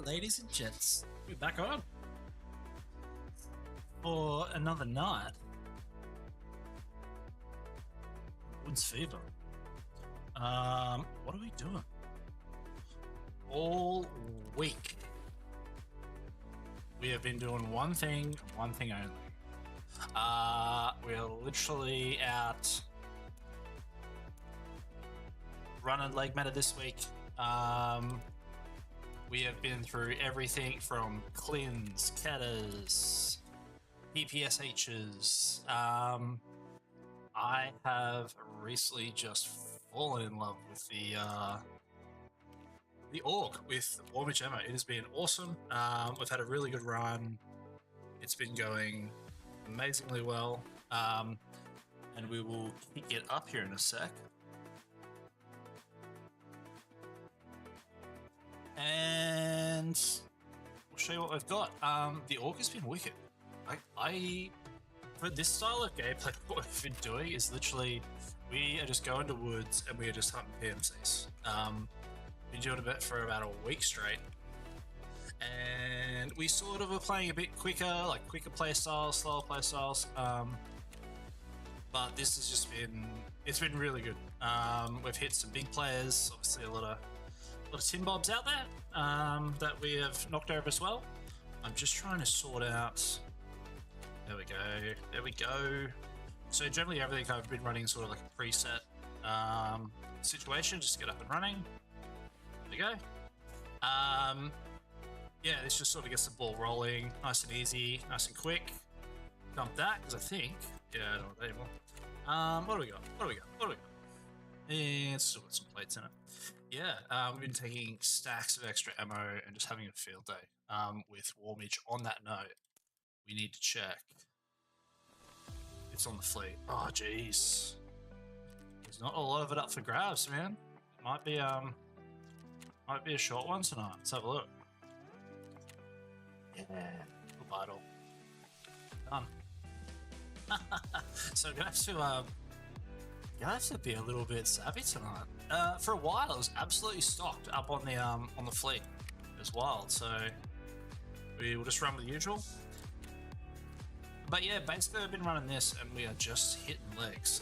ladies and gents, we're back on for another night. Woods Fever. What are we doing? All week, we have been doing one thing only. We're literally out running leg matter this week. We have been through everything from cleans, catters, PPSHs. I have recently just fallen in love with the org with Warmage Ammo. It has been awesome. We've had a really good run. It's been going amazingly well. And we will kick it up here in a sec. And we'll show you what we've got. The org has been wicked. I for this style of gameplay, what we've been doing is literally we are just going to woods and we are just hunting PMCs. Been doing a bit for about a week straight, and we sort of are playing a bit quicker, like quicker play styles, slower play styles. But this has just it's been really good. We've hit some big players, obviously a lot of tin bobs out there that we have knocked over as well. I'm just trying to sort out. There we go. So generally everything I've been running sort of like a preset situation, just to get up and running. There we go. Yeah, this just sort of gets the ball rolling, nice and easy, nice and quick. Dump that because I think, yeah, I don't know anymore. What do we got? And still got some plates in it. Yeah, we've been taking stacks of extra ammo and just having a field day with Warmage. On that note, we need to check. It's on the fleet. Oh, jeez. There's not a lot of it up for grabs, man. It might be a short one tonight. Let's have a look. Yeah, vital. Done. So gonna have to be a little bit savvy tonight. For a while, it was absolutely stocked up on the fleet. It was wild. So we will just run with the usual. But yeah, basically I've been running this and we are just hitting legs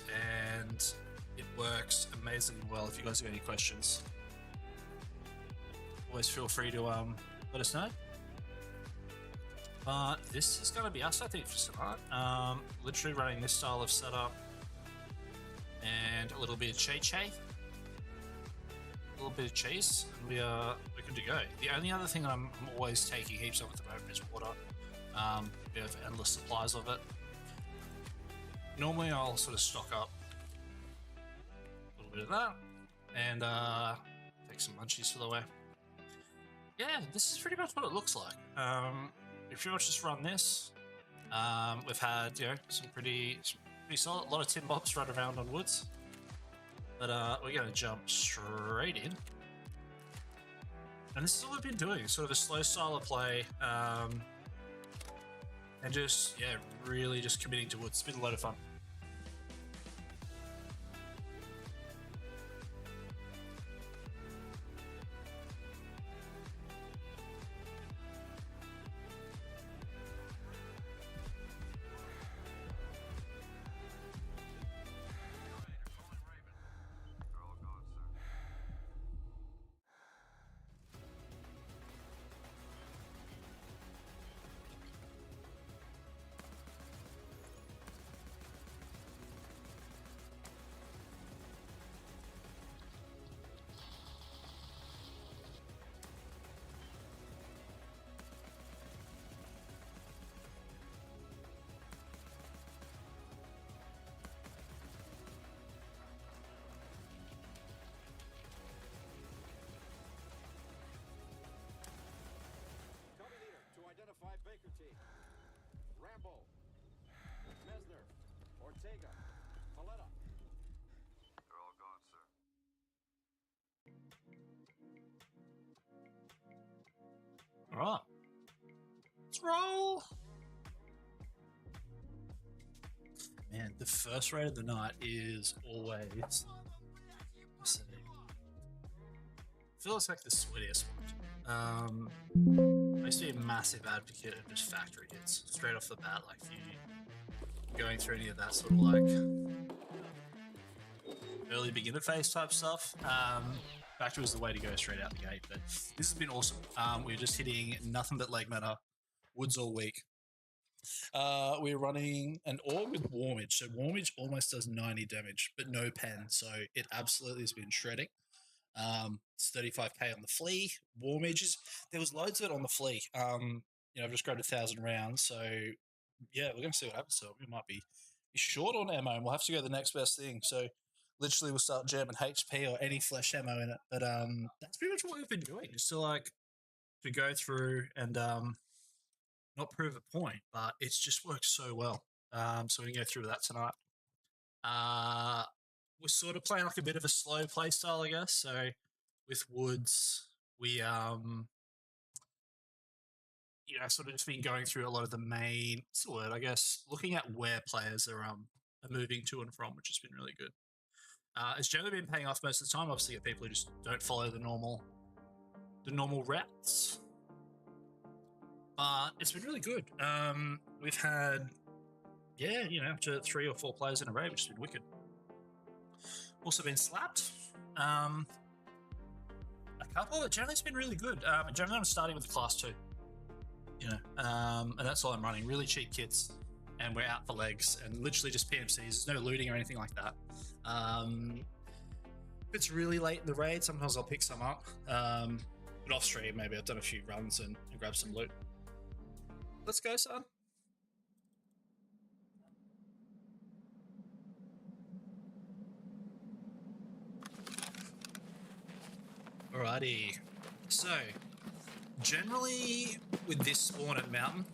and it works amazingly well. If you guys have any questions, always feel free to let us know. But this is going to be us, I think, for tonight. Literally running this style of setup and a little bit of cheese, and we're good to go. The only other thing I'm always taking heaps of at the moment is water. We have endless supplies of it. Normally I'll sort of stock up a little bit of that and take some munchies for the way. Yeah, this is pretty much what it looks like. We pretty much just run this. We've had, some pretty solid, a lot of tin bobs run around on woods. But we're going to jump straight in. And this is what we've been doing, sort of a slow style of play. And just, really just committing to woods. It's been a lot of fun. Rambo, Mesner, Ortega, Paletta. They're all gone, sir. Alright. Let's roll! Man, the first raid of the night is always... feels like the sweatiest one. I used to be a massive advocate of just factory hits straight off the bat. Like if you going through any of that sort of like early beginner phase type stuff, factory was the way to go straight out the gate. But this has been awesome. We're just hitting nothing but leg meta, woods all week. We're running an orb with Warmage. So Warmage almost does 90 damage, but no pen. So it absolutely has been shredding. It's 35k on the flea. Warmages, there was loads of it on the flea. I've just grabbed 1,000 rounds. So yeah, we're going to see what happens. So we might be short on ammo and we'll have to go the next best thing. So literally we'll start jamming HP or any flesh ammo in it. But that's pretty much what we've been doing. Just to go through and not prove a point, but it's just worked so well. So we're going to go through that tonight. We're sort of playing like a bit of a slow play style, I guess. So with Woods, we sort of just been going through a lot of the main word, I guess, looking at where players are moving to and from, which has been really good. It's generally been paying off most of the time. Obviously, you get people who just don't follow the normal routes, but it's been really good. We've had up to 3 or 4 players in a raid, which has been wicked. Also been slapped. A couple, but generally it's been really good. Generally I'm starting with the class 2. And that's all I'm running. Really cheap kits, and we're out for legs, and literally just PMCs. There's no looting or anything like that. If it's really late in the raid, sometimes I'll pick some up. But off stream, maybe I've done a few runs and grab some loot. Let's go, son. Alrighty. So, generally with this spawn at Mountain,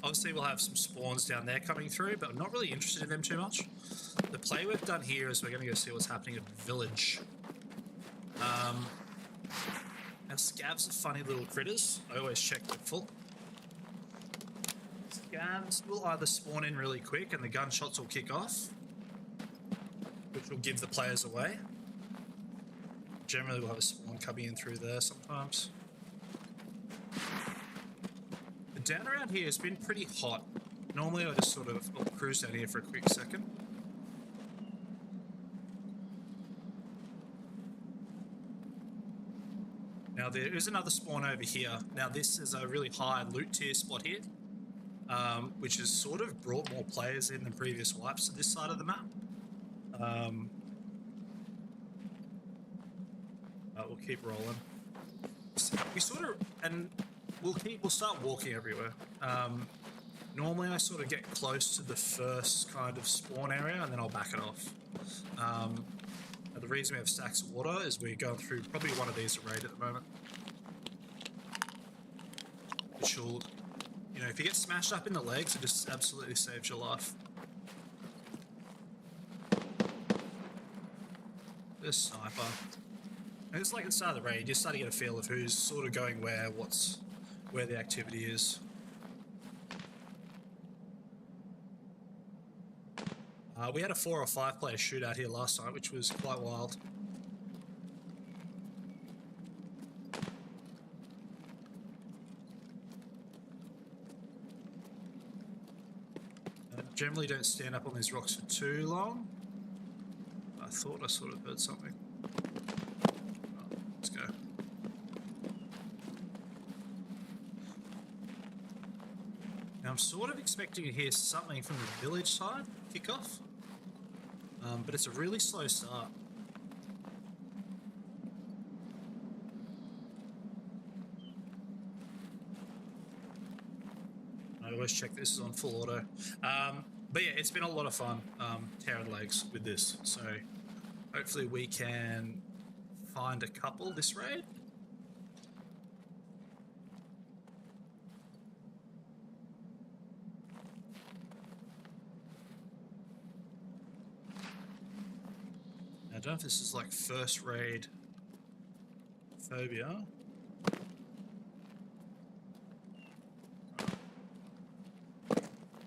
obviously we'll have some spawns down there coming through, but I'm not really interested in them too much. The play we've done here is we're going to go see what's happening at the village. And scavs are funny little critters. I always check them full. Scavs will either spawn in really quick and the gunshots will kick off, which will give the players away. Generally we'll have a spawn coming in through there sometimes. The down around here has been pretty hot. Normally I just sort of cruise down here for a quick second. Now there is another spawn over here. Now this is a really high loot tier spot here, which has sort of brought more players in than previous wipes to this side of the map. We'll keep rolling. We'll start walking everywhere. Normally I sort of get close to the first kind of spawn area and then I'll back it off. The reason we have stacks of water is we're going through probably one of these to raid at the moment. Which will, if you get smashed up in the legs, it just absolutely saves your life. This sniper. And it's like at the start of the raid, you start to get a feel of who's sort of going where, where the activity is. We had a 4 or 5 player shootout here last night, which was quite wild. I generally don't stand up on these rocks for too long. I thought I sort of heard something. Oh, let's go. Now I'm sort of expecting to hear something from the village side kick off. But it's a really slow start. I always check this is on full auto. But yeah, it's been a lot of fun tearing legs with this. So hopefully we can find a couple this raid. I don't know if this is like first raid phobia.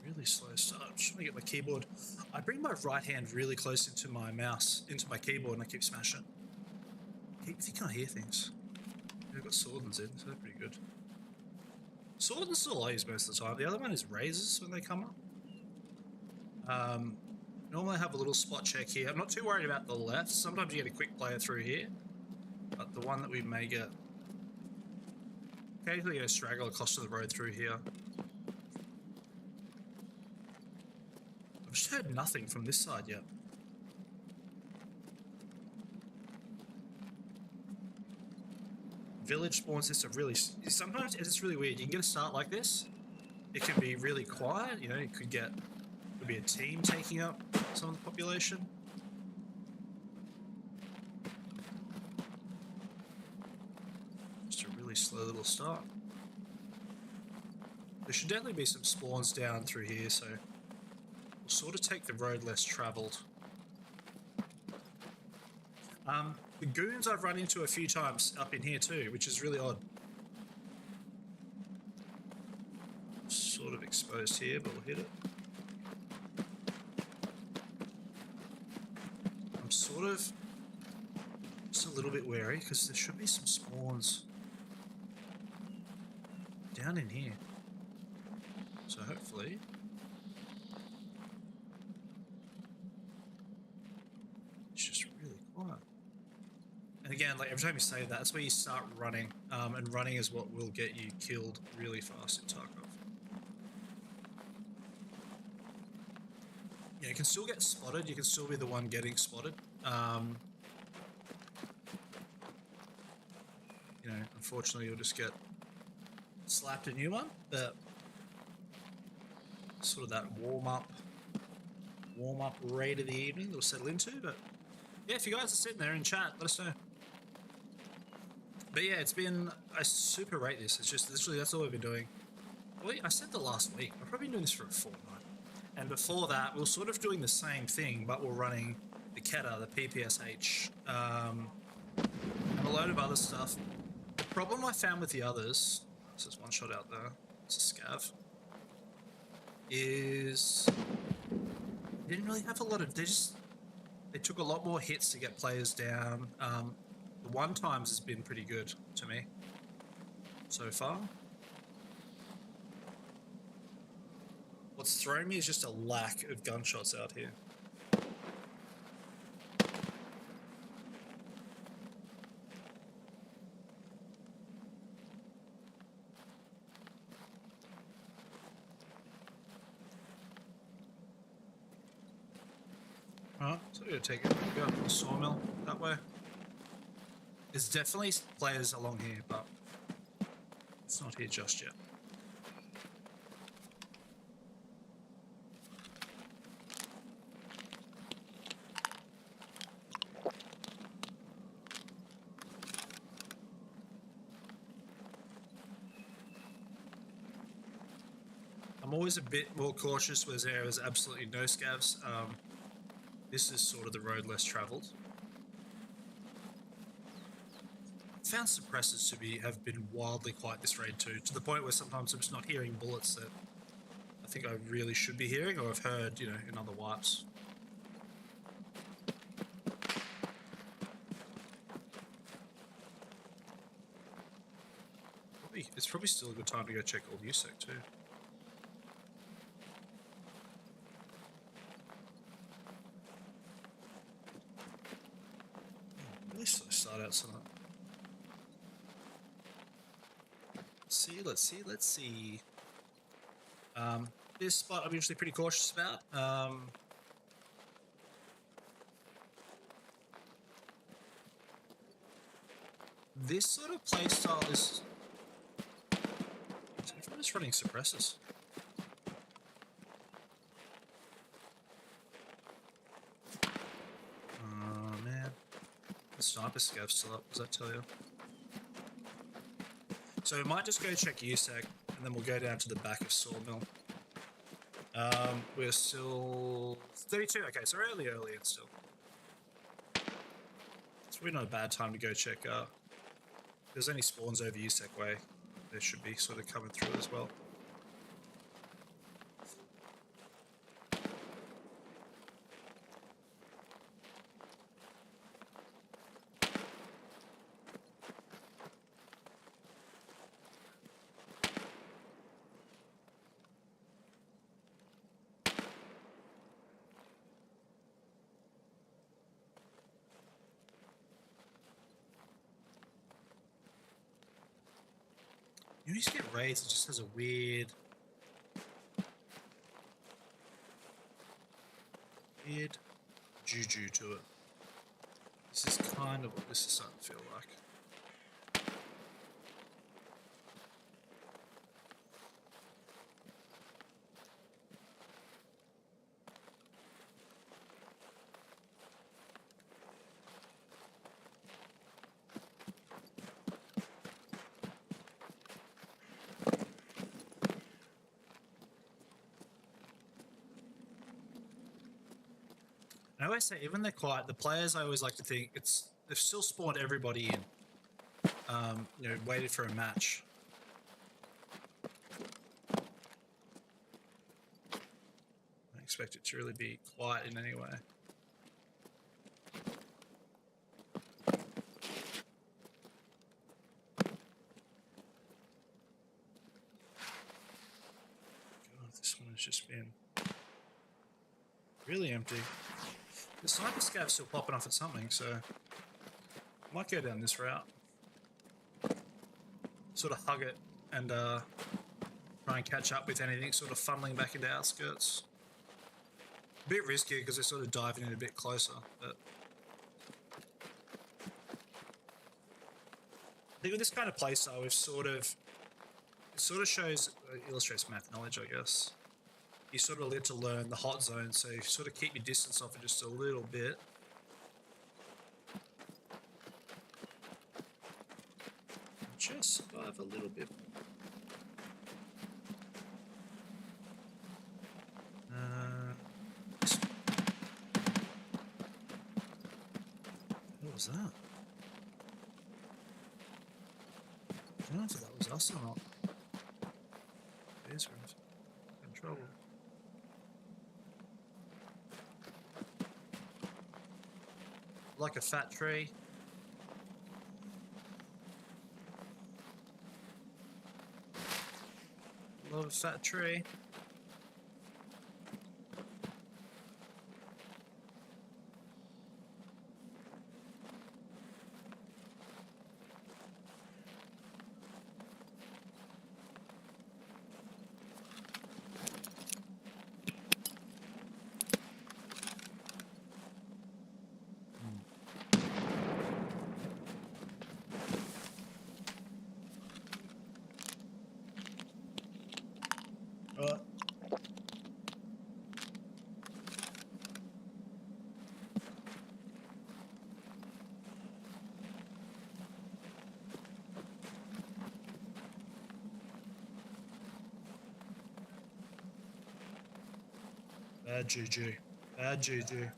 Really slow start. I'm just trying to get my keyboard. I bring my right hand really close into my mouse, into my keyboard, and I keep smashing. keep thinking I hear things. I've got Swordens in, so they're pretty good. Swordens still I use most of the time. The other one is Razors when they come up. Normally I have a little spot check here. I'm not too worried about the left. Sometimes you get a quick player through here. But the one that we may get... Occasionally you straggle across to the road through here. I've just heard nothing from this side yet. Village spawns this are really... Sometimes it's really weird. You can get a start like this. It can be really quiet. You know, you could get... Could be a team taking up some of the population. Just a really slow little start. There should definitely be some spawns down through here, so we'll sort of take the road less travelled. The goons I've run into a few times up in here too, which is really odd. Sort of exposed here, but we'll hit it. I'm sort of just a little bit wary because there should be some spawns down in here. So hopefully it's just really quiet. And again, like every time you say that, that's where you start running, and running is what will get you killed really fast in Tarkov. Yeah, you can still get spotted, you can still be the one getting spotted. You know, unfortunately you'll just get slapped a new one, but sort of that warm-up raid of the evening that we'll settle into. But yeah, if you guys are sitting there in chat, let us know. But yeah, it's been, I super rate this. It's just literally that's all we've been doing. Well, I said the last week. I've probably been doing this for a fortnight. And before that, we were sort of doing the same thing, but we're running the Keta, the PPSH, and a load of other stuff. The problem I found with the others, this is one shot out there, it's a scav, is they didn't really have a lot of, they took a lot more hits to get players down. The one times has been pretty good to me so far. What's thrown me is just a lack of gunshots out here. Alright, so we're gonna take it. Go up to the sawmill that way. There's definitely players along here, but it's not here just yet. I'm always a bit more cautious where there is absolutely no scavs. This is sort of the road less travelled. I found suppressors to have been wildly quiet this raid too, to the point where sometimes I'm just not hearing bullets that I think I really should be hearing, or I've heard, you know, in other wipes. It's probably still a good time to go check old USEC too. Really slow start out tonight. Let's see. This spot I'm usually pretty cautious about. This sort of playstyle is... Everyone is running suppressors. Oh man. The sniper scav's still up, does that tell you? So we might just go check USEC, and then we'll go down to the back of Sawmill. We're still 32. Okay, so early and still. It's really not a bad time to go check. There's any spawns over USEC way. There should be sort of coming through as well. You used to get raids, it just has a weird juju to it. This is kind of what this is starting to feel like. I always say, even they're quiet, the players, I always like to think they've still spawned everybody in. You know, waited for a match. I expect it to really be quiet in any way. God, this one has just been really empty. The sniper scav's still popping off at something, so I might go down this route. Sort of hug it and try and catch up with anything sort of funneling back into outskirts. A bit risky because they're sort of diving in a bit closer, but I think with this kind of playstyle, it sort of illustrates map knowledge, I guess. You sort of live to learn the hot zone, so you sort of keep your distance off it just a little bit. Just survive a little bit. What was that? I don't know if that was us or not. There's in trouble. Like a fat tree. Love a fat tree. Bad juju. Bad juju.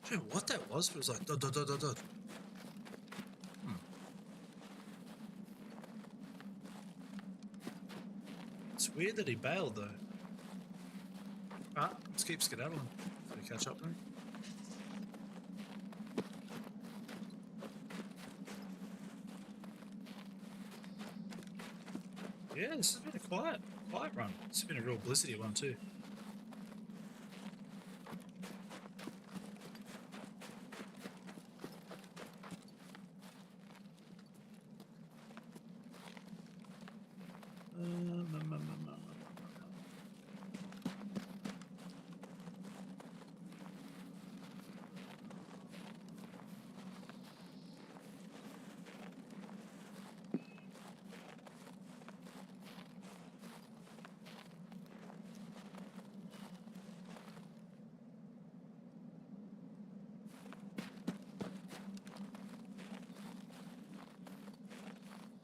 Dude, what that was like dud dud dud dud dud. It's weird that he bailed though. Alright, let's keep skedaddling. Can we catch up then? Yeah, this has been a quiet run. It's been a real blizzardy one too.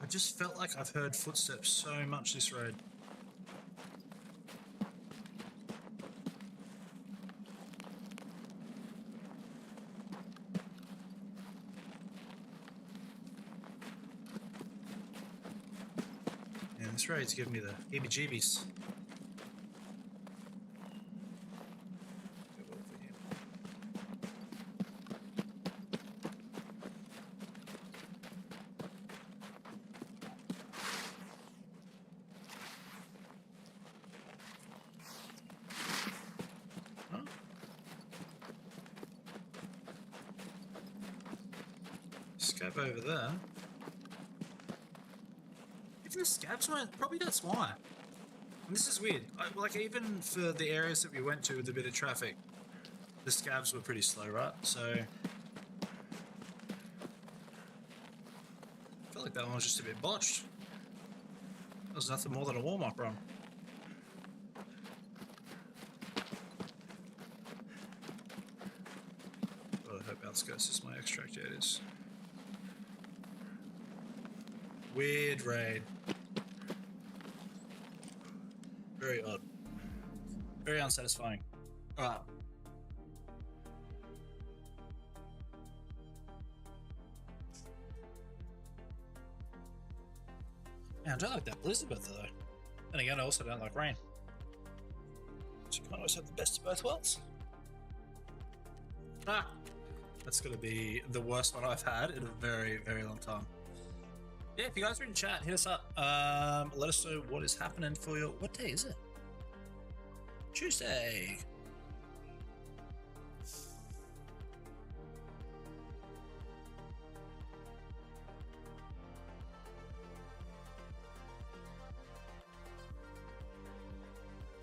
I just felt like I've heard footsteps so much this raid. this raid's giving me the heebie-jeebies. Scab over there. Even the scabs weren't. Probably that's why. And this is weird. Like even for the areas that we went to with a bit of traffic, the scabs were pretty slow, right? So I felt like that one was just a bit botched. That was nothing more than a warm-up run. Well, I hope outskirts is my extract. Yeah, it is. Weird raid. Very odd. Very unsatisfying. Alright. Man, I don't like that blizzard weather though. And again, I also don't like rain. So you can't always have the best of both worlds. Ah! That's gonna be the worst one I've had in a very, very long time. Yeah, if you guys are in chat, hit us up. Let us know what is happening for you. What day is it? Tuesday.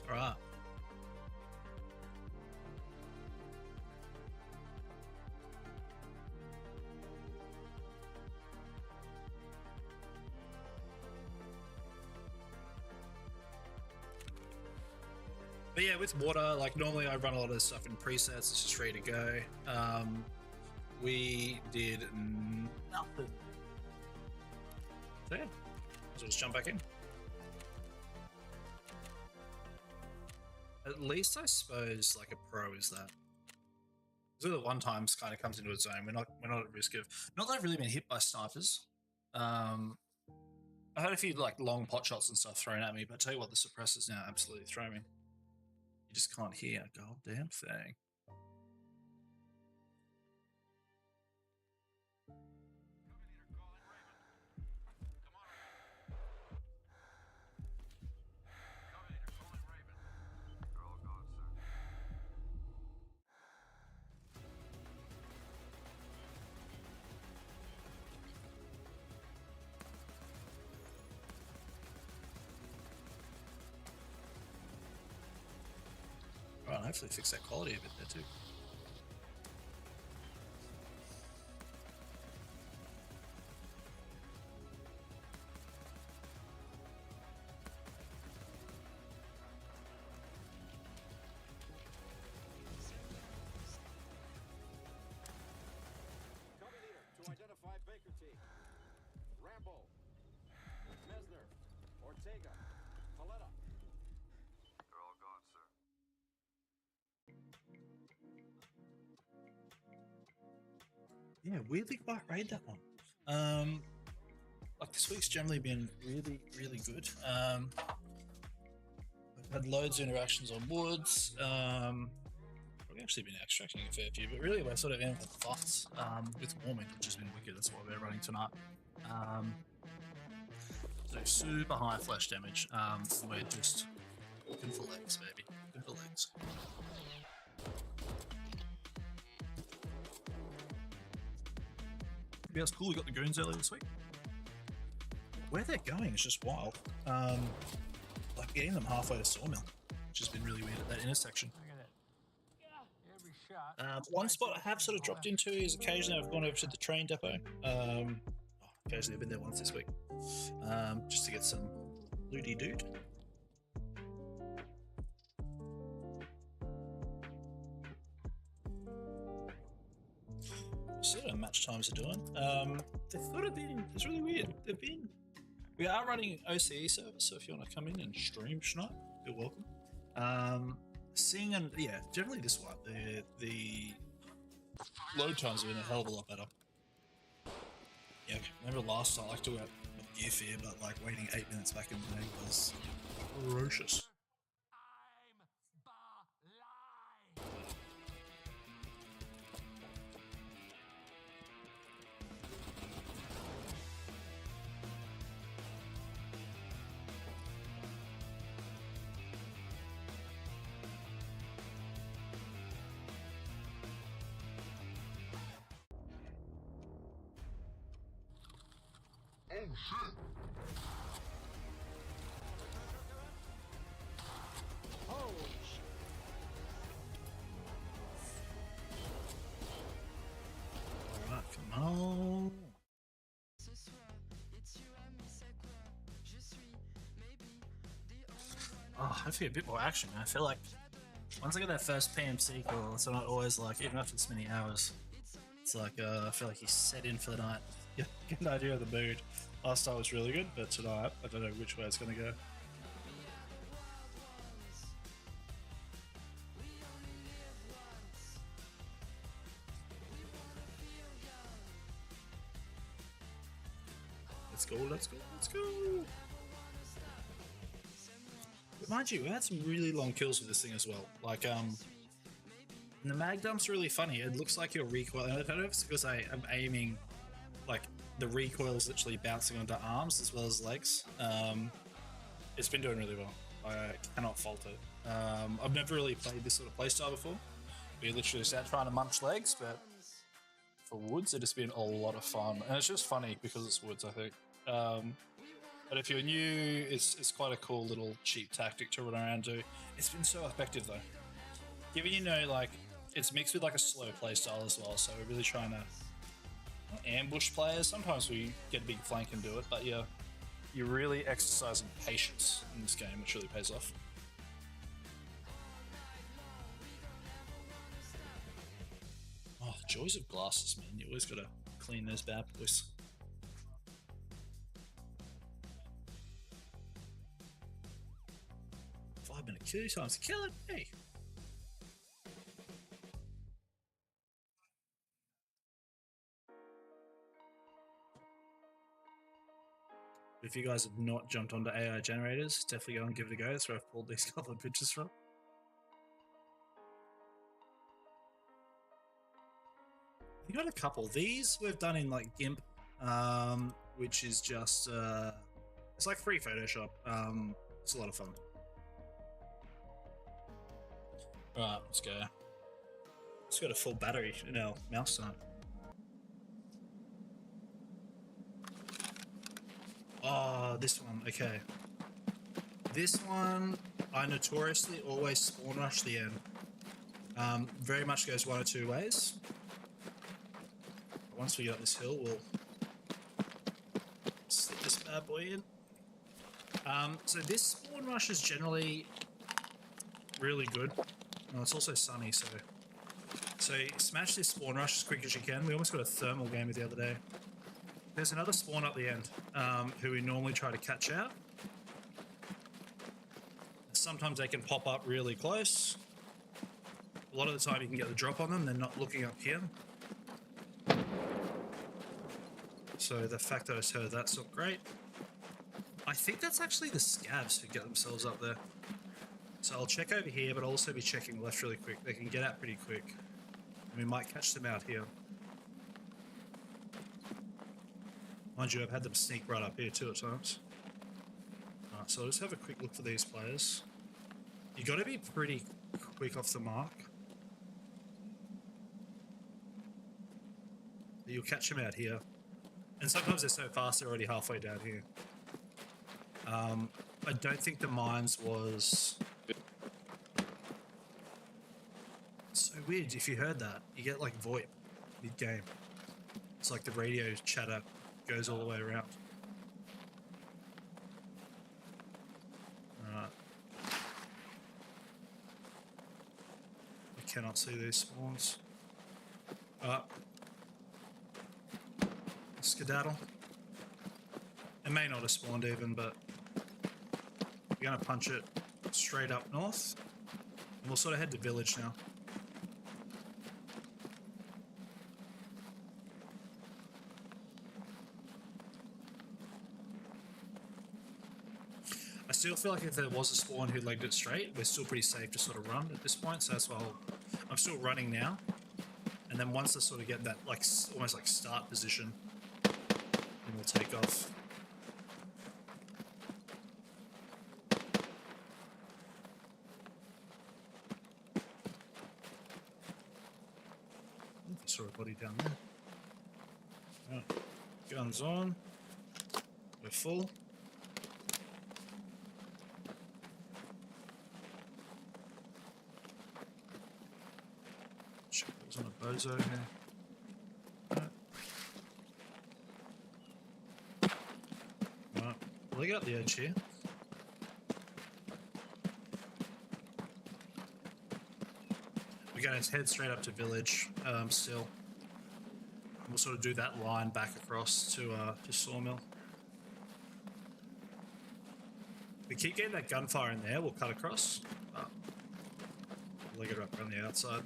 All right. But yeah, with water, like normally I run a lot of this stuff in presets, it's just ready to go. We did nothing. So yeah, so just jump back in. At least I suppose like a pro is that. So the one times kind of comes into its own. We're not at risk of. Not that I've really been hit by snipers. I had a few like long pot shots and stuff thrown at me, but I tell you what, the suppressors now absolutely throw me. You just can't hear a goddamn thing. Right, hopefully fix that quality a bit there too. Copy leader to identify Baker T. Rambo. Mesner. Ortega. Paletta. They're all gone, sir. Yeah, weirdly quite raid that one. Like this week's generally been really, really good. I've had loads of interactions on woods. We've actually been extracting a fair few, but really we're sort of in with thoughts with warming, which has been wicked. That's what we're running tonight. So super high flesh damage. We're just looking for legs, baby. Looking for legs. Yeah, it's cool. We got the goons earlier this week. Where they're going is just wild. Like getting them halfway to Sawmill, which has been really weird at that intersection. One spot I have sort of dropped into is occasionally I've gone over to the train depot. Occasionally I've been there once this week, just to get some looty dude. Sort of match times are doing. They've sort of been. It's really weird. We are running OCE service, so if you want to come in and stream tonight, you're welcome. Seeing and yeah, generally this one, the load times have been a hell of a lot better. Yeah, remember last time I like to Gear Fear, but like waiting 8 minutes back in the day was ferocious. Alright, come on. Oh, hopefully a bit more action, man. I feel like once I get that first PMC call, it's not always like, even after this many hours, it's like, I feel like he's set in for the night. Yeah, get an idea of the mood. Last night was really good, but tonight, I don't know which way it's going to go. Let's go, let's go, let's go! But mind you, we had some really long kills with this thing as well. Like, the mag dump's really funny. It looks like your recoil, and I don't know if it's because I am aiming, like, the recoil is literally bouncing onto arms as well as legs. It's been doing really well. I cannot fault it. I've never really played this sort of playstyle before. We literally just out trying to munch legs, but for woods, it has been a lot of fun. And it's just funny because it's woods, I think. But if you're new, it's quite a cool little cheap tactic to run around and do. It's been so effective though. Given, you know, like, it's mixed with like a slow playstyle as well, so we're really trying to ambush players. Sometimes we get a big flank and do it, but yeah, you're really exercising patience in this game, which really pays off. Oh, the joys of glasses, man. You always gotta clean those bad boys. Five-minute kill times to kill it. Hey. If you guys have not jumped onto AI generators, definitely go and give it a go. That's where I've pulled these couple of pictures from. We got a couple. These we've done in like GIMP, which is just it's like free Photoshop. It's a lot of fun. Right, let's go. It's got a full battery in our mouse tonight. Oh, this one, okay. This one, I notoriously always spawn rush the end. Very much goes one or two ways. Once we get up this hill, we'll slip this bad boy in. So this spawn rush is generally really good. Oh, it's also sunny, so smash this spawn rush as quick as you can. We almost got a thermal game the other day. There's another spawn up the end, who we normally try to catch out. Sometimes they can pop up really close. A lot of the time you can get the drop on them, they're not looking up here. So the fact that I just heard that's not great. I think that's actually the scabs who get themselves up there. So I'll check over here, but I'll also be checking left really quick. They can get out pretty quick. And we might catch them out here. Mind you, I've had them sneak right up here too at times. Alright, so I'll just have a quick look for these players. You gotta be pretty quick off the mark. You'll catch them out here. And sometimes they're so fast they're already halfway down here. I don't think the mines was... It's so weird, if you heard that, you get like VoIP mid-game. It's like the radio chatter goes all the way around. Alright. I cannot see these spawns. Skedaddle. It may not have spawned even, but we're gonna punch it straight up north. And we'll sort of head to village now. still feel like if there was a spawn who legged it straight, we're still pretty safe to sort of run at this point. So that's why I'm still running now. And then once I sort of get that like almost like start position, then we'll take off. I saw a body down there. Right. Guns on. We're full. Shit, there was on a bozo here. Right. Well, they got the edge here. We're going to head straight up to village still. We'll sort of do that line back across to Sawmill. If we keep getting that gunfire in there, we'll cut across. We'll leg it up around the outside.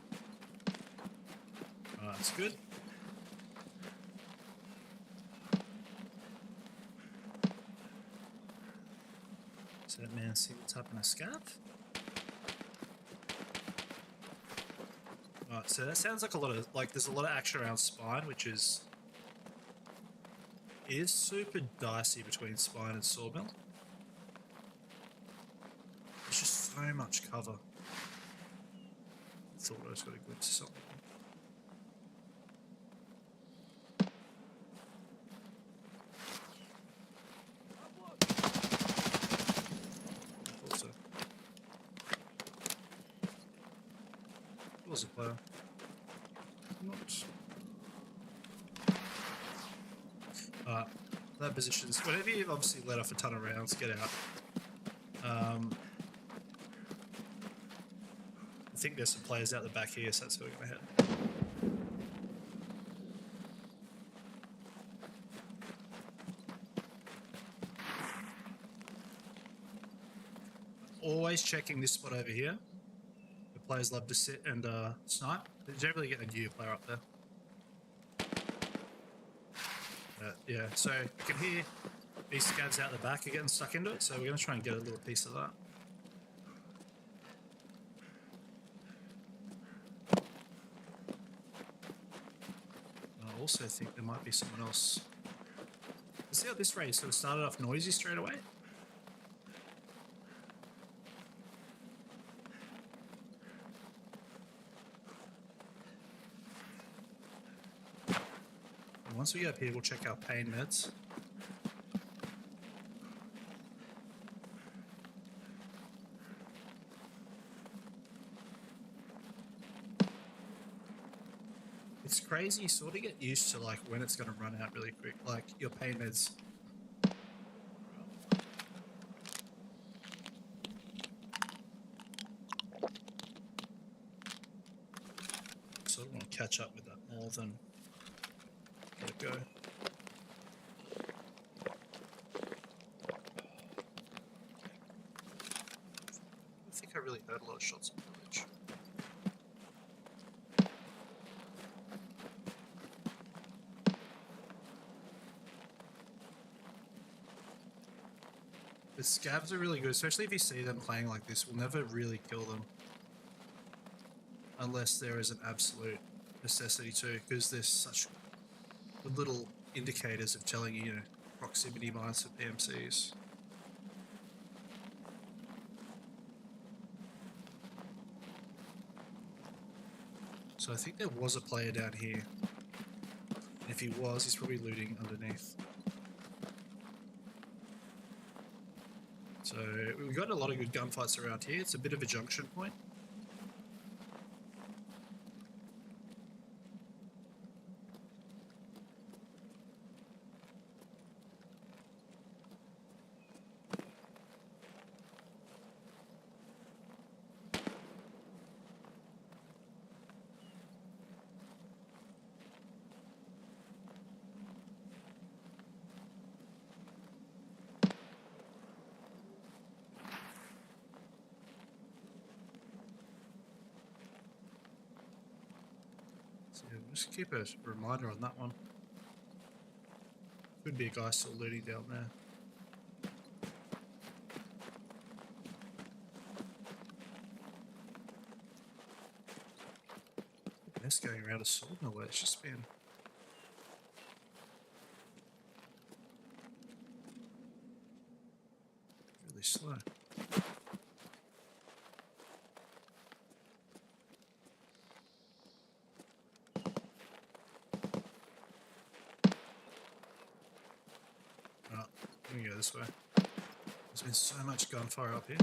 That's good. Does that man see what's up in a scav? Alright, so that sounds like a lot of, like, there's a lot of action around Spine, which is super dicey between Spine and Sawmill. There's just so much cover. I thought I was going to glimpse something. Was a player. Not. That position's whenever you've obviously let off a ton of rounds, get out. I think there's some players out the back here, so that's where we're gonna head. Always checking this spot over here. Players love to sit and snipe. They generally get a new player up there. Yeah, so you can hear these scavs out the back are getting stuck into it, so we're going to try and get a little piece of that. I also think there might be someone else. See how this raid sort of started off noisy straight away? Once we get up here, we'll check our pain meds. It's crazy, you sort of get used to like when it's going to run out really quick, like your pain meds. So I want to catch up with that more than let it go. I think I really heard a lot of shots in village. The scavs are really good, especially if you see them playing like this. We'll never really kill them unless there is an absolute necessity to, because there's such little indicators of telling you, proximity mines for PMCs. So I think there was a player down here. And if he was, he's probably looting underneath. So we've got a lot of good gunfights around here. It's a bit of a junction point. So yeah, just keep a reminder on that one. Could be a guy still looting down there. FPS going around a sawmill where it's just been really slow. Oh, let me go this way. There's been so much gunfire up here.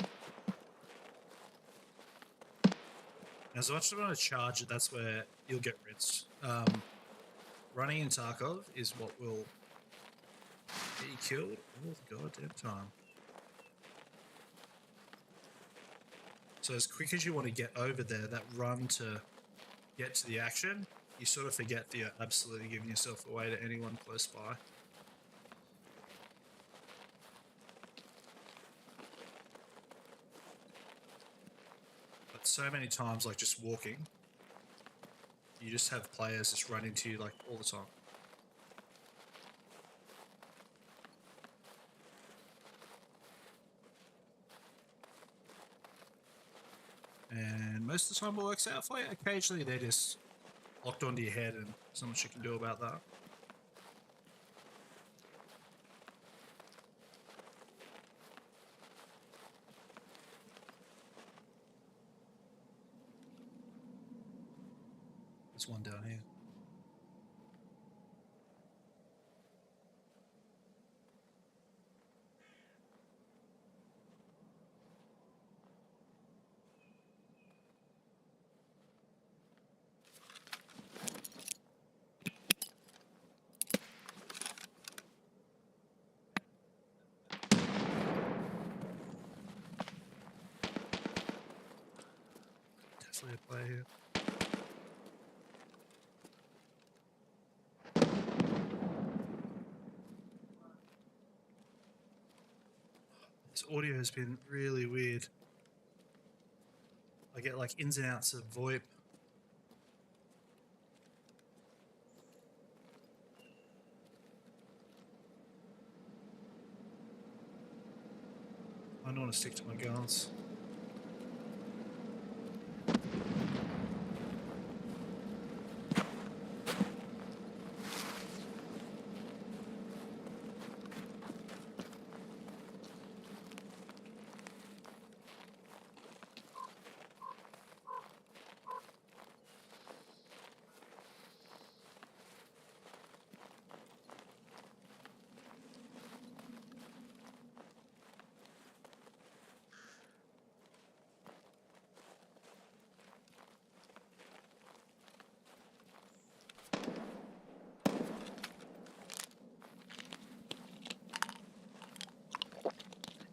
As much as I want to charge it, that's where you'll get rinsed. Running in Tarkov is what will get you killed all the goddamn time. So as quick as you want to get over there, that run to get to the action, you sort of forget that you're absolutely giving yourself away to anyone close by. But so many times, like just walking, you just have players just run into you like all the time. And most of the time it works out for you. Occasionally they're just locked onto your head and there's not much you can do about that. There's one down here. Definitely a player here. This audio has been really weird. I get like ins and outs of VoIP. I don't want to stick to my guns.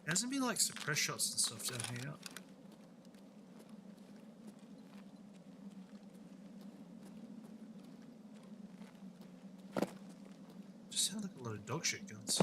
Hasn't been like suppress shots and stuff down here. Just sound like a lot of dog shit guns.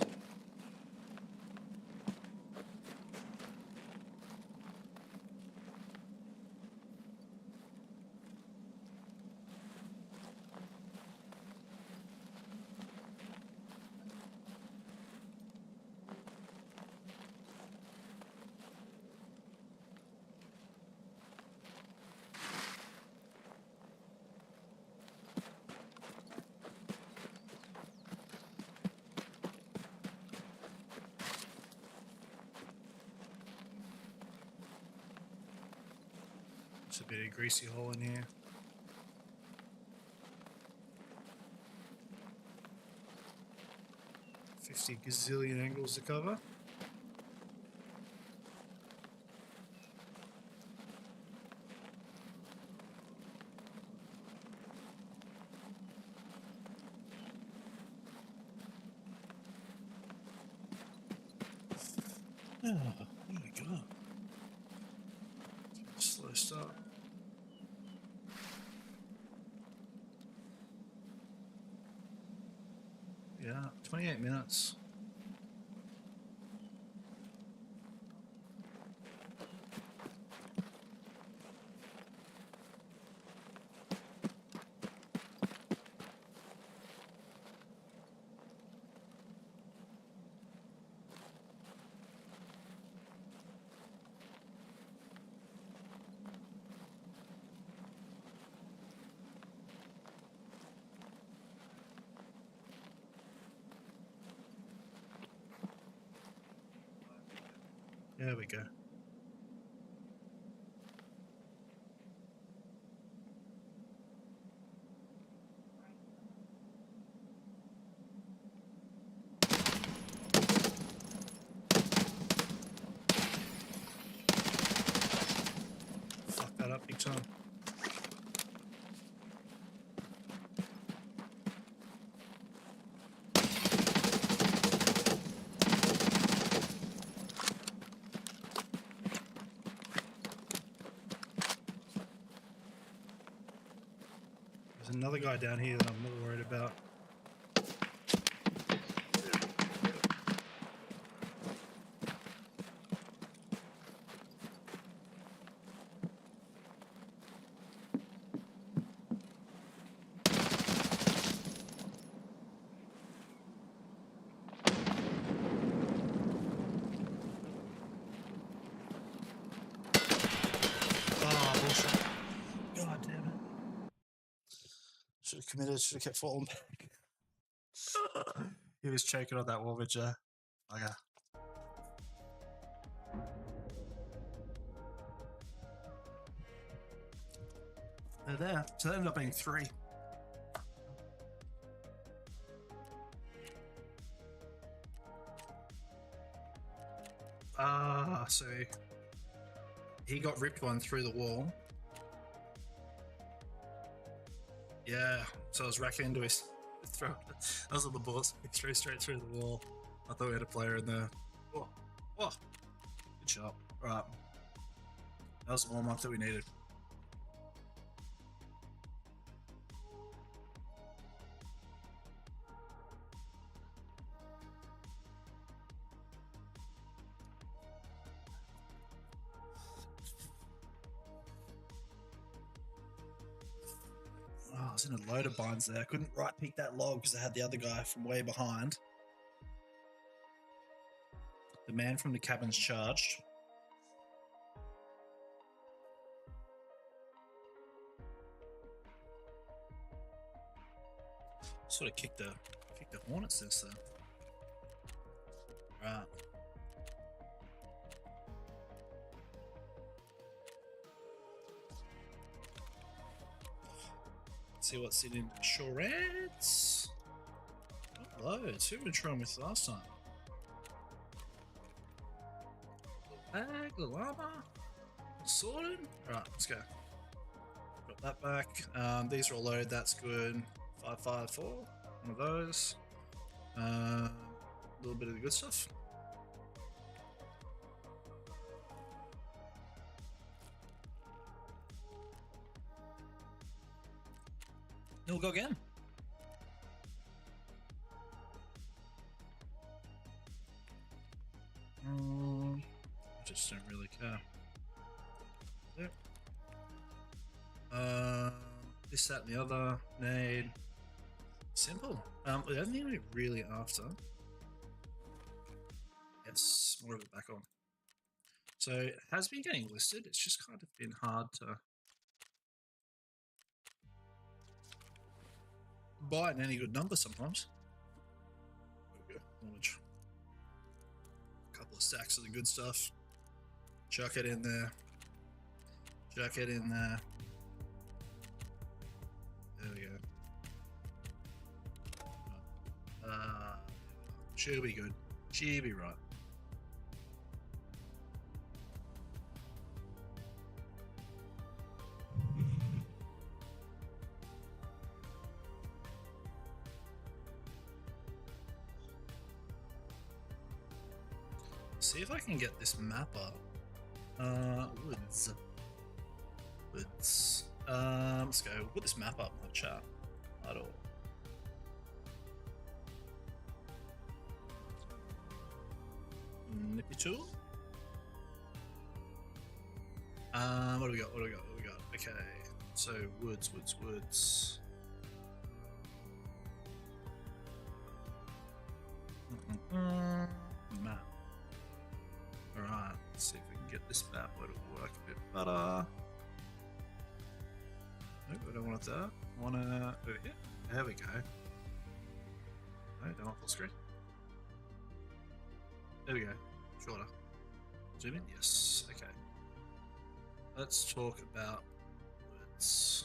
There's a bit of greasy hole in here. $50 gazillion angles to cover. Oh my god. Slow start. Yeah, 28 minutes. we go. Fuck that up big time. There's another guy down here that I'm more worried about. Oh, bullshit. God damn it. Should have committed, should have kept falling back. He was choking on that wall, yeah. Okay. They're there. So they ended up being 3. So he got ripped one through the wall. Yeah, so I was racking into his throat. I was on the bullets straight through the wall. I thought we had a player in there. Oh, good shot. Right, that was the warm up that we needed. Oh, I was in a load of binds there. I couldn't right pick that log because I had the other guy from way behind. The man from the cabin's charged. Sort of kicked the hornet's nest there. Right. Let's see what's in Shorets. Loads. Who were we trying with last time? Little bag, little armor. Sorted. Right, let's go. Got that back. These are all loaded. That's good. 554. One of those. A little bit of the good stuff. Then we'll go again. I just don't really care. There. This, that, and the other. Nade. Simple. The only thing we're really after. Yes, more of it back on. So it has been getting listed. It's just kind of been hard to buy in any good number sometimes. Okay, knowledge. A couple of stacks of the good stuff. Chuck it in there. Chuck it in there. There we go. She'll be good. She'll be right. See if I can get this map up. Woods. Let's go. We'll put this map up in the chat. At all. Nippy tool. What do we got? Okay, so woods. Map. Alright, let's see if we can get this map to work a bit better. Nope, I don't want it there. I want it over here. There we go. No, don't want full screen. There we go. Shorter. Zoom in? Yes. Okay. Let's talk about words.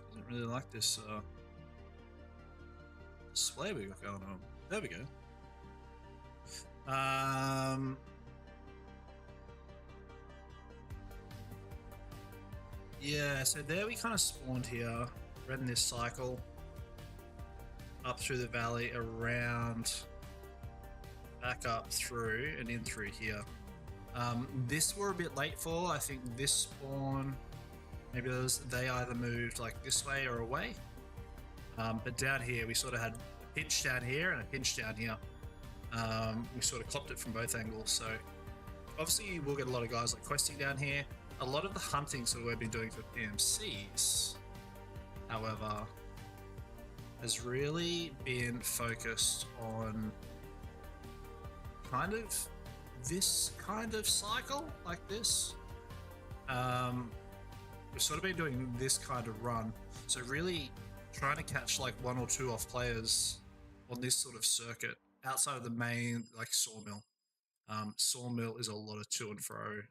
Doesn't really like this display we got going on. There we go. Yeah, so there we kind of spawned here, ran this cycle up through the valley, around, back up through, and in through here. This we're a bit late for. I think this spawn, maybe they either moved like this way or away. But down here, we sort of had a pinch down here and a pinch down here. We sort of clopped it from both angles. So obviously we'll get a lot of guys like questing down here. A lot of the hunting sort of we've been doing for PMCs, however, has really been focused on kind of this kind of cycle like this. We've sort of been doing this kind of run. So really trying to catch like 1 or 2 off players on this sort of circuit outside of the main like sawmill. Sawmill is a lot of to and fro.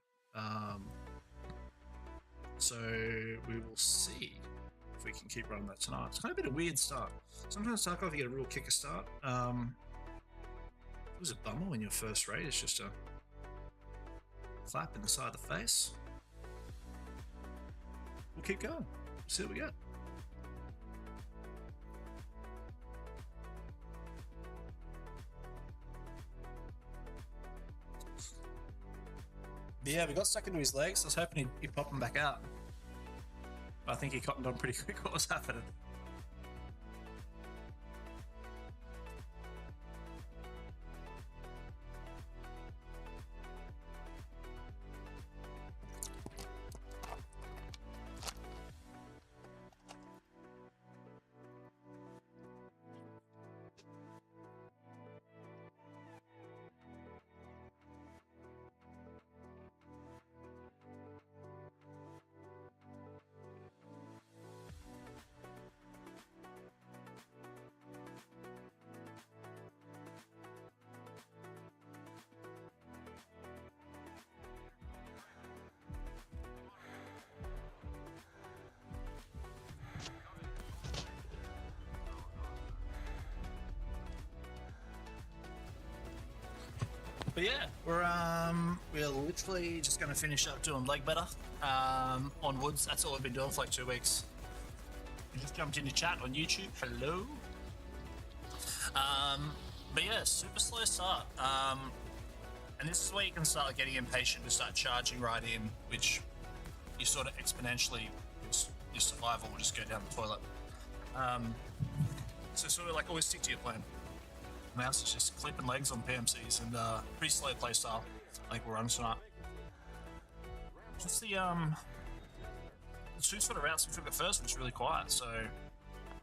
So we will see if we can keep running that tonight. It's kind of been a weird start. Sometimes Tarkov you get a real kicker start. It was a bummer when your first raid is just a clap in the side of the face. We'll keep going. See what we get. But yeah, we got stuck into his legs. I was hoping he'd pop him back out. But I think he cottoned on pretty quick what was happening. But yeah, we're literally just going to finish up doing leg better on woods. That's all we've been doing for like 2 weeks. We just jumped into chat on YouTube. Hello. But yeah, super slow start. And this is where you can start getting impatient to start charging right in, which you sort of exponentially, your survival will just go down the toilet. So sort of like always stick to your plan. Mouse is just clipping legs on PMCs and pretty slow play style, like we're running tonight. Just the 2 sort of routes we took at first was really quiet, so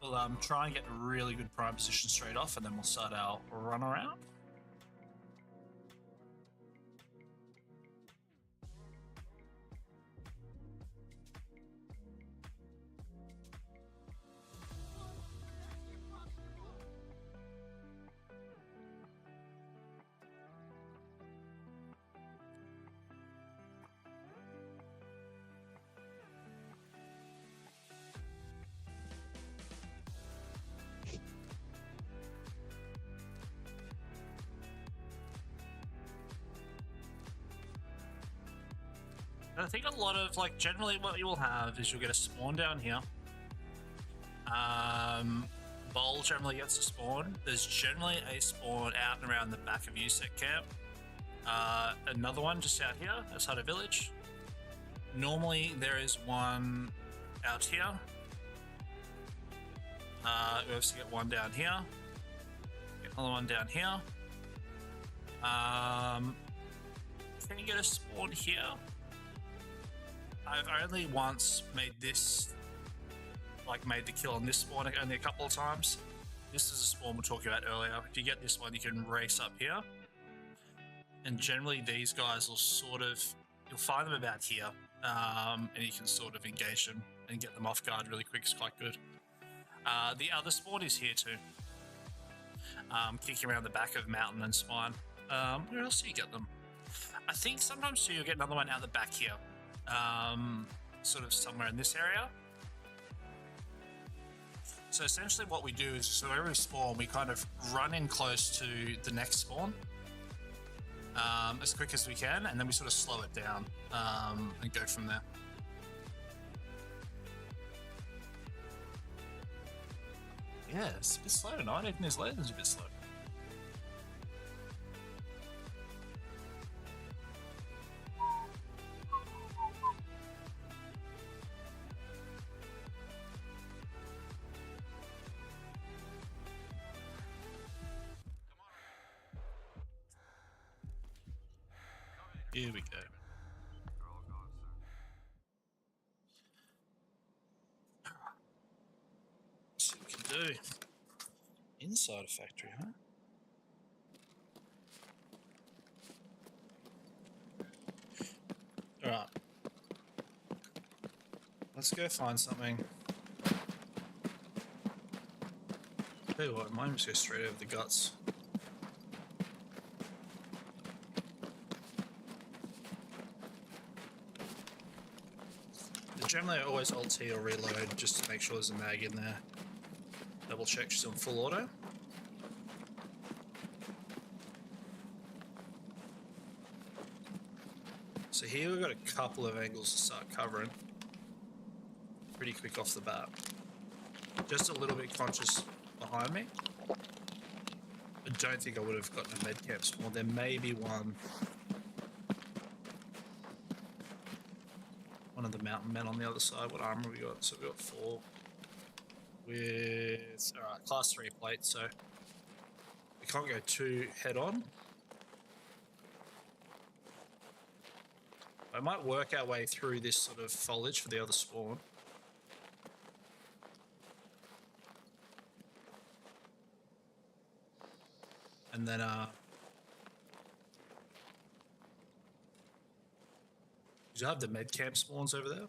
we'll try and get a really good prime position straight off, and then we'll start our run around. I think a lot of, like, generally what you will have is you'll get a spawn down here. Bowl generally gets a spawn. There's generally a spawn out and around the back of USEC camp. Another one just out here outside of village. Normally there is one out here. We obviously get one down here. Get another one down here. Can you get a spawn here? I've only once made this, like made the kill on this spawn only a couple of times. This is a spawn we were talking about earlier. If you get this one, you can race up here. And generally these guys will sort of, you'll find them about here. And you can sort of engage them and get them off guard really quick. It's quite good. The other spawn is here too. kicking around the back of mountain and spine. Where else do you get them? I think sometimes too you'll get another one out the back here, sort of somewhere in this area. So essentially what we do is, so every spawn, we kind of run in close to the next spawn as quick as we can, and then we sort of slow it down and go from there. Yeah, it's a bit slow tonight, even his laser's a bit slow. Here we go. Let's see what we can do. Inside a factory, huh? Alright. Let's go find something. Tell you what, I might just go straight over the guts. Generally, I always Alt-T or reload just to make sure there's a mag in there. Double check she's on full auto. So here we've got a couple of angles to start covering. Pretty quick off the bat. Just a little bit conscious behind me. I don't think I would have gotten a med camp spawn. There may be one of the mountain men on the other side. What armor we got? So we got 4 with class 3 plates, so we can't go too head on. I might work our way through this sort of foliage for the other spawn. And then you have the med camp spawns over there.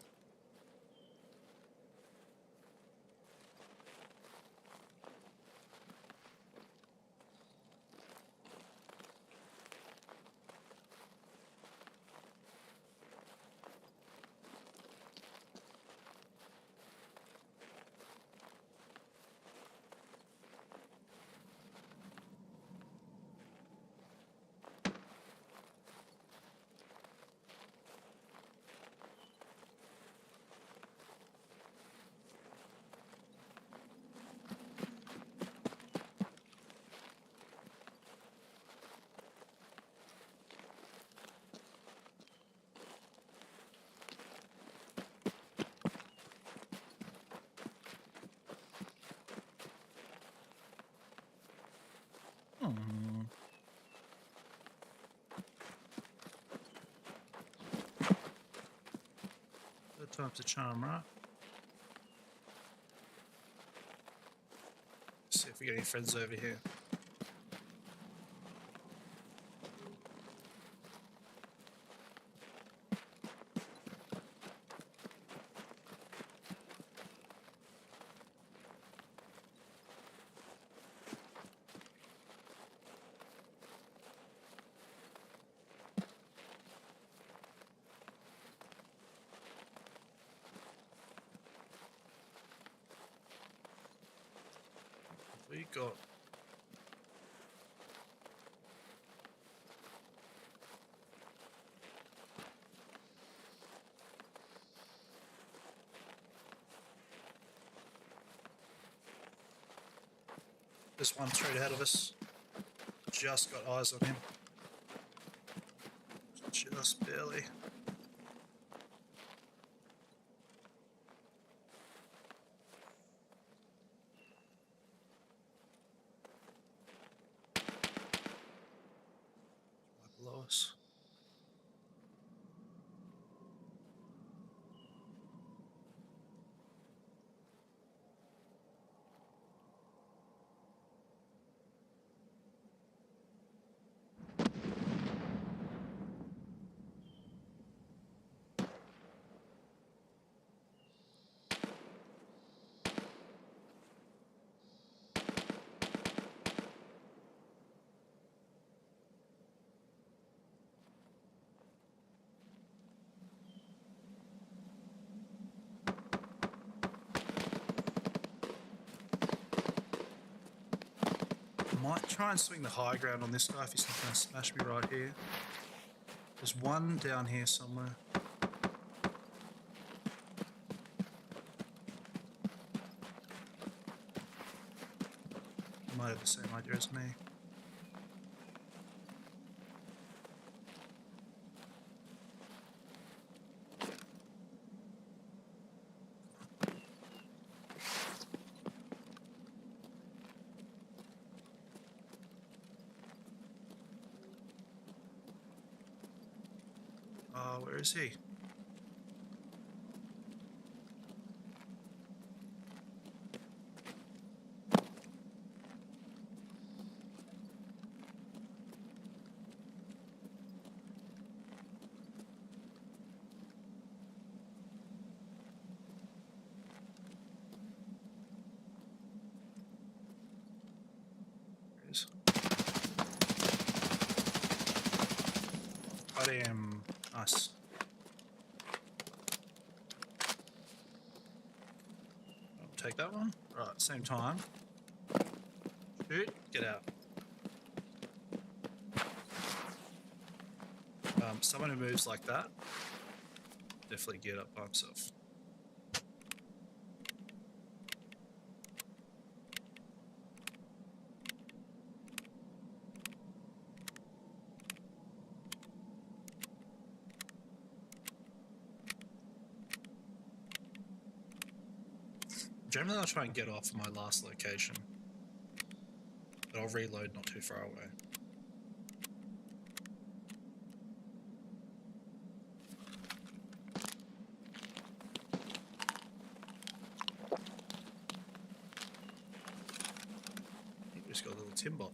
Third time's a charm, right? See if we get any friends over here. We got this one straight ahead of us. Just got eyes on him. Just barely. Below us. Might try and swing the high ground on this guy if he's not going to smash me right here. There's one down here somewhere. He might have the same idea as me. Where is he? There he is. I am nice. Take that one. Right, same time. Shoot, get out. Someone who moves like that, definitely geared up by himself. Generally, I'll try and get off my last location, but I'll reload not too far away. I think we just got a little Timbot.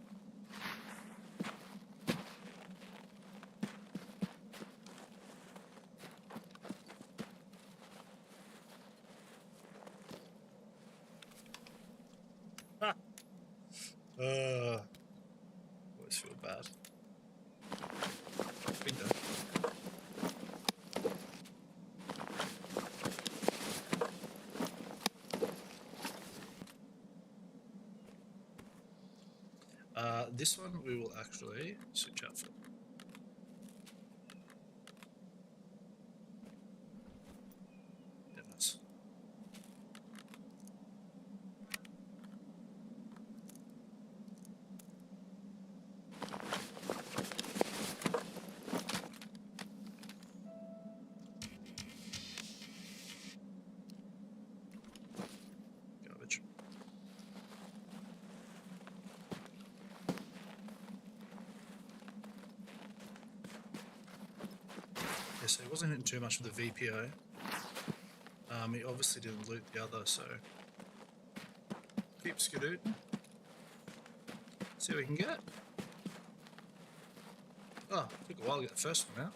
Always feel bad. Bingo. This one we will actually switch out for. Yeah, nice. Garbage. Yeah, so he wasn't hitting too much with the VPO. He obviously didn't loot the other, so keep skidooting. See what we can get. Oh, took a while to get the first one out.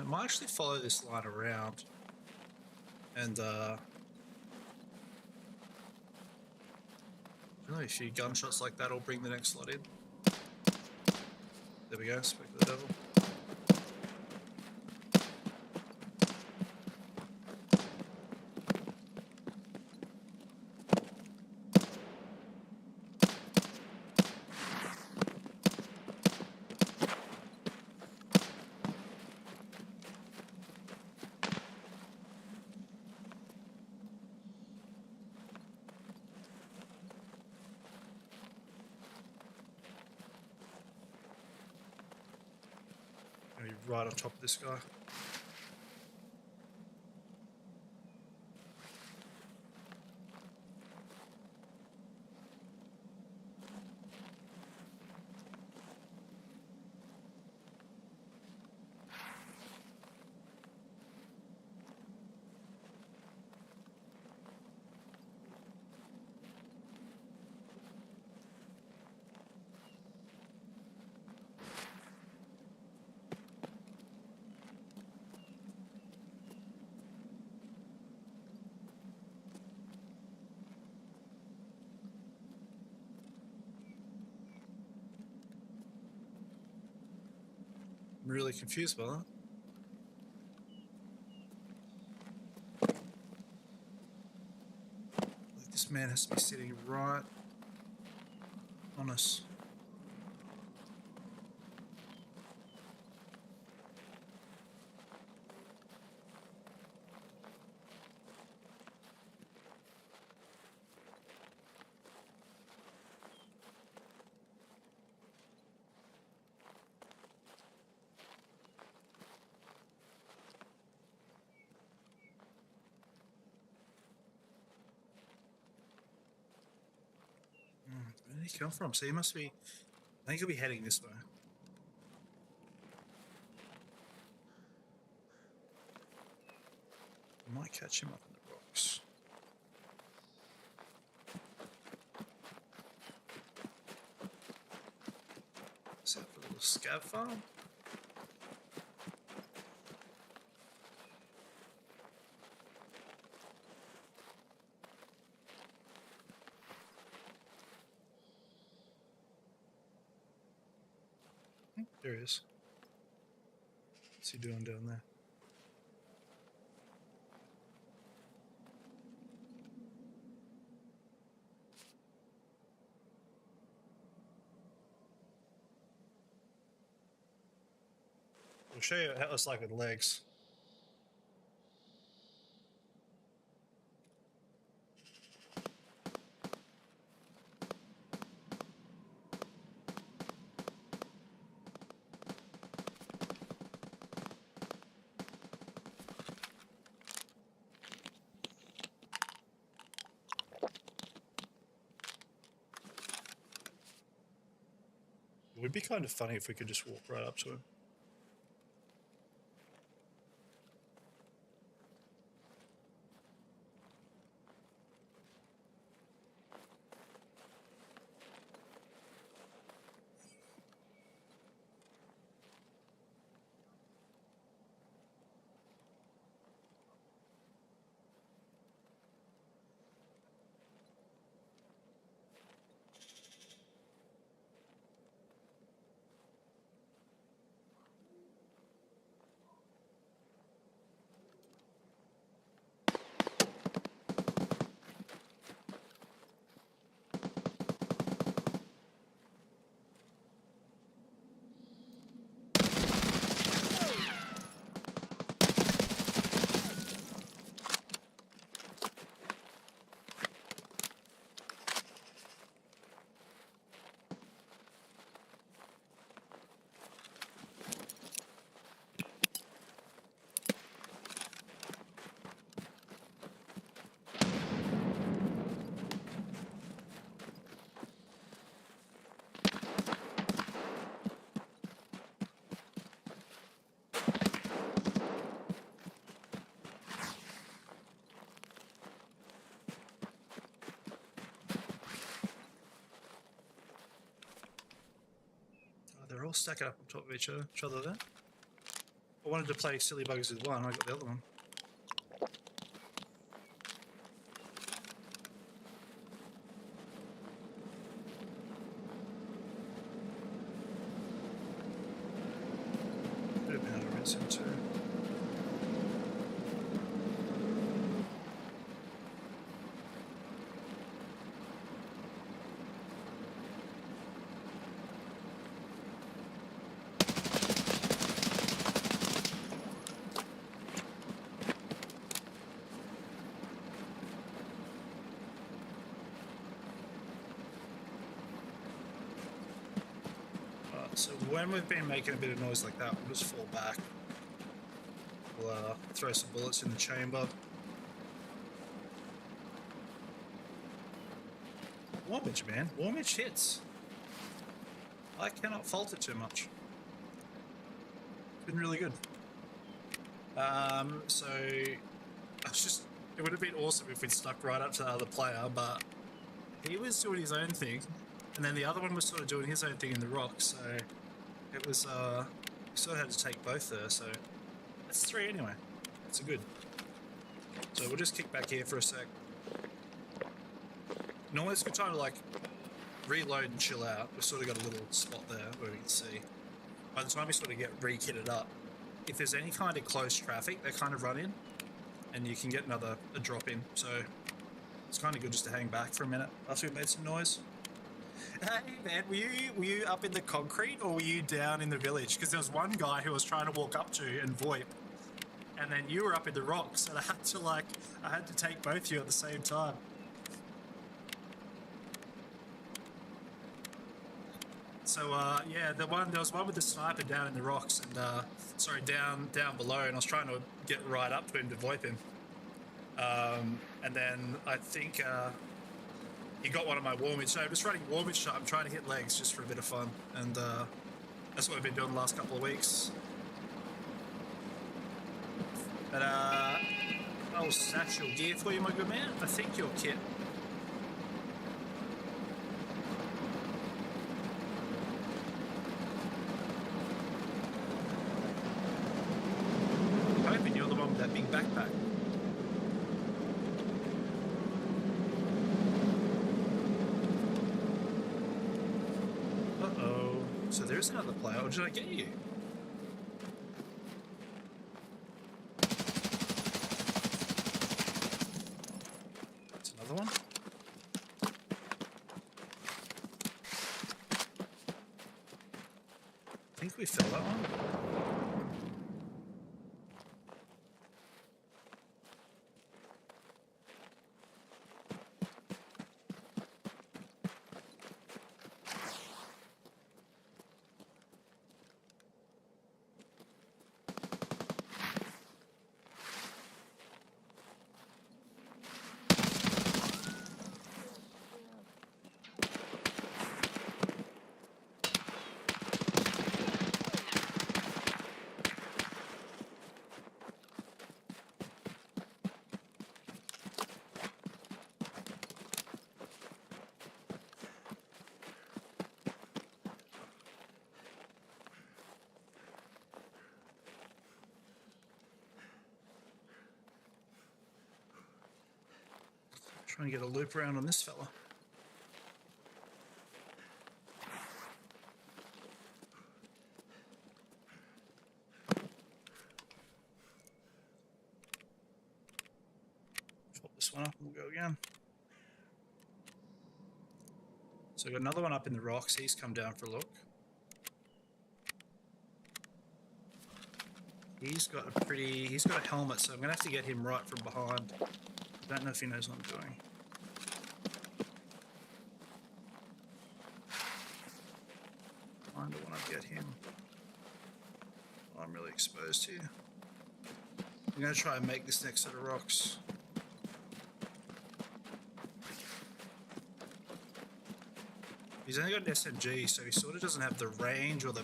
Might actually follow this line around and really a few gunshots like that will bring the next slot in. There we go, speak to the devil. Gonna be right on top of this guy. I'm really confused by that. Like, this man has to be sitting right on us. Where did he come from? So he must be... I think he'll be heading this way. I might catch him up in the rocks. Is that for a little scab farm? There he is. What's he doing down there? I'll show you how it's like with legs. It would be kind of funny if we could just walk right up to him. They're all stacking up on top of each other there. I wanted to play silly buggers with one, I got the other one. Bit of powder rinse him too. So when we've been making a bit of noise like that, we'll just fall back. We'll throw some bullets in the chamber. Warmage, man. Warmage hits. I cannot fault it too much. It's been really good. So I was just... It would have been awesome if we'd stuck right up to the other player, but he was doing his own thing. And then the other one was sort of doing his own thing in the rocks, so it was, we sort of had to take both there, so that's 3 anyway. It's a good. So we'll just kick back here for a sec. Normally it's a good time to, like, reload and chill out. We've sort of got a little spot there where we can see. by the time you sort of get re-kitted up, if there's any kind of close traffic, they kind of run in, and you can get a drop in. So it's kind of good just to hang back for a minute after we made some noise. Hey man, were you up in the concrete or were you down in the village? Because there was one guy who I was trying to walk up to and VoIP, and then you were up in the rocks, and I had to take both of you at the same time. So yeah, there was one with the sniper down in the rocks, and sorry, down below, and I was trying to get right up to him to VoIP him, and then I think he got one of my warmage. So I'm just running warmage shot. I'm trying to hit legs just for a bit of fun, and that's what I've been doing the last couple of weeks. But I'll satchel gear for you, my good man. I think your kit. I'm hoping you're the one with that big backpack. Uh-oh. So there's another player. Or did I get you? That's another one. I think we fell that one. Trying to get a loop around on this fella. Flip this one up and we'll go again. So I've got another one up in the rocks. He's come down for a look. He's got a helmet, so I'm gonna have to get him right from behind. I don't know if he knows what I'm doing. I kind of want to get him. I'm really exposed here. I'm going to try and make this next set of rocks. He's only got an SMG, so he sort of doesn't have the range or the...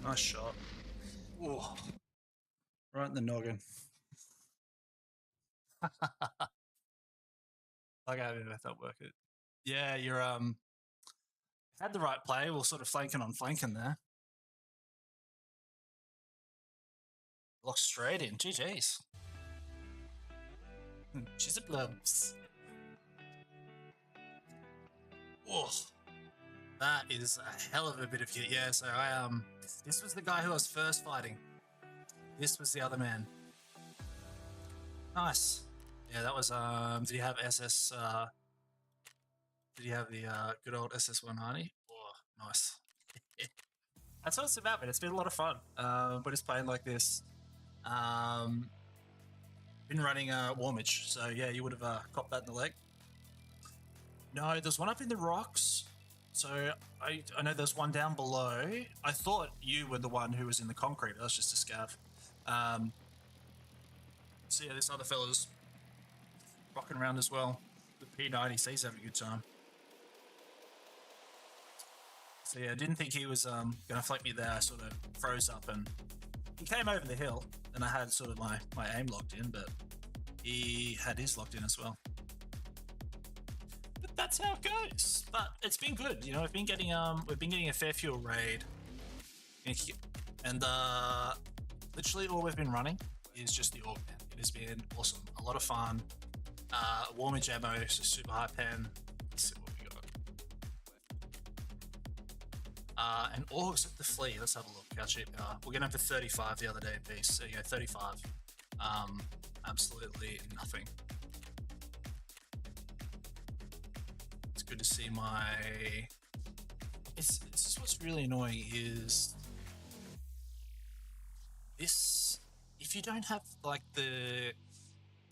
Nice shot. Ooh. Right in the noggin. Like I didn't let that work it. Yeah, you're had the right play. We're sort of flanking on flanking there. Locked straight in. GG's. She's a blubs. Oh. That is a hell of a bit of hit. Yeah, so this was the guy who I was first fighting. This was the other man. Nice. Yeah, that was did he have SS did he have the good old SS190? Oh, nice. That's what it's about, man. It's been a lot of fun. But it's playing like this. Been running warmage, so yeah, you would have copped that in the leg. No, there's one up in the rocks. So I know there's one down below. I thought you were the one who was in the concrete. That was just a scav. So yeah, this other fella's rocking around as well with P90, so he's having a good time. So yeah, I didn't think he was going to flank me there. I sort of froze up and he came over the hill and I had sort of my aim locked in, but he had his locked in as well. But that's how it goes. But it's been good, you know. We've been getting a fair few raid, and literally all we've been running is just the org pen. It has been awesome, a lot of fun. Warmage ammo, so super high pen. Let's see what we got. And orgs at the flea. Let's have a look how cheap they are. We're getting up for 35 the other day a piece. So yeah, 35. Absolutely nothing. It's good to see my. It's just what's really annoying is this. If you don't have like the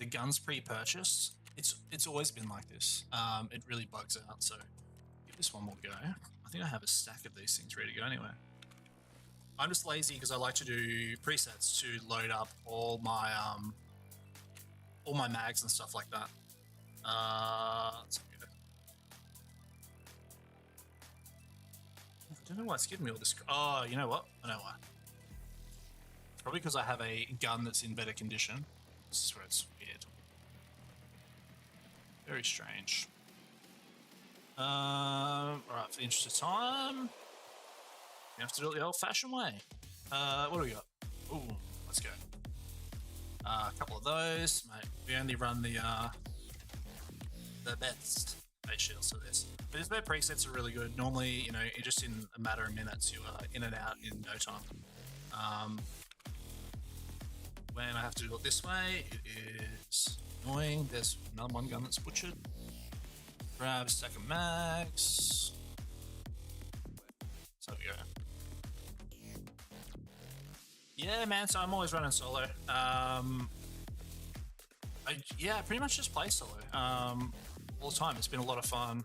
guns pre-purchased, it's always been like this. It really bugs out. So give this one more go. I think I have a stack of these things ready to go anyway. I'm just lazy because I like to do presets to load up all my mags and stuff like that. Let's go. I don't know why it's giving me all this. Oh, you know what? I know why. Probably because I have a gun that's in better condition. This is where it's weird. Very strange. Alright, for the interest of time, you have to do it the old-fashioned way. What do we got? Ooh, let's go. A couple of those, mate. We only run the best face shields for this. But these bad presets are really good. Normally, you know, just in a matter of minutes, you are in and out in no time. When I have to do it this way, it is annoying. There's another one gun that's butchered. Grab a stack of mags. So we go. Yeah, man. So I'm always running solo. I pretty much just play solo all the time. It's been a lot of fun,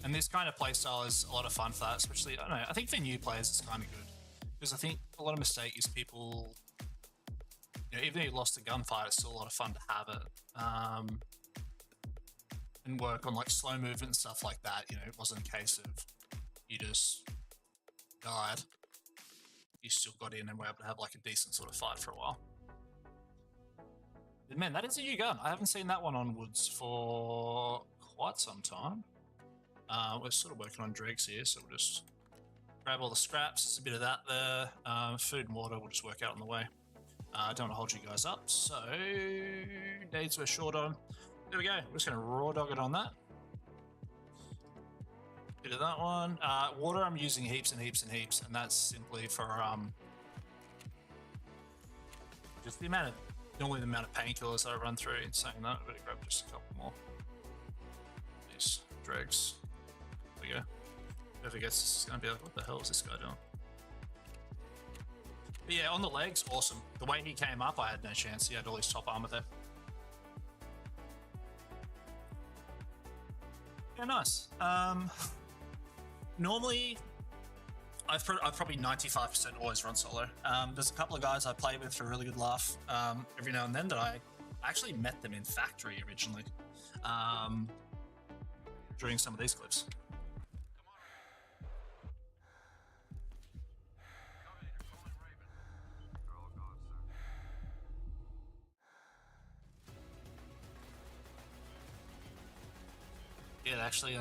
and this kind of play style is a lot of fun for that. Especially, I don't know. I think for new players, it's kind of good because I think a lot of mistake is people. You know, even though you lost a gunfight, it's still a lot of fun to have it. And work on like slow movement and stuff like that. You know, it wasn't a case of you just died. You still got in and were able to have like a decent sort of fight for a while. But man, that is a new gun. I haven't seen that one on Woods for quite some time. We're sort of working on dregs here, so we'll just grab all the scraps. There's a bit of that there. Food and water, we'll just work out on the way. I don't want to hold you guys up, so needs we're short on. There we go. We're just going to raw dog it on that. Bit of that one. Water I'm using heaps and heaps and heaps, and that's simply for just the amount of painkillers that I run through. In saying that, I better grab just a couple more. These dregs. There we go. Whoever gets this is going to be like, what the hell is this guy doing? But yeah, on the legs, awesome. The way he came up, I had no chance. He had all his top armor there. Yeah, nice. Normally, I've probably 95% always run solo. There's a couple of guys I play with for a really good laugh every now and then that I actually met them in Factory originally during some of these clips. Yeah, they actually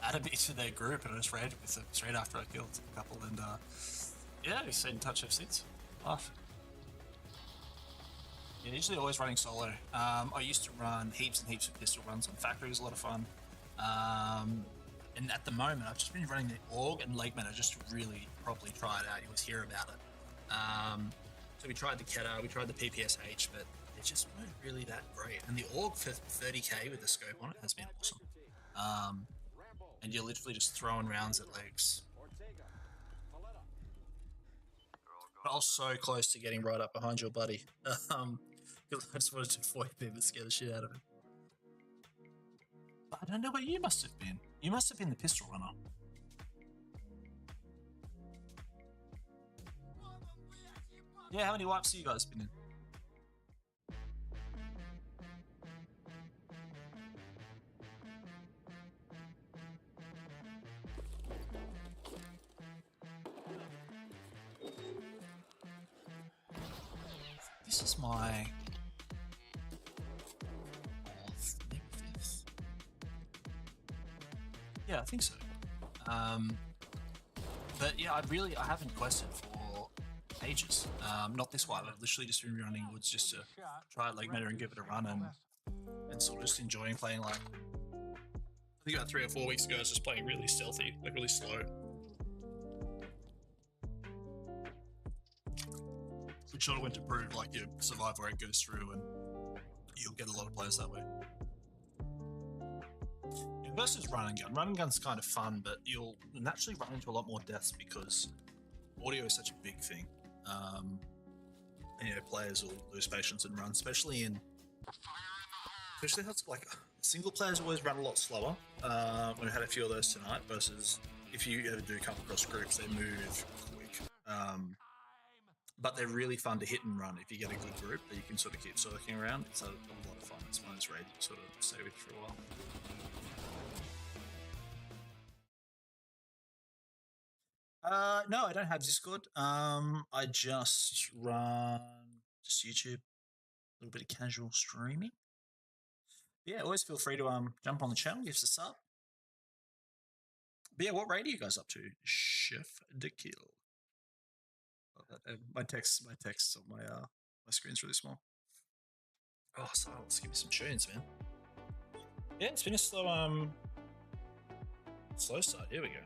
added me to their group and I just raided with them straight after I killed a couple, and yeah, we stayed in touch ever since. Life. Yeah, usually always running solo. I used to run heaps and heaps of pistol runs on Factory. It was a lot of fun. And at the moment, I've just been running the Org and Legman just to really properly try it out. You always hear about it. So we tried the Keta, we tried the PPSH, but they just weren't really that great. And the Org for 30k with the scope on it has been awesome. And you're literally just throwing rounds at legs. But I was so close to getting right up behind your buddy. Because I just wanted to avoid him and scare the shit out of him. But I don't know where you must have been. You must have been the pistol runner. Yeah, how many wipes have you guys been in? This is my fourth, maybe fifth. Yeah, I think so. But yeah, I haven't quested for ages. Not this while. I've literally just been running woods just to try Lake Meta and give it a run and sort of just enjoying playing like. I think about 3 or 4 weeks ago, I was just playing really stealthy, like really slow. Which sort of went to prove like your survival rate goes through and you'll get a lot of players that way. Versus run and gun. Run and gun's kind of fun, but you'll naturally run into a lot more deaths because audio is such a big thing. And players will lose patience and run, especially how like single players always run a lot slower. We had a few of those tonight versus if you ever do come across groups, they move quick. But they're really fun to hit and run if you get a good group that you can sort of keep circling around. It's a lot of fun. It's one of those raids you sort of stay with for a while. No, I don't have Discord. I just run just YouTube, a little bit of casual streaming. Yeah, always feel free to jump on the channel, give us a sub. But yeah, what raid are you guys up to? Chef de Kill. My text on my screen's really small. Oh, silence! Give me some tunes, man. Yeah, it's been a slow start. Here we go.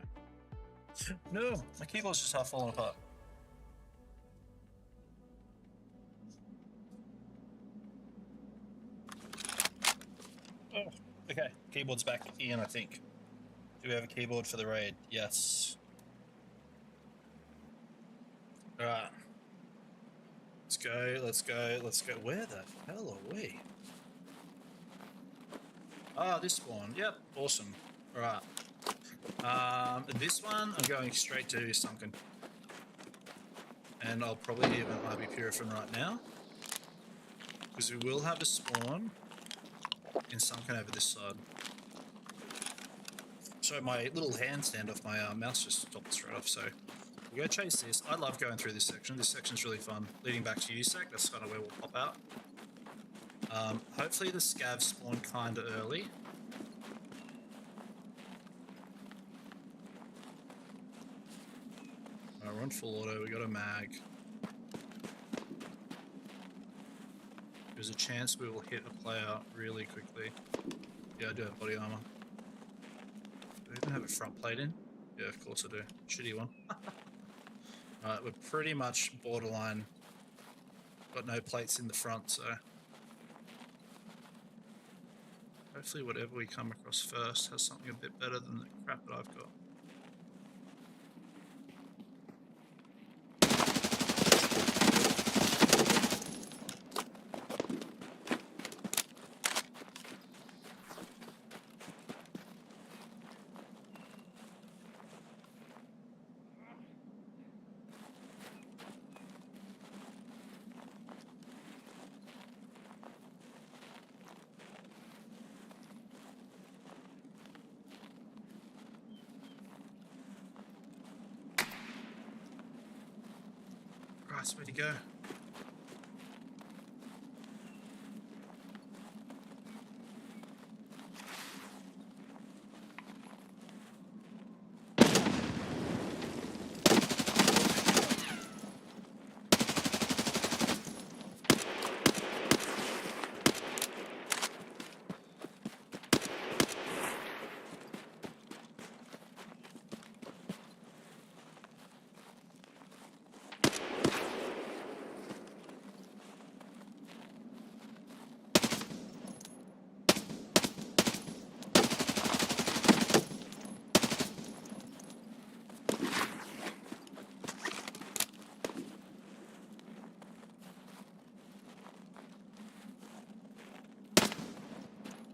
No, my keyboard's just half falling apart. Oh, okay. Keyboard's back in, I think. Do we have a keyboard for the raid? Yes. Alright. Let's go. Where the hell are we? Ah, this one. Yep, awesome. Alright. This one, I'm going straight to Sunken. And I'll probably even be Purifin right now. Because we will have a spawn in Sunken over this side. So my little handstand off my mouse just stopped straight off, so we'll go chase this. I love going through this section. This section's really fun. Leading back to USAC, that's kind of where we'll pop out. Hopefully the scavs spawn kind of early. Alright, we're on full auto, we got a mag. There's a chance we will hit a player really quickly. Yeah, I do have body armor. Do I even have a front plate in? Yeah, of course I do. Shitty one. Alright, we're pretty much borderline. Got no plates in the front, so hopefully whatever we come across first has something a bit better than the crap that I've got. Christ, where'd he go?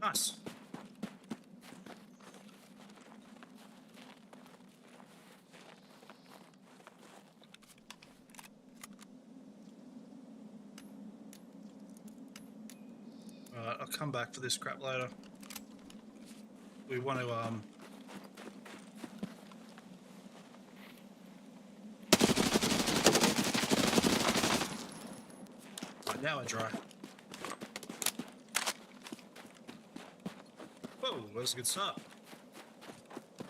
Nice. Alright, I'll come back for this crap later. We want to right, now we're dry. Whoa, that was a good start.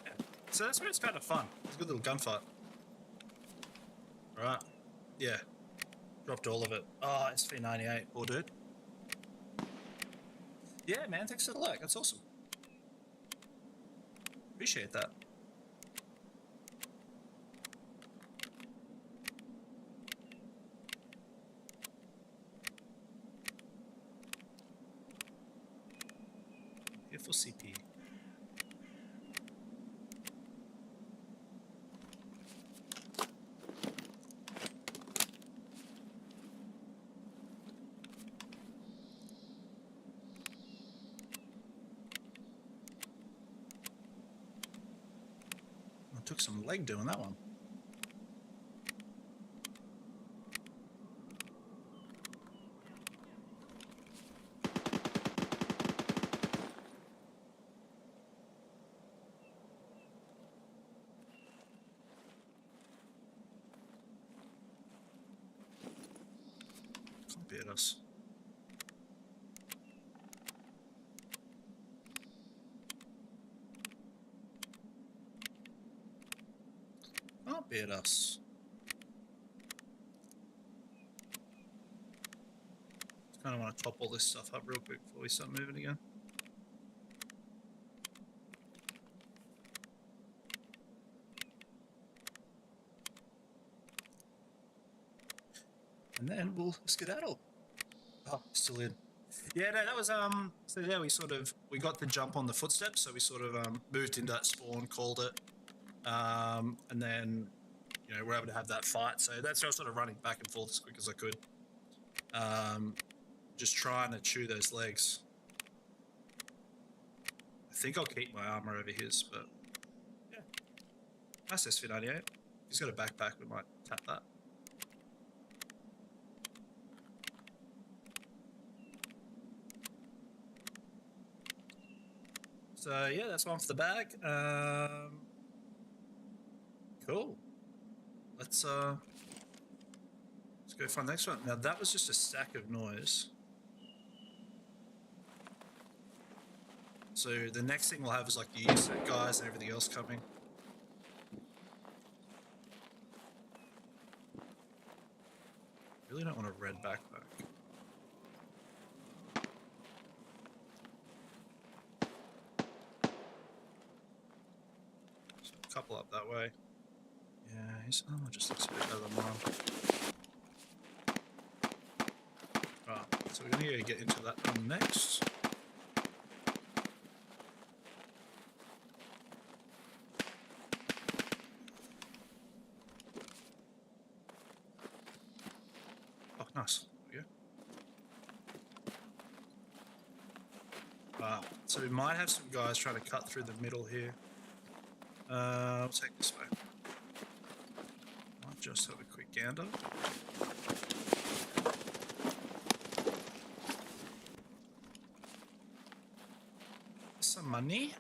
Yeah. So that's where it's kind of fun. It's a good little gunfight. Right. Yeah. Dropped all of it. Oh, SV98. Poor dude. Yeah, man. Thanks for the like. That's awesome. Appreciate that. Here for CP. I took some leg doing that one. Can't beat us. Can't beat us. Just kind of want to top all this stuff up real quick before we start moving again. And then we'll skedaddle. Oh, still in. Yeah, no, that was so yeah, we got the jump on the footsteps, so we sort of moved into that spawn, called it. And then we're able to have that fight. So that's why I was sort of running back and forth as quick as I could. Just trying to chew those legs. I think I'll keep my armor over his, but yeah. Nice SV98. He's got a backpack, we might tap that. So yeah, that's one for the bag. Cool. Let's go find the next one. Now that was just a stack of noise. So the next thing we'll have is like the USEC guys and everything else coming. Really don't want a red backpack. So a couple up that way. Yeah, his armor just looks a bit better than mine. Right, so we're gonna get into that one next. Oh, nice. There we go. So we might have some guys trying to cut through the middle here. I'll take this way. Might just have a quick gander. Some money.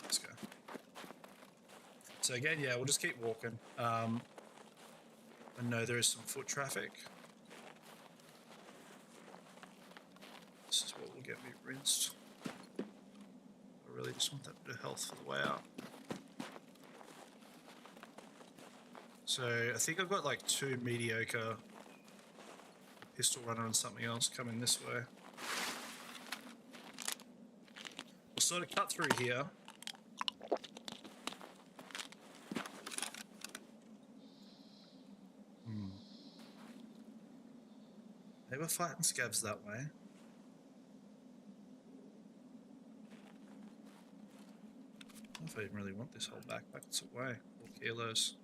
Let's go. So again, yeah, we'll just keep walking. I know there is some foot traffic. This is what will get me rinsed. I really just want that bit of health for the way out. So I think I've got like 2 mediocre pistol runner and something else coming this way. We'll sort of cut through here. They were fighting scabs that way. I don't know if I even really want this whole backpack. It's away. 4 kilos.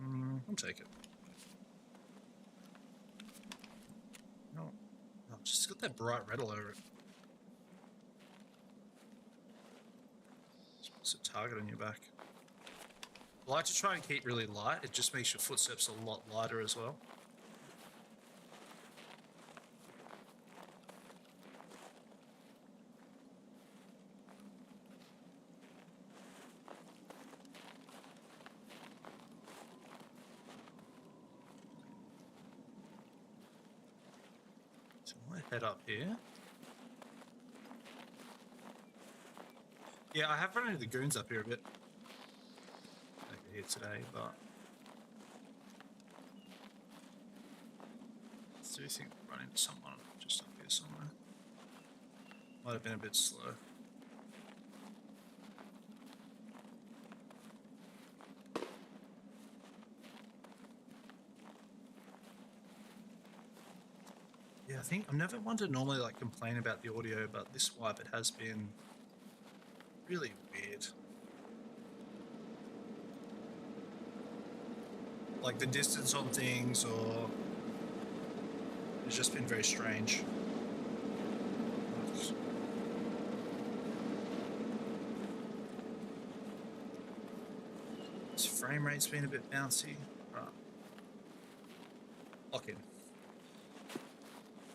I'll take it. No, just got that bright red all over it. It's a target on your back. I like to try and keep really light. It just makes your footsteps a lot lighter as well. So I might head up here. Yeah, I have run into the goons up here a bit over here today, but I do think we run into someone just up here somewhere. Might have been a bit slow. Yeah, I think I'm never one to normally like complain about the audio, but this wipe it has been really weird. Like the distance on things, or it's just been very strange. This frame rate's been a bit bouncy. Right. Lock in.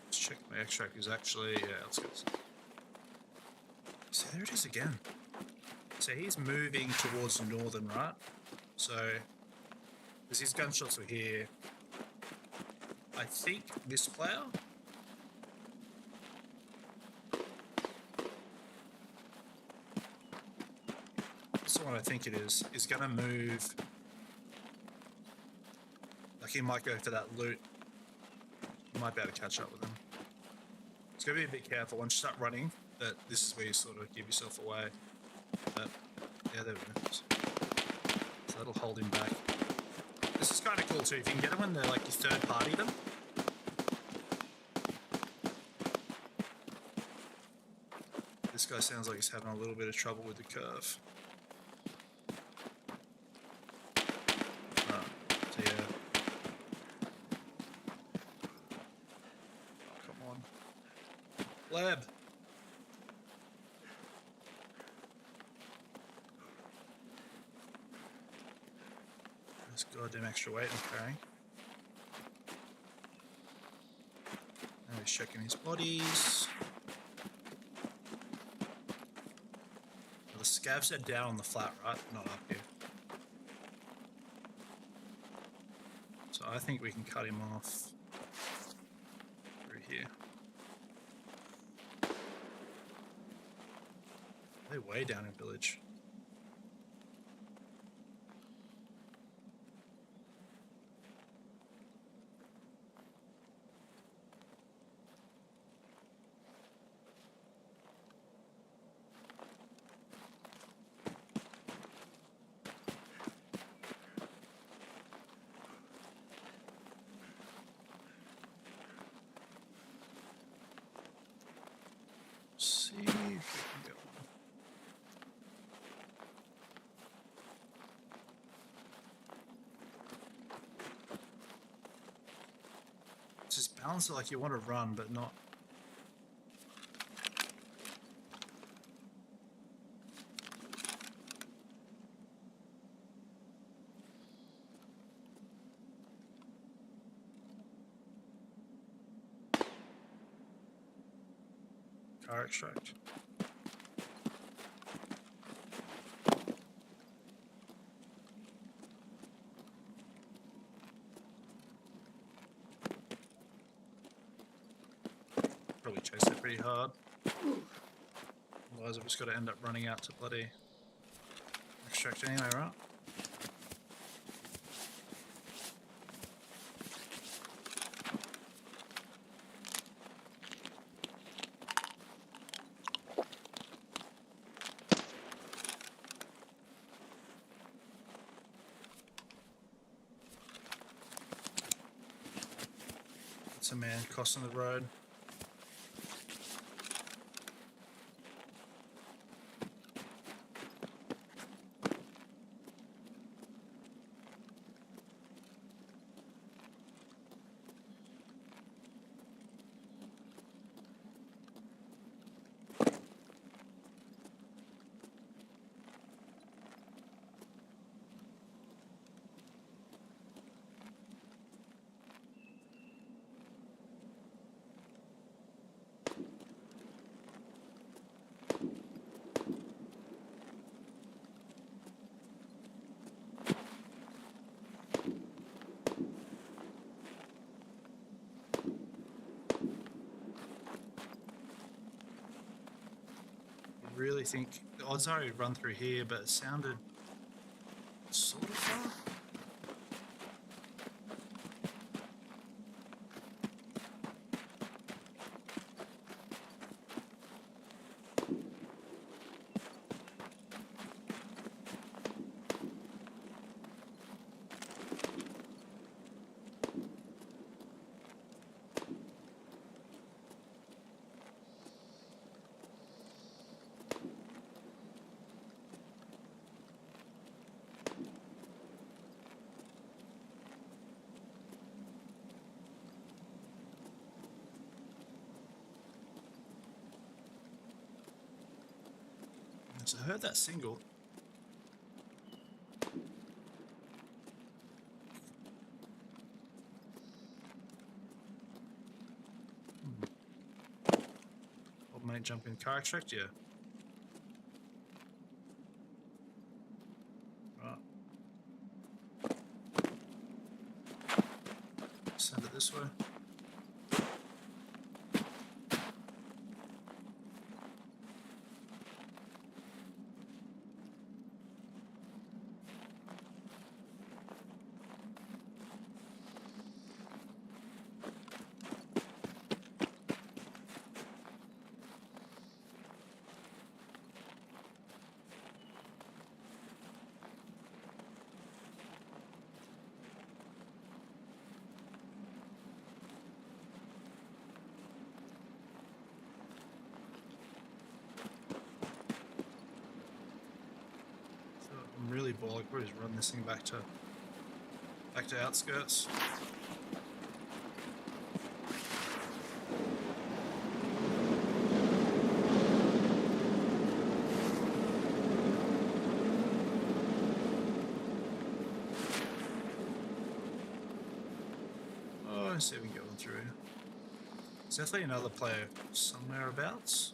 Let's check my extract is actually, yeah, let's go. So there it is again. So he's moving towards the northern, right? So, because his gunshots were here. I think this player. This is what I think it is going to move. Like he might go for that loot. You might be able to catch up with him. It's going to be a bit careful once you start running, but this is where you sort of give yourself away. But, yeah, there we go. So that'll hold him back. This is kind of cool too. If you can get them when they're like you third party them. This guy sounds like he's having a little bit of trouble with the curve. So yeah. Oh, come on. Lab. This goddamn extra weight I'm carrying. Now he's checking his bodies. Well, the scavs are down on the flat, right? Not up here. So I think we can cut him off through here. They're way down in village. See if we can get one. Just balance it like you want to run, but not. Car extract. Probably chase it pretty hard. Otherwise I've just got to end up running out to bloody extract anyway, right? That's a man crossing the road. really think the odds are he'd run through here, but it sounded sort of far. So I heard that single. Old mate jump in car extract, yeah. Right. Send it this way. I'm really bored. I'll probably just run this thing back to outskirts. Oh, let's see if we can get one through. There's definitely another player somewhere abouts.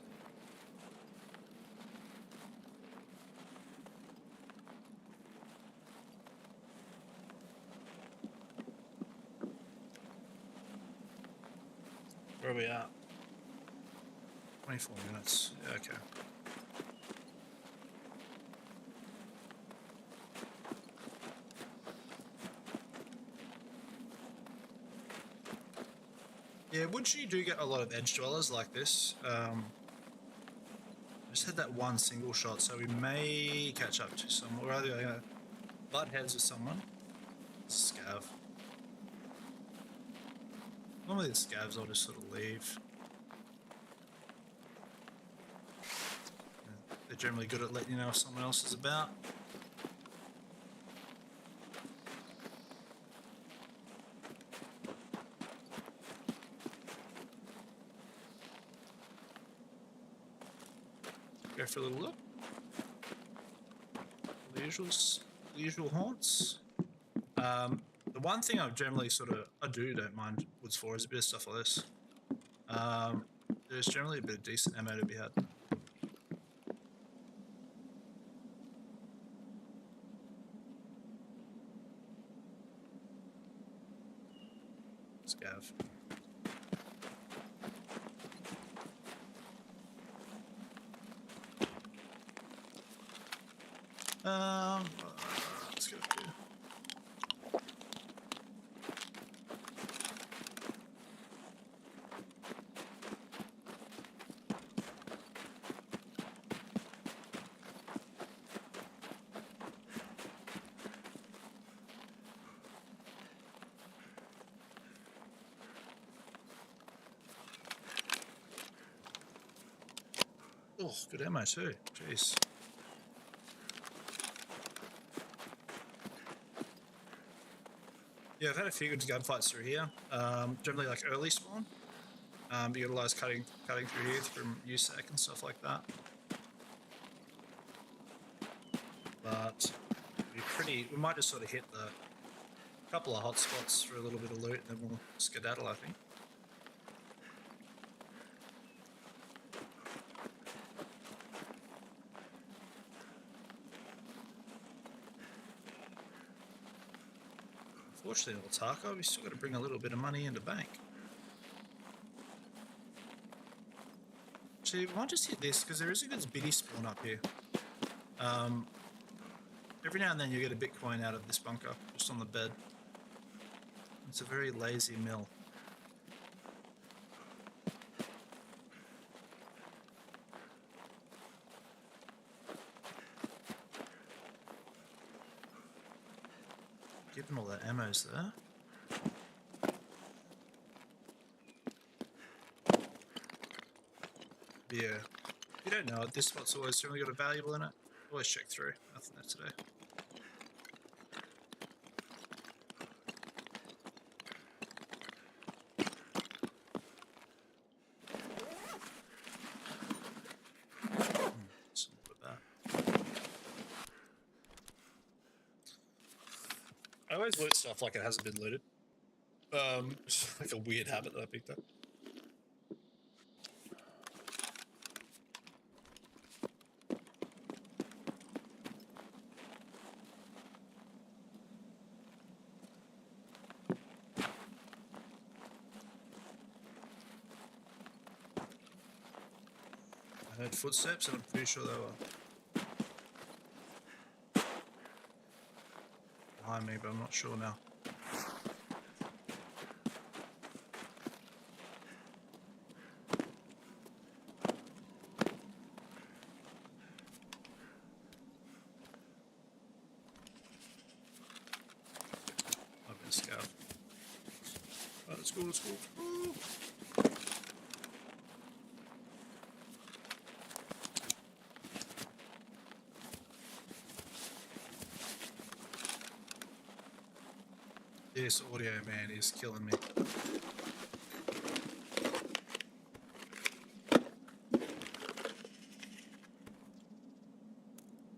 Where are we at? 24 minutes. Yeah, okay. Yeah, Woodshy do get a lot of edge dwellers like this. I just had that one single shot, so we may catch up to someone. Or either butt heads with someone. Scav. Normally the scavs I'll just sort of leave. They're generally good at letting you know if someone else is about. Go for a little look. The usual haunts. The one thing I've generally don't mind woods for is a bit of stuff like this. There's generally a bit of decent ammo to be had. Scav. Let's go here. Oh, good ammo too. Jeez. Yeah, I've had a few good gunfights through here. Generally like early spawn. You utilise cutting through here from USAC and stuff like that. But we might just sort of hit the couple of hot spots for a little bit of loot, and then we'll skedaddle, I think. Unfortunately, old Tarkov, we still got to bring a little bit of money into bank. Actually, we might just hit this because there is a good biddy spawn up here. Every now and then you get a Bitcoin out of this bunker, just on the bed. It's a very lazy mill. Given all that ammo's there. Yeah. If you don't know it, this spot's always certainly got a valuable in it. Always check through. Nothing there today. Some more of that. I always loot stuff like it hasn't been looted. It's like a weird habit that I picked up. I heard footsteps and I'm pretty sure they were behind me, but I'm not sure now. I've been scout. Right, let's go, let's go. Ooh. This audio, man, is killing me.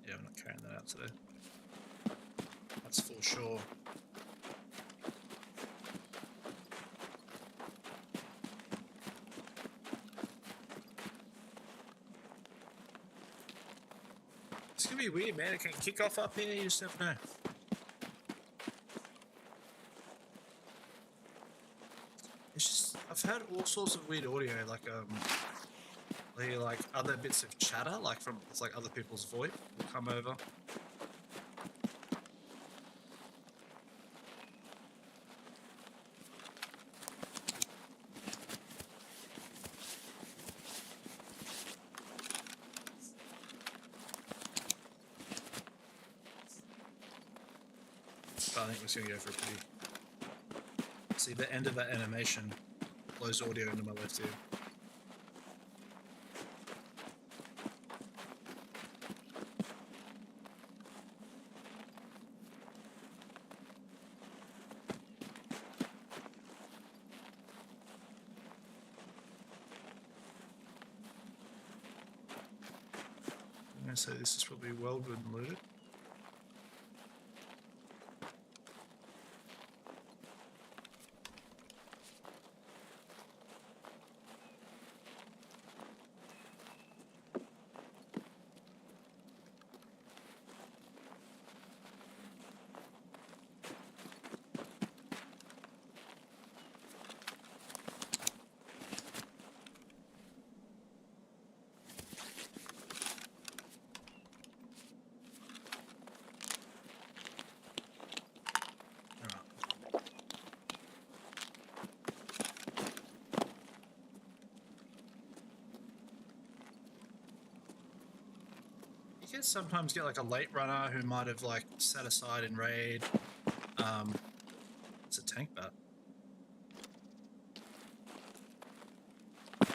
Yeah, I'm not carrying that out today. That's for sure. It's gonna be weird, man. It can kick off up here, you just never know. It's just, I've heard all sorts of weird audio, like other bits of chatter, like from, it's like other people's voice will come over. But I think we're just gonna go for a pretty. See, the end of that animation blows audio into my left ear. I'm gonna say this is probably well good and looted. You can sometimes get like a late runner who might have like sat aside in raid. It's a tank bat. Oh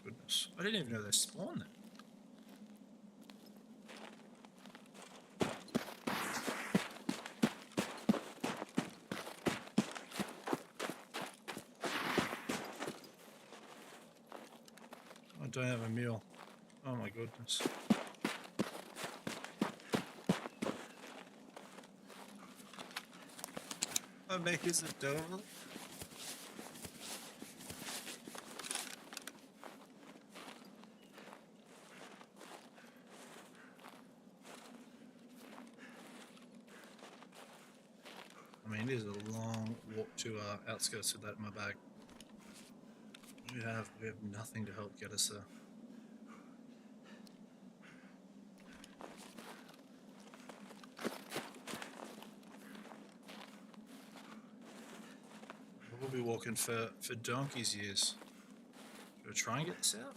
goodness, I didn't even know they spawned there. I don't have a meal. Oh my goodness. What makes it double? I mean, it is a long walk to outskirts with that in my bag. We have nothing to help get us there. We'll be walking for donkey's years. Should I try and get this out?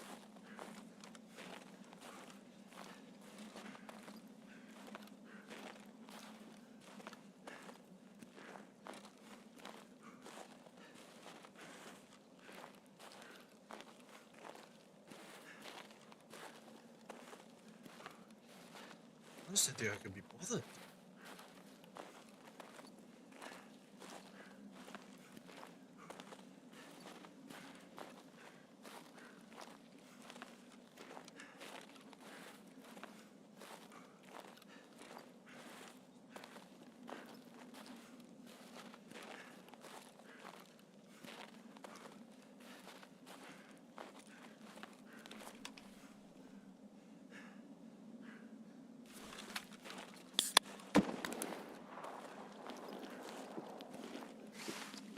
I just didn't think I could be bothered.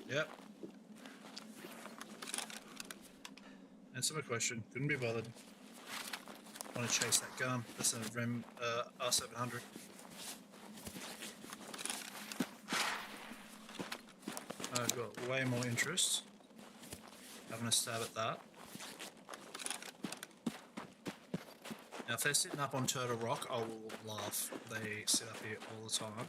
Yep. Answer my question. Couldn't be bothered. Want to chase that gun. That's a Rem R700. I've got way more interest having a stab at that. Now, if they're sitting up on Turtle Rock, I will laugh. They sit up here all the time.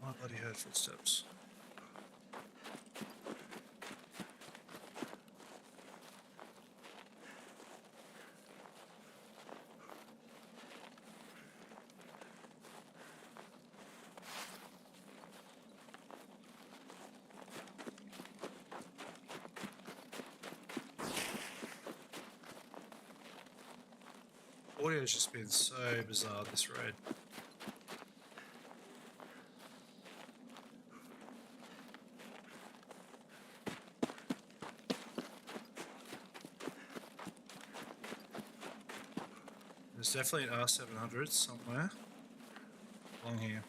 I bloody heard footsteps. Audio's just been so bizarre this raid. There's definitely an R700 somewhere along here.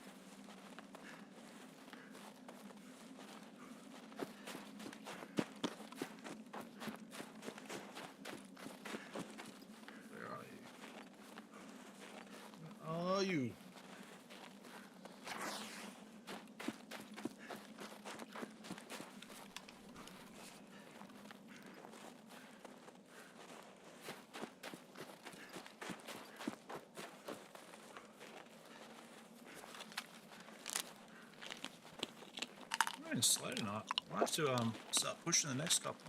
Where are you? Where are you? I'm slow tonight. I'll have to start pushing the next couple.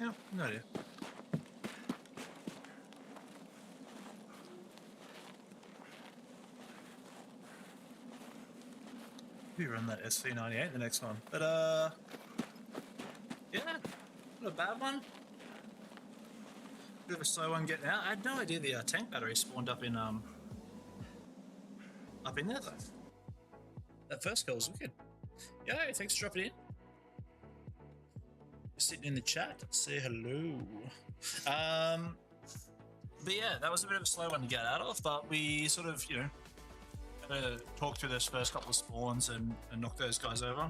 Yeah, no idea. We run that SV98 the next one, but yeah, not a bad one. Bit of a slow one getting out. I had no idea the tank battery spawned up in there though. That first kill was wicked. Yeah, thanks for dropping in. Sitting in the chat, say hello. But yeah, that was a bit of a slow one to get out of, but we sort of, you know, had to talk through those first couple of spawns and knock those guys over.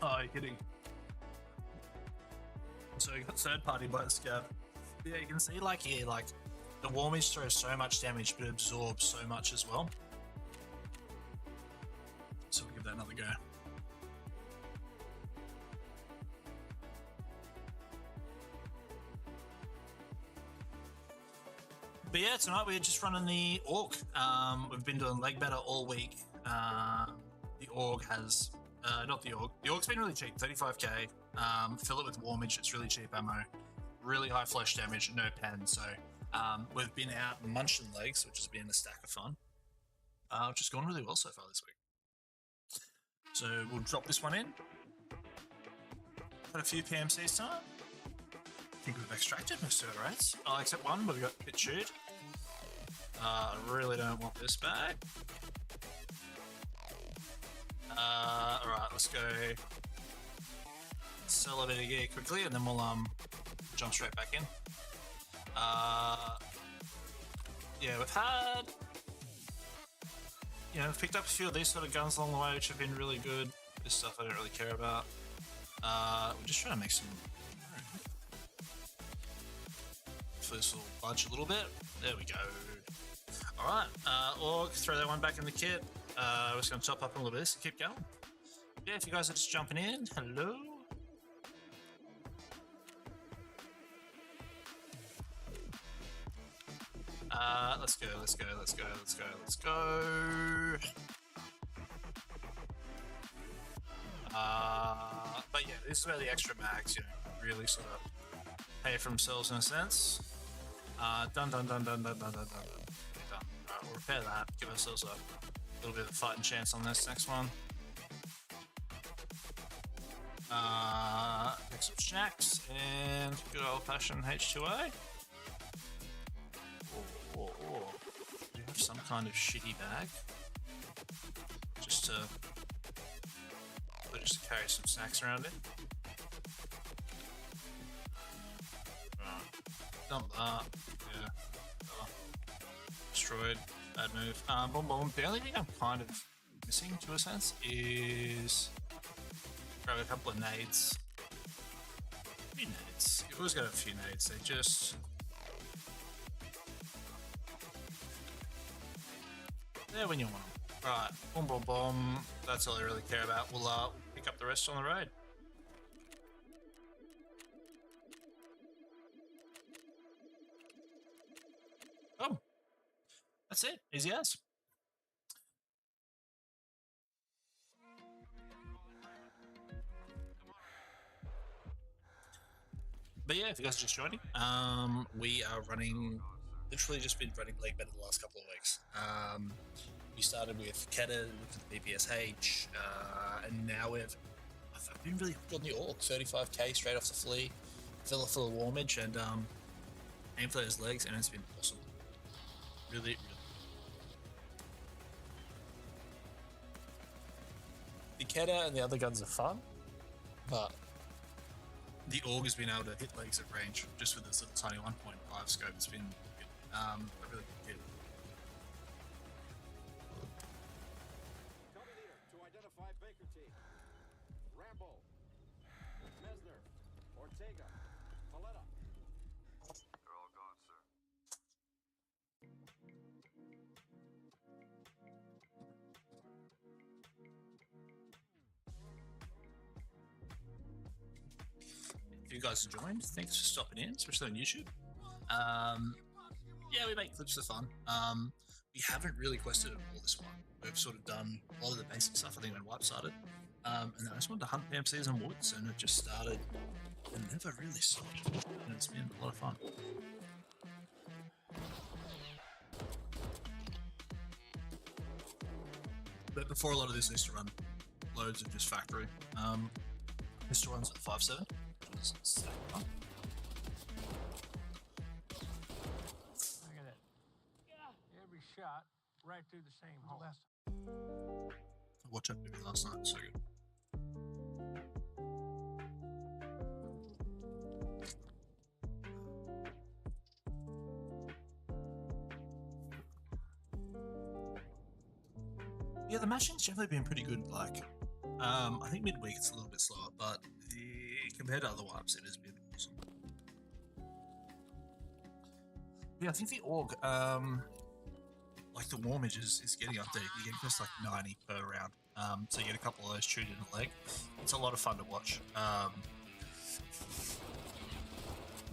Oh, you're kidding. So you got third party by the scav. Yeah, you can see like here, like the warmage throws so much damage, but it absorbs so much as well. So we'll give that another go. But yeah, tonight we're just running the Orc. We've been doing leg better all week. The Orc has, not the Orc. The Orc's been really cheap, 35k. Fill it with warmage, it's really cheap ammo. Really high flesh damage, no pen. So we've been out munching legs, which has been a stack of fun. Which has gone really well so far this week. So we'll drop this one in. Got a few PMCs tonight. I think we've extracted most of it, right? Oh, except one, but we got pit chewed. I really don't want this back. Alright, let's go sell a bit of gear quickly and then we'll jump straight back in. Yeah, we've had, you know, we've picked up a few of these sort of guns along the way, which have been really good. This stuff I don't really care about. We're just trying to make some. Hopefully this will budge a little bit. There we go. Alright, Org, throw that one back in the kit. We're just going to top up a little bit of this and keep going. Yeah, if you guys are just jumping in, hello. Let's go, let's go, let's go, let's go, let's go. But yeah, this is where the extra mags, you know, really sort of pay for themselves in a sense. Done. Right, we'll repair that, give ourselves a little bit of a fighting chance on this next one. Pick some snacks and good old fashioned H2A. Do you have some kind of shitty bag? Just to carry some snacks around it. Right. Dump that. Yeah. Destroyed. Bad move. Boom, boom. The only thing I'm kind of missing, to a sense, is grab a couple of nades. A few nades. You always got a few nades. They just. There when you want them. Right. Boom, boom, boom. That's all I really care about. We'll pick up the rest on the road. Oh. That's it. Easy as. But yeah, if you guys are just joining, we are running, literally just been running leg better the last couple of weeks. We started with Keta, with the BPSH, and now I've been really hooked on the Orc, 35k straight off the flea, fill it full of warmage, and aim for those legs, and it's been awesome. Really. The Keta and the other guns are fun, but the Org has been able to hit legs at range just with this little tiny 1.5 scope. It's been a really good kit. Copy leader to identify Baker team. Rambo, Mesner, Ortega, Paletta. They're all gone, sir. If you guys joined, thanks for stopping in, especially on YouTube. Yeah, we make clips for fun. We haven't really quested it all this one. We've sort of done a lot of the basic stuff, I think, when Wipe started. And I just wanted to hunt PMCs and woods, and it just started and never really stopped. And it's been a lot of fun. But before a lot of this, I used to run loads of just factory. I used to run at 5.7, which was stacked up. Look at that. Every shot right through the same hole. I watched that movie last night, so good. Yeah, the matching's generally been pretty good. Like, I think midweek it's a little bit slower, but compared to other wipes, it has been awesome. Yeah, I think the org, like the warmage is getting up there. You get just like 90 per round. So you get a couple of those chewed in the leg. It's a lot of fun to watch.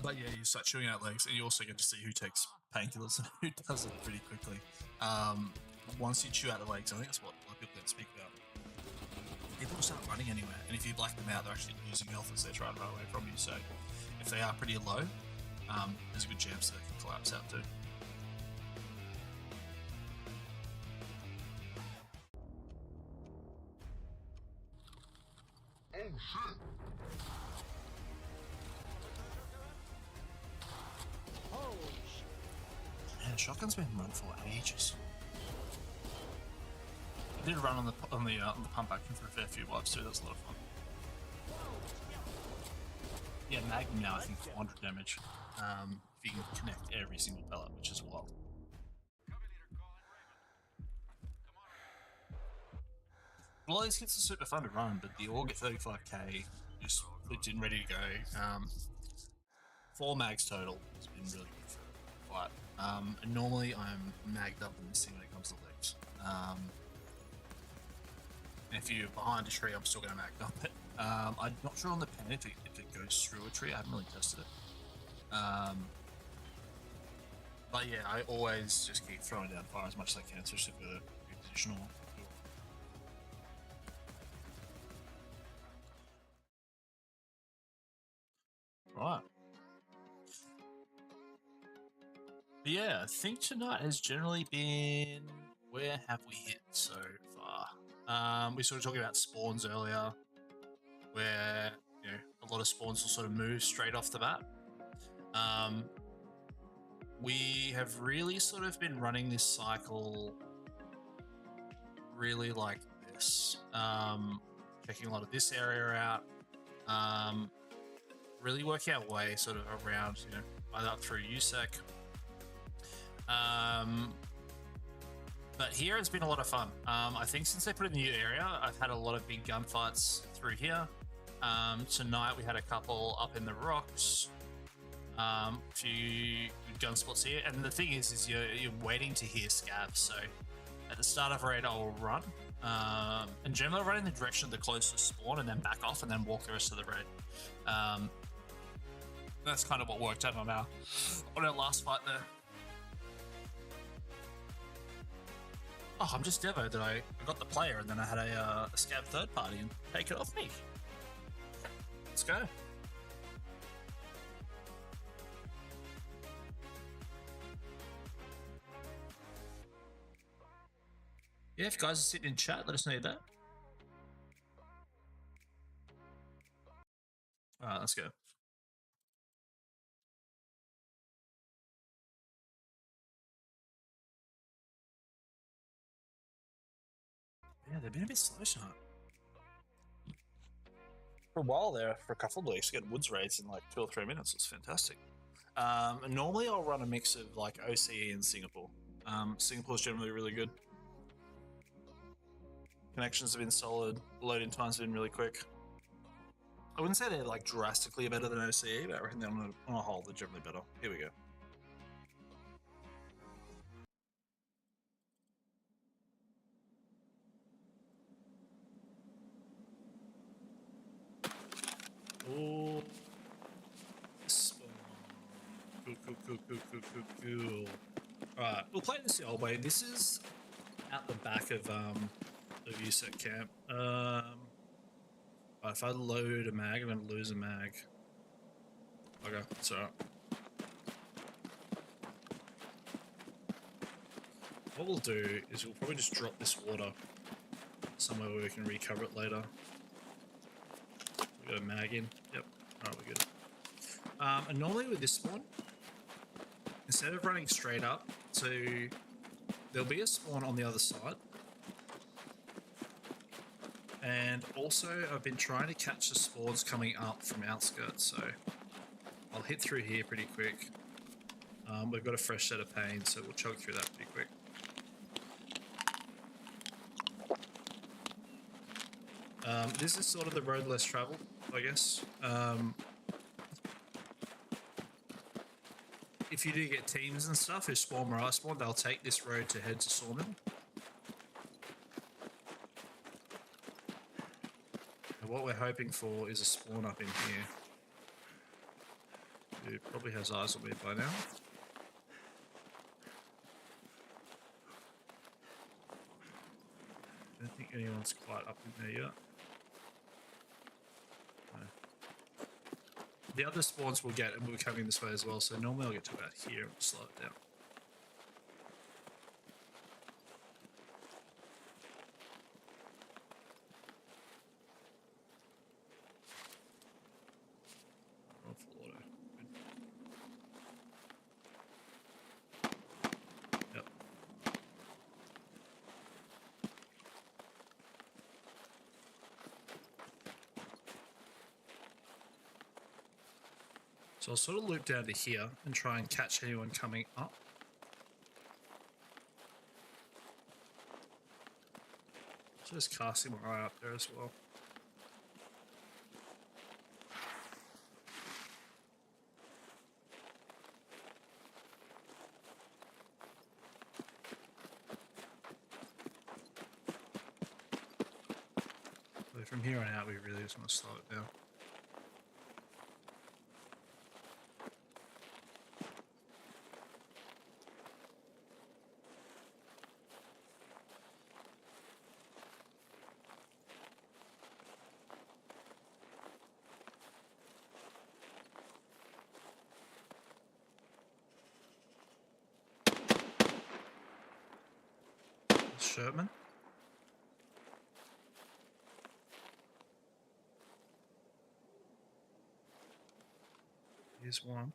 But yeah, you start chewing out legs, and you also get to see who takes painkillers and who does it pretty quickly. Once you chew out the legs, I think that's what a lot of people don't speak about. People start running anywhere, and if you black them out, they're actually losing health as they're trying to run away from you. So if they are pretty low, there's a good chance they can collapse out too. Man, shotgun's been run for ages. I did a run on the pump action for a fair few wipes too. That was a lot of fun. Yeah, Magnum now I think 400 damage. If you can connect every single pellet, which is wild. A lot of these kits are super fun to run, but the Org at 35k just clicked in ready to go. 4 mags total has been really good for a fight. And normally I'm magged up in this thing when it comes to legs. And if you're behind a tree, I'm still going to mag up it. I'm not sure on the pen if it goes through a tree. I haven't really tested it. But yeah, I always just keep throwing down fire as much as I can, especially for the repositional. Right. But yeah, I think tonight has generally been. Where have we hit so far? We sort of talking about spawns earlier, where a lot of spawns will sort of move straight off the bat. We have really sort of been running this cycle really like this, checking a lot of this area out, really working our way sort of around, right up through USEC. But here it's been a lot of fun. I think since they put in the new area, I've had a lot of big gunfights through here. Tonight we had a couple up in the rocks, a few gun spots here, and the thing is you're waiting to hear scavs. So at the start of a raid, I'll run, and generally I'll run in the direction of the closest spawn, and then back off, and then walk the rest of the raid. That's kind of what worked out on our last fight there. Oh, I'm just devo that I got the player, and then I had a scav third party and take it off me. Let's go. Yeah, if you guys are sitting in chat, let us know that. Alright, let's go. Yeah, they've been a bit slow tonight. For a while there, for a couple of weeks, get woods raids in like 2 or 3 minutes. It's fantastic. And normally I'll run a mix of like OCE and Singapore. Singapore's generally really good. Connections have been solid. Loading times have been really quick. I wouldn't say they're like drastically better than OCE, but I reckon they're on a whole, they're generally better. Here we go. Oh, cool. Alright, we'll play this the old way. This is out the back of USEC camp. If I load a mag, I'm going to lose a mag. Okay, it's alright. What we'll do is we'll probably just drop this water somewhere where we can recover it later. We got a mag in. Yep. Alright, we're good. And normally with this spawn, instead of running straight up, so there'll be a spawn on the other side. And also, I've been trying to catch the spawns coming up from outskirts, so I'll hit through here pretty quick. We've got a fresh set of pain, so we'll chug through that pretty quick. This is sort of the road less traveled, I guess. If you do get teams and stuff who spawn where I spawn, they'll take this road to head to Sawmill. And what we're hoping for is a spawn up in here. Who probably has eyes on me by now. I don't think anyone's quite up in there yet. No. The other spawns we'll get, and we're coming this way as well, so normally I'll get to about here and slow it down. Oh, full auto. Good. Yep. So I'll sort of loop down to here and try and catch anyone coming up. Just casting my eye up there as well. So from here on out, we really just want to slow it down. Sherman. Here's one.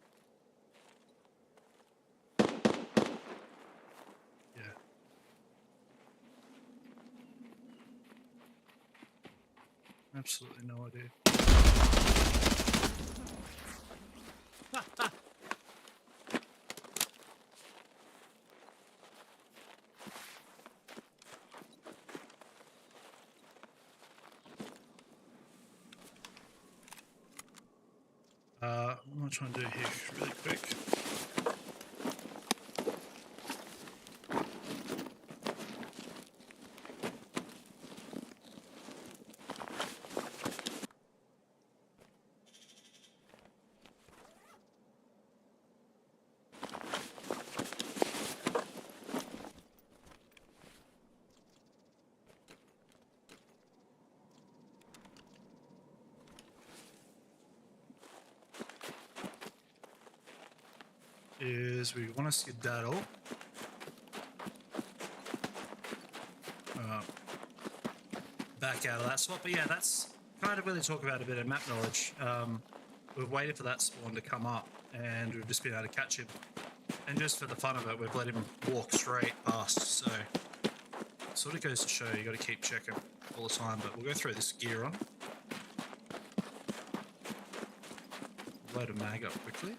Yeah. Absolutely no idea. What am I trying to do here really quick? Is we want to skedaddle. Back out of that spot, but yeah, that's kind of where they talk about a bit of map knowledge. We've waited for that spawn to come up, and we've just been able to catch him. And just for the fun of it, we've let him walk straight past. So it sort of goes to show you got to keep checking all the time. But we'll go throw this gear on. Load a mag up quickly.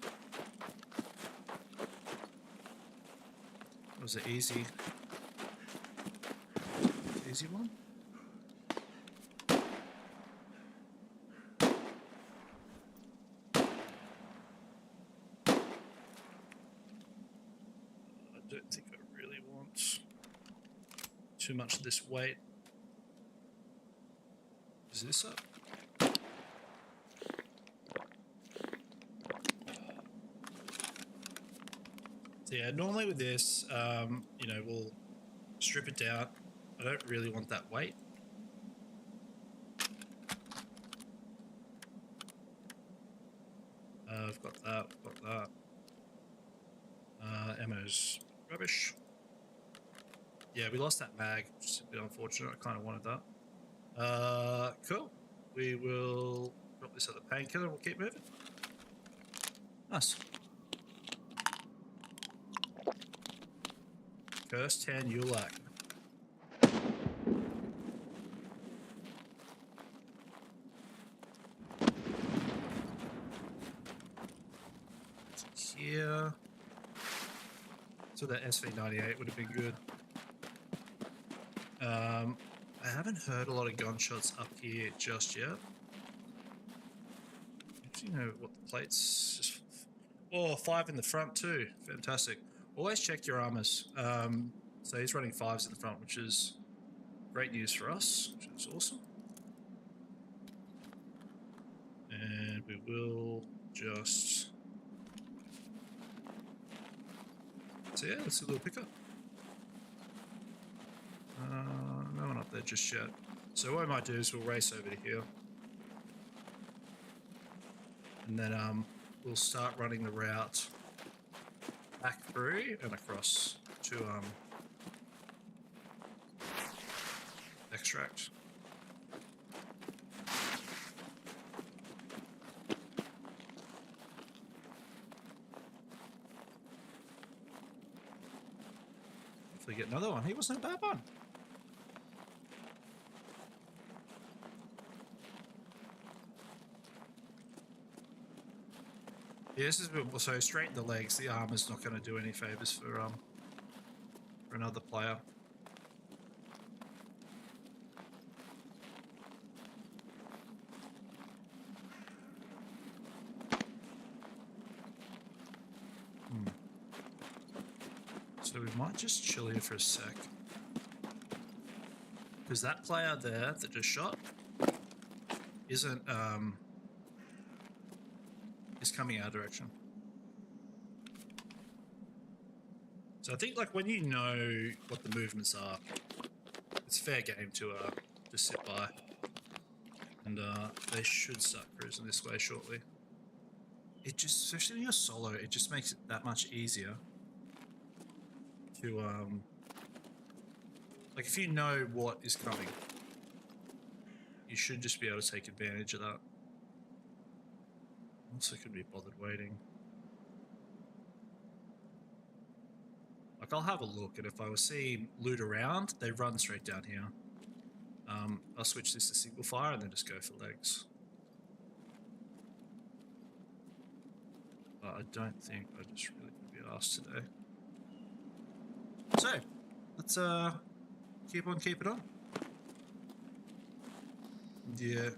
Was it easy? Easy one? I don't think I really want too much of this weight. Is this up? So yeah, normally with this, you know, we'll strip it down. I don't really want that weight. we've got that, we've got that. Ammo's rubbish. Yeah, we lost that mag, which is a bit unfortunate. I kind of wanted that. Cool. We will drop this other painkiller. We'll keep moving. Nice. Curse 10 Ulak. Here. So that SV98 would have been good. I haven't heard a lot of gunshots up here just yet. Do you know what the plates? Just, oh, 5 in the front too. Fantastic. Always check your armors. So he's running 5s in the front, which is great news for us, which is awesome. And we will just... So yeah, let's do a little pickup. No one up there just yet. So what I might do is we'll race over to here. And then we'll start running the route back through and across to extract. Hopefully get another one. He wasn't a bad one. Yeah, this is a bit, so straight in the legs. The armor's not going to do any favors for another player. So we might just chill here for a sec, because that player there that just shot isn't is coming our direction. So I think like when you know what the movements are, it's fair game to just sit by, and they should start cruising this way shortly. It just, especially when you're solo, it just makes it that much easier to like if you know what is coming, you should just be able to take advantage of that. Also could be bothered waiting. Like I'll have a look, and if I see loot around, they run straight down here. I'll switch this to single fire and then just go for legs. But I don't think I just really could be asked today. So let's keep on keeping on. Yeah.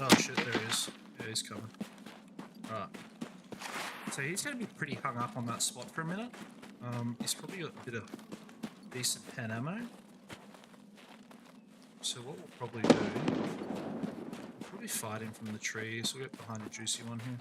Oh shit, there he is. Yeah, he's coming. Alright. So he's going to be pretty hung up on that spot for a minute. He's probably got a bit of decent pen ammo. So what we'll probably do, we'll probably fight him from the trees. We'll get behind a juicy one here.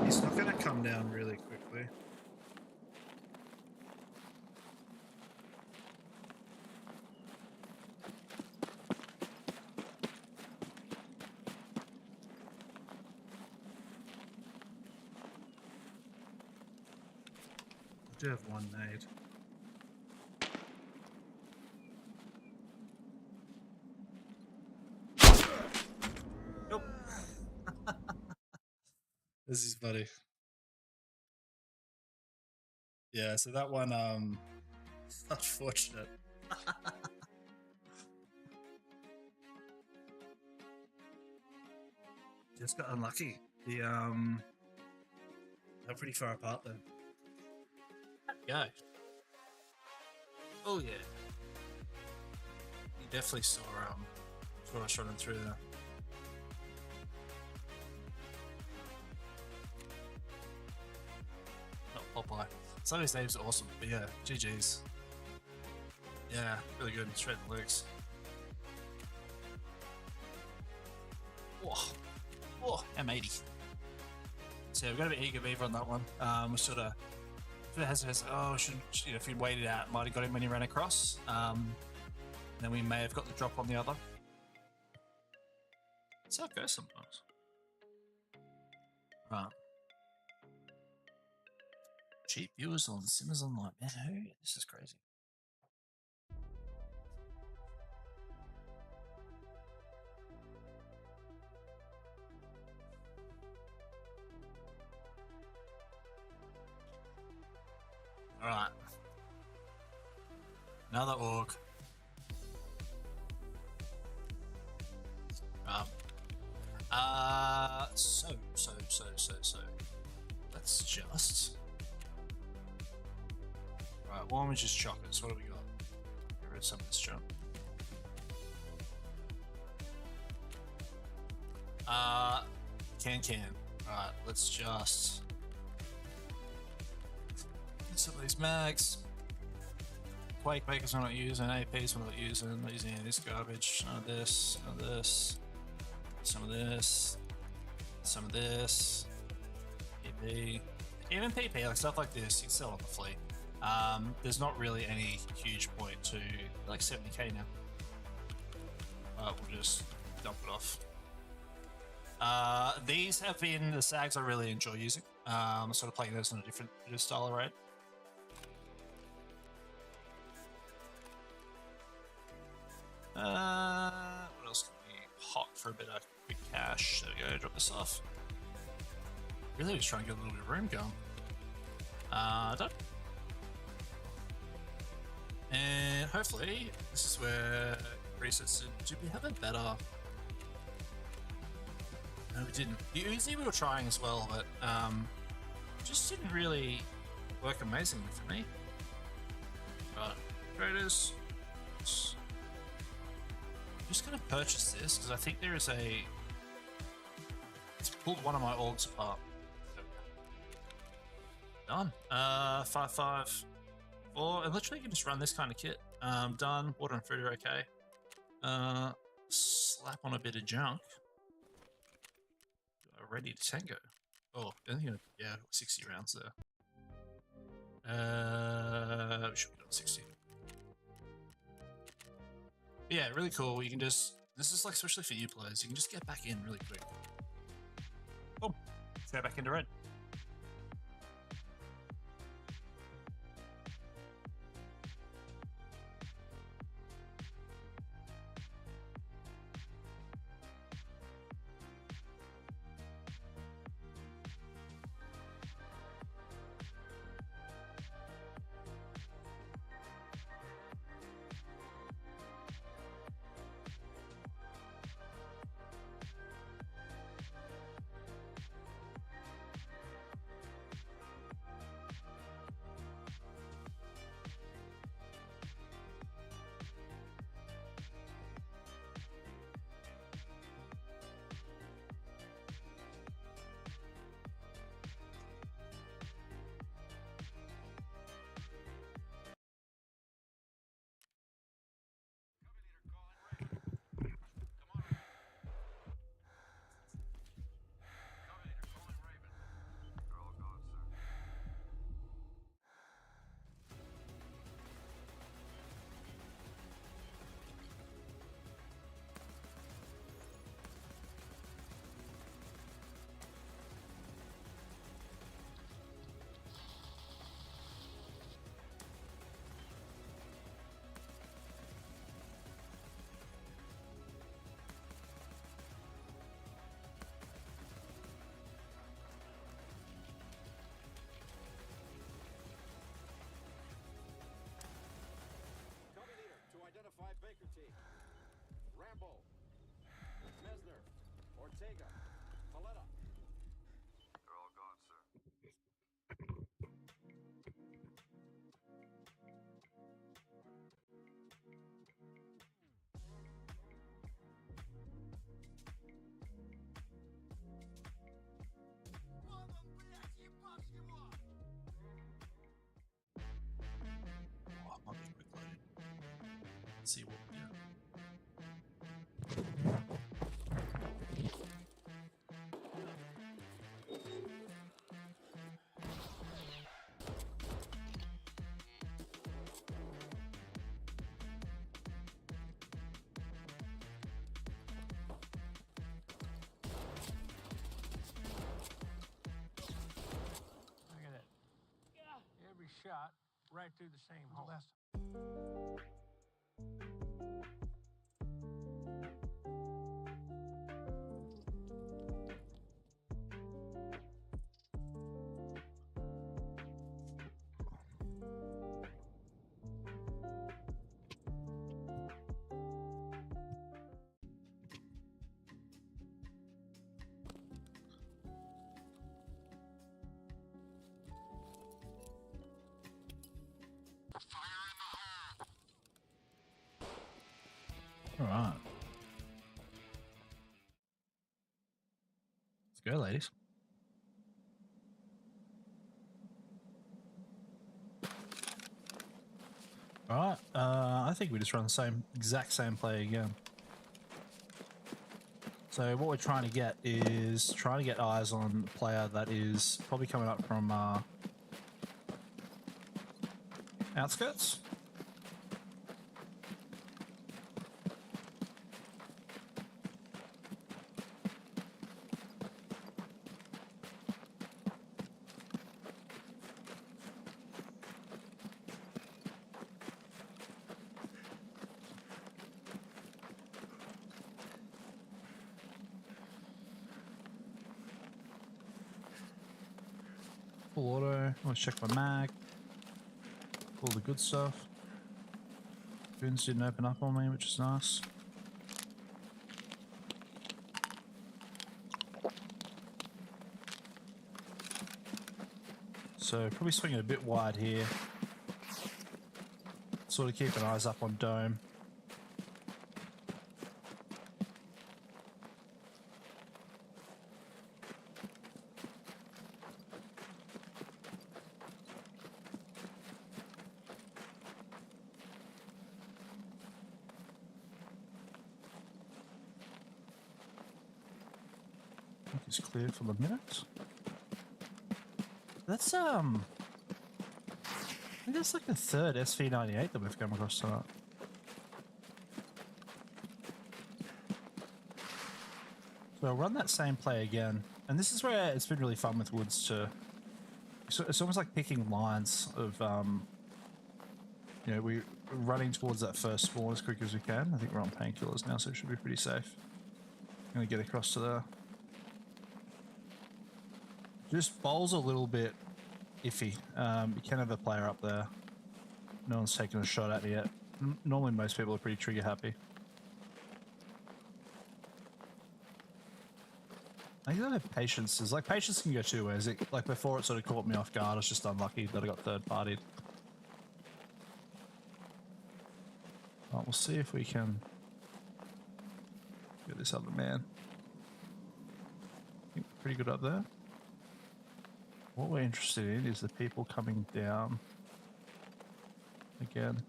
He's not going to come down really quickly. I do have one nade. Nope. This is funny. Yeah, so that one, unfortunate. Just got unlucky. The, they're pretty far apart though. Go. Oh yeah. You definitely saw us running through there. Not Popeye. Some of these names are awesome, but yeah, GG's. Yeah, really good. Straight in the legs. Whoa. Whoa, M80. So yeah, we've got a bit eager beaver on that one. We sort of has oh, should you know, if we'd waited out, might have got him when he ran across. Then we may have got the drop on the other. That's how it goes sometimes. Right. Cheap viewers on Simmers Online. Man, who? This is crazy. Alright. Another orc. So. Let's just. Right, why don't we just chop it? So what do we got? Get rid of some of this junk. Can. Right, let's just get some of these mags. Quake Makers we're not using, APs we're not using this garbage, none of this, some of this, PP. Even PP, like stuff like this, you can sell on the fleet. There's not really any huge point to like 70k now. We'll just dump it off. These have been the sags I really enjoy using. Sort of playing those on a different style of raid. What else can be hot for a bit of quick cash? There we go, drop this off. Really just trying to get a little bit of room going. Done. And hopefully, this is where resets did we have a better? No, we didn't. The Uzi we were trying as well, but just didn't really work amazingly for me. But traders. I'm just going to purchase this because I think there is a. It's pulled one of my orgs apart. Done. 5-5. 4. And literally, you can just run this kind of kit. Done. Water and food are okay. Slap on a bit of junk. Ready to tango. Oh, I think yeah, 60 rounds there. We should be done 60. But yeah, really cool. You can just, this is like especially for you players, you can just get back in really quick. Boom. Go back into red. Identify Baker T. Rambo. Mesner. Ortega. Paletta. They're all gone, sir. Oh, might be quick loading. Let's see what we get. right through the same hole. All right. Let's go, ladies. All right. I think we just run the exact same play again. So what we're trying to get is eyes on a player that is probably coming up from outskirts. Full auto. Let's check my mag. All the good stuff. Goons didn't open up on me, which is nice. So probably swinging a bit wide here. Sort of keeping eyes up on dome. I think it's clear for the minute. That's I think that's like the third SV98 that we've come across tonight. So I'll run that same play again, and this is where it's been really fun with Woods to. So it's almost like picking lines of, you know, we're running towards that first spawn as quick as we can. I think we're on painkillers now, so it should be pretty safe. I'm gonna get across to there. Just bowl's a little bit iffy. You can have a player up there. No one's taken a shot at me yet. Normally most people are pretty trigger happy. I think I have patience. Is like patience can go two ways. Like before it sort of caught me off guard. I was just unlucky that I got third partied. Right, we'll see if we can get this other man. I think we're pretty good up there. What we're interested in is the people coming down again.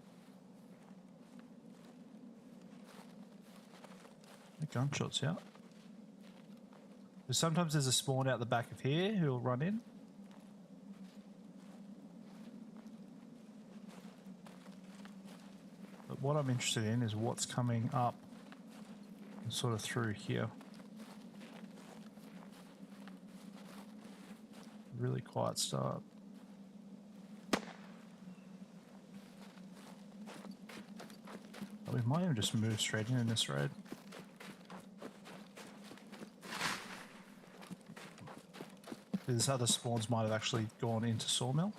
The gunshots out. Because sometimes there's a spawn out the back of here who'll run in. But what I'm interested in is what's coming up and sort of through here. Really quiet start. We might even just move straight in this raid. These other spawns might have actually gone into Sawmill.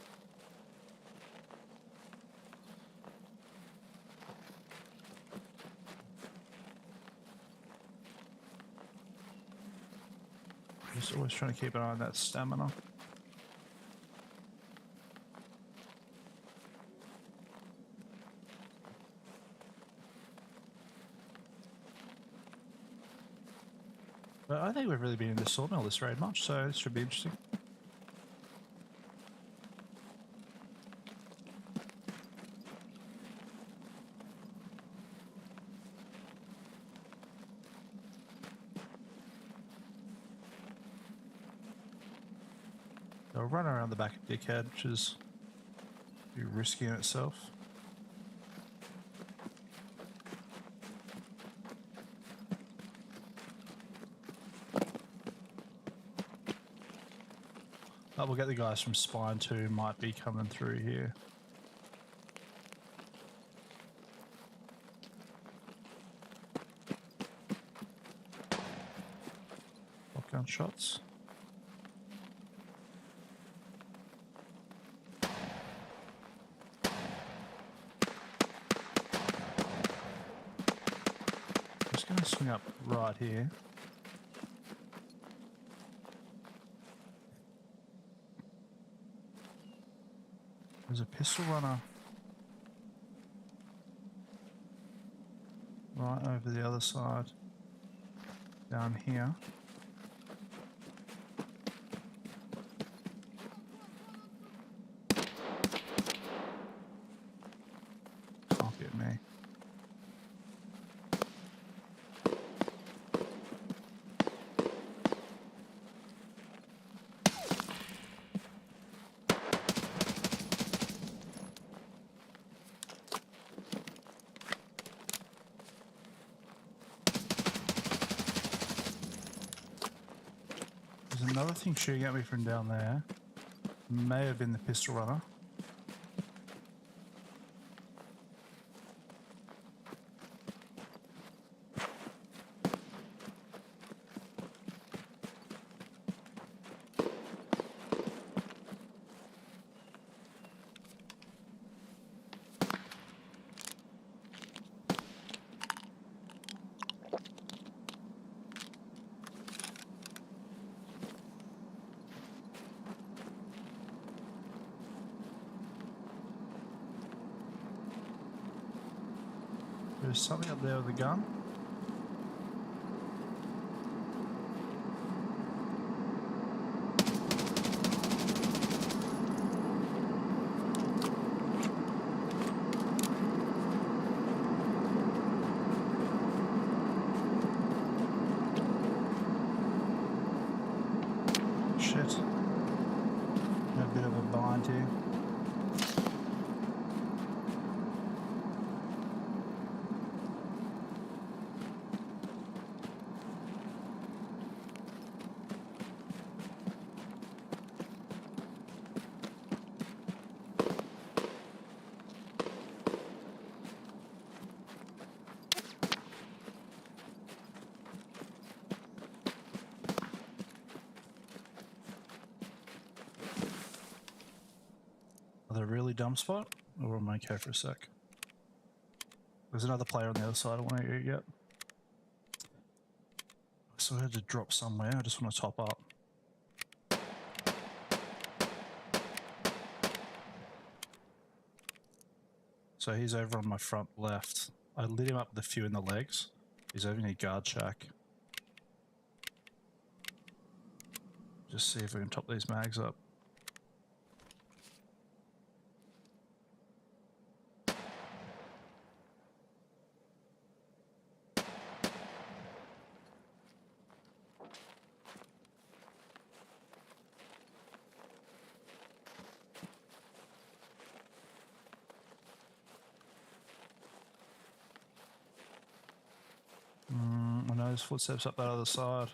Just always trying to keep an eye on that stamina. But I think we've really been into Sawmill this raid much, so this should be interesting. They'll run around the back of Dickhead, which is pretty risky in itself. But we'll get the guys from Spine 2 might be coming through here. gunshots. Just gonna swing up right here. There's a pistol runner right over the other side, down here. Can't get me. There's another thing shooting at me from down there. May have been the pistol runner. There's something up there with a gun. Shit. A bit of a bind here. Are they really dumb spot? Or am I okay for a sec? There's another player on the other side I want to eat yet. So I had to drop somewhere. I just want to top up. So he's over on my front left. I lit him up with a few in the legs. He's over near guard shack. Just see if we can top these mags up. I know there's footsteps up that other side.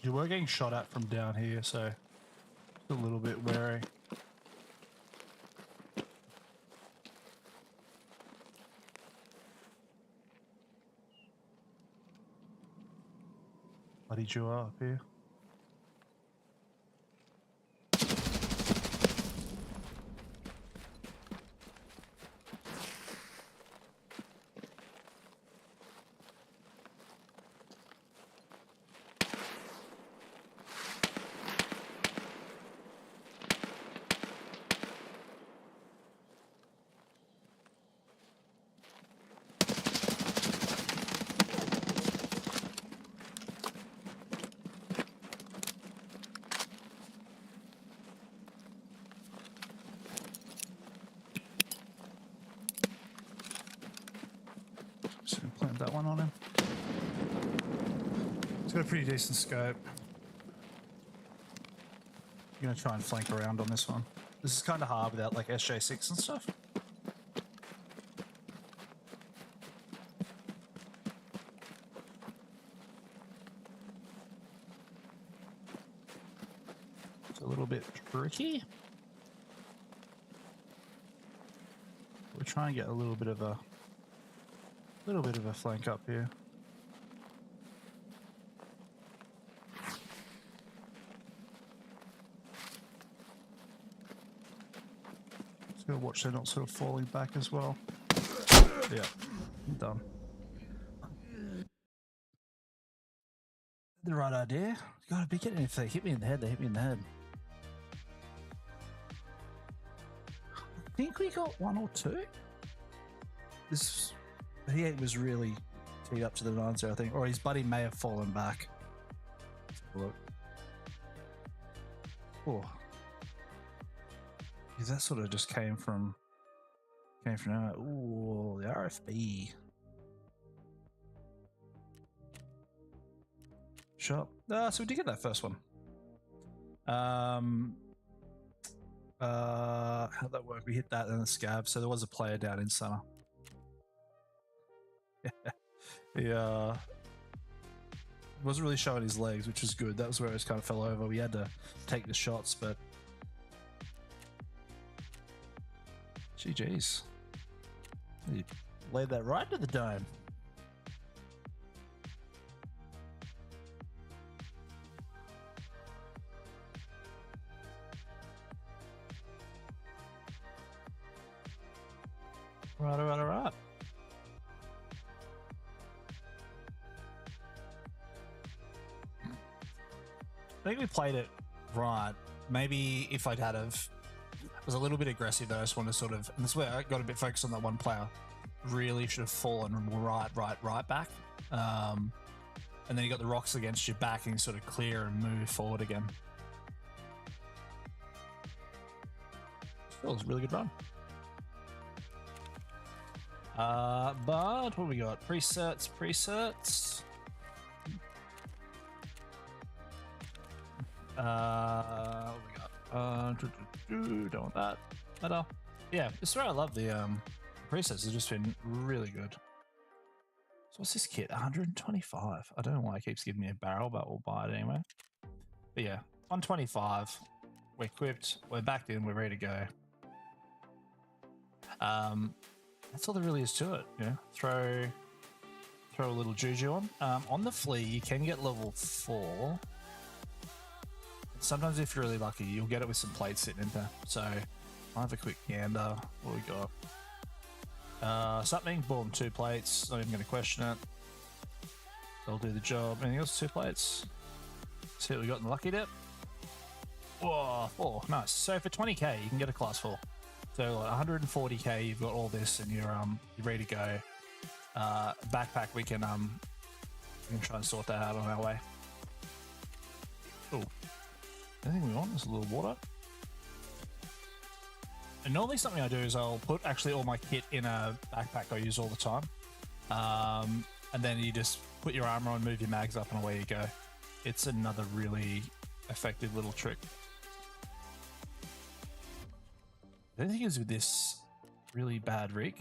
You were getting shot at from down here, so a little bit wary. Bloody you are up here. It's got a pretty decent scope. I'm gonna try and flank around on this one. This is kind of hard without like SJ6 and stuff. It's a little bit tricky. We're trying to get a little bit of a flank up here. Just gotta watch they're not sort of falling back as well. Yeah, I'm done. The right idea. Gotta be getting, if they hit me in the head, they hit me in the head. I think we got one or two. This he was really teed up to the 9-0, I think, or his buddy may have fallen back. Let's have a look. Oh, yeah, that sort of just came from nowhere. Ooh, the RFB. Sure. So we did get that first one. How'd that work? We hit that and the scab, so there was a player down in center. Yeah. Wasn't really showing his legs, which was good. That was where it just kind of fell over. We had to take the shots, but GG's. He laid that right to the dome. Right. I think we played it right. Maybe if I'd had of was a little bit aggressive, though. I just want to sort of, and that's where I got a bit focused on that one player. Really should have fallen right back. And then you got the rocks against your back and you sort of clear and move forward again. Still was a really good run. But what do we got? Presets. What we got? Don't want that. Better. Yeah, I swear I love the presets. Have just been really good. So what's this kit? 125. I don't know why it keeps giving me a barrel, but we'll buy it anyway. But yeah, 125. We're equipped. We're backed in. We're ready to go. That's all there really is to it. Yeah, throw a little juju on. On the flea, you can get level 4. Sometimes, if you're really lucky, you'll get it with some plates sitting in there. So I'll have a quick gander. What we got? Something. Boom. 2 plates. Not even going to question it. They'll do the job. Anything else? 2 plates. See what we got in the lucky dip. Whoa, 4. Nice. So for 20k, you can get a class 4. So like 140k, you've got all this, and you're ready to go. Backpack, we can try and sort that out on our way. Oh, anything we want is a little water. And normally something I do is I'll put actually all my kit in a backpack I use all the time, and then you just put your armor on, move your mags up, and away you go. It's another really effective little trick. The only thing is with this really bad rig,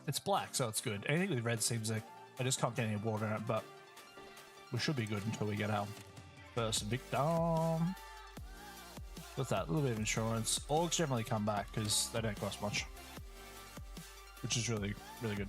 it's black, so it's good. Anything with red seems like I just can't get any water in it, but we should be good until we get our first victim. What's that? A little bit of insurance. Orgs generally come back because they don't cost much, which is really, really good.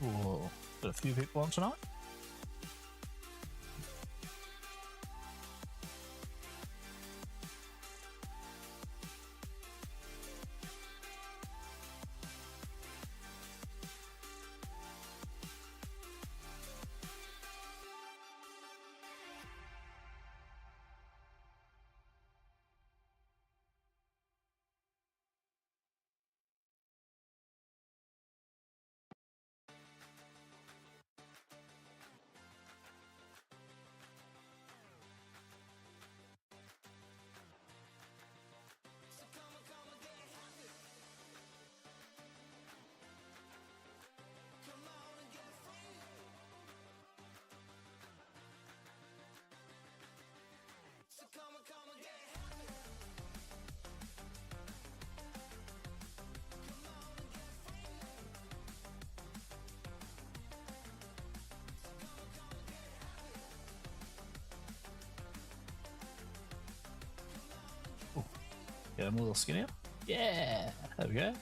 Whoa, got a few people on tonight. Okay, I'm a little skinnier. Yeah, there we go.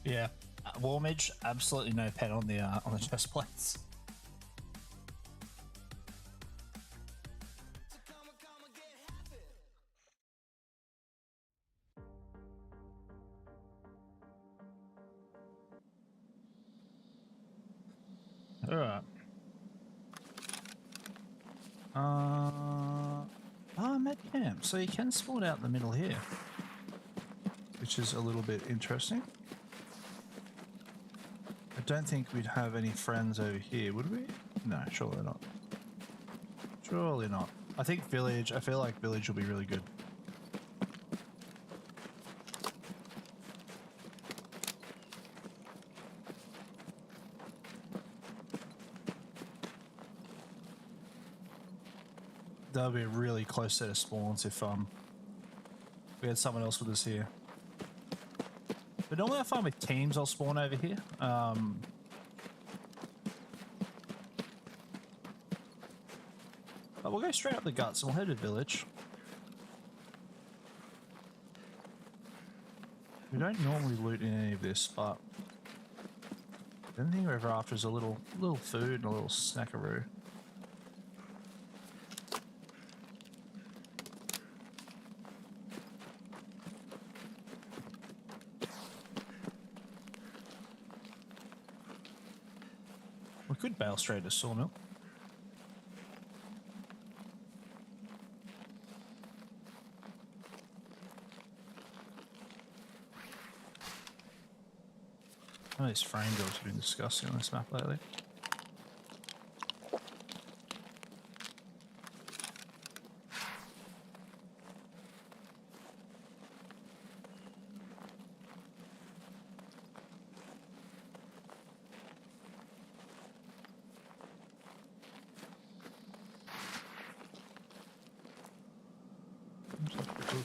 Yeah, Warmage, absolutely no pen on the chest plates. All right. Med camp. So you can spawn out in the middle here, which is a little bit interesting. I don't think we'd have any friends over here, would we? No, surely not. Surely not. I think village. I feel like village will be really good. That would be a really close set of spawns if we had someone else with us here. But normally I find with teams I'll spawn over here. But we'll go straight up the guts and we'll head to village. We don't normally loot in any of this, but the only thing we're ever after is a little food and a little snackaroo. We could bail straight to Sawmill. Some of these frame builds have been disgusting on this map lately.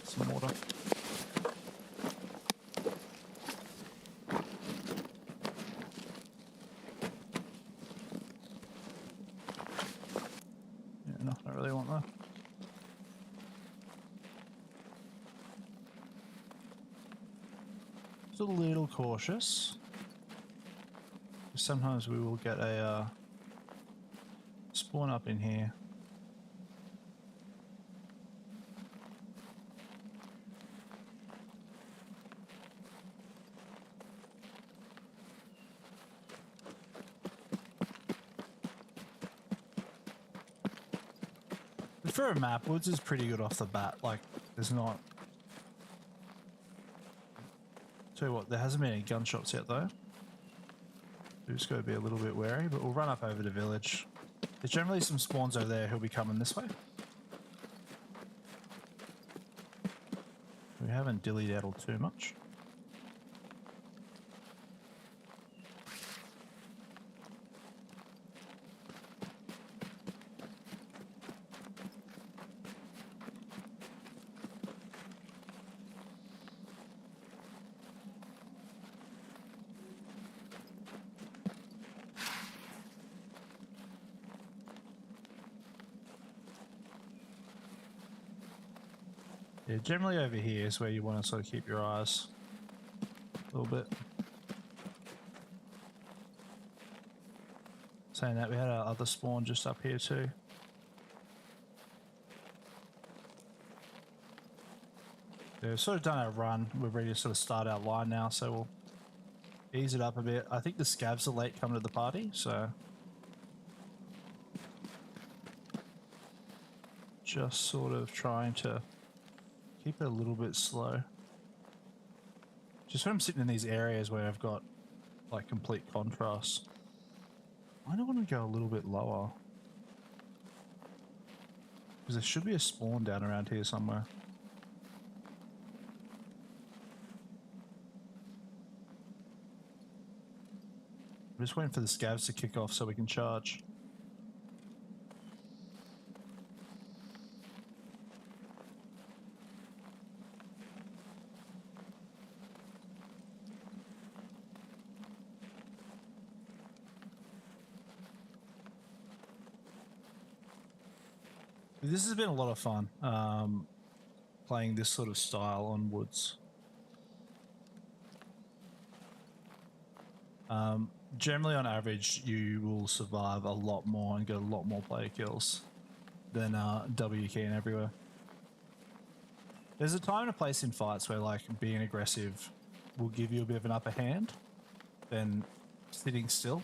Some water. Yeah, no, I don't really want that. Just a little cautious. Sometimes we will get a spawn up in here. For a map, woods is pretty good off the bat. Like, there's not. Tell you what, there hasn't been any gunshots yet though. We just got to be a little bit wary, but we'll run up over the village. There's generally some spawns over there who'll be coming this way. We haven't dilly-daddled too much. Yeah, generally over here is where you want to sort of keep your eyes a little bit. Saying that, we had our other spawn just up here too. Yeah, we've sort of done our run. We're ready to sort of start our line now, so we'll ease it up a bit. I think the scavs are late coming to the party, so just sort of trying to keep it a little bit slow. Just when I'm sitting in these areas where I've got like complete contrast, I don't want to go a little bit lower. Because there should be a spawn down around here somewhere. I'm just waiting for the scavs to kick off so we can charge. This has been a lot of fun, playing this sort of style on woods. Generally, on average, you will survive a lot more and get a lot more player kills than W keying everywhere. There's a time and a place in fights where like being aggressive will give you a bit of an upper hand than sitting still.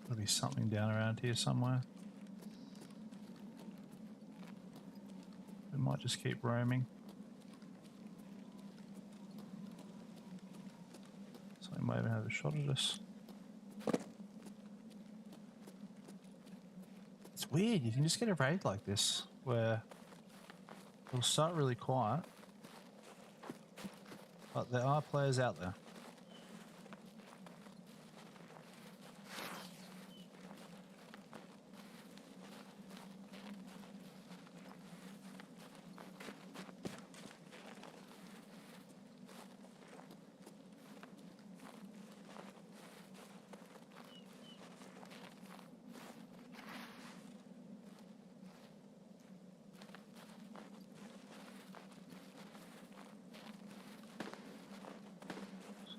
There'll be something down around here somewhere. We might just keep roaming. Something might even have a shot at us. It's weird, you can just get a raid like this where it'll start really quiet, but there are players out there.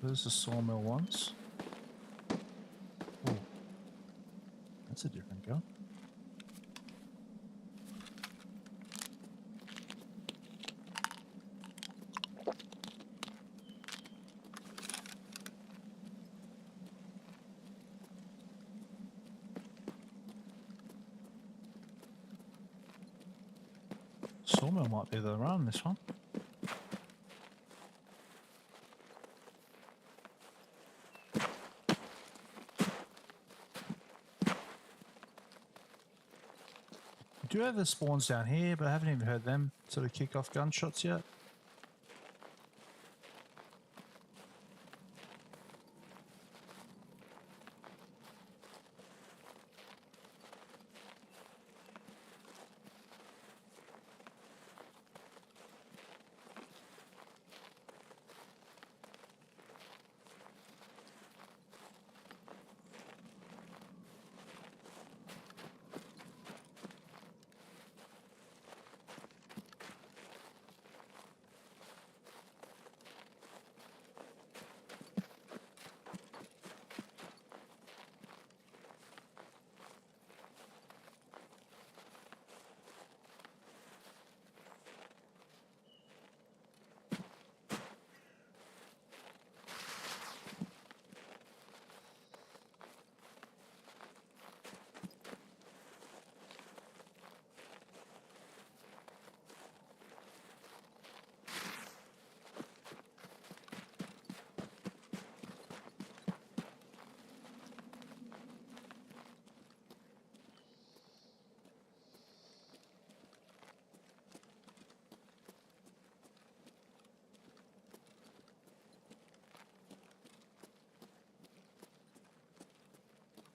So there's the sawmill once. Oh, that's a different gun. Sawmill might be the run, this one. We do have the spawns down here, but I haven't even heard them sort of kick off gunshots yet.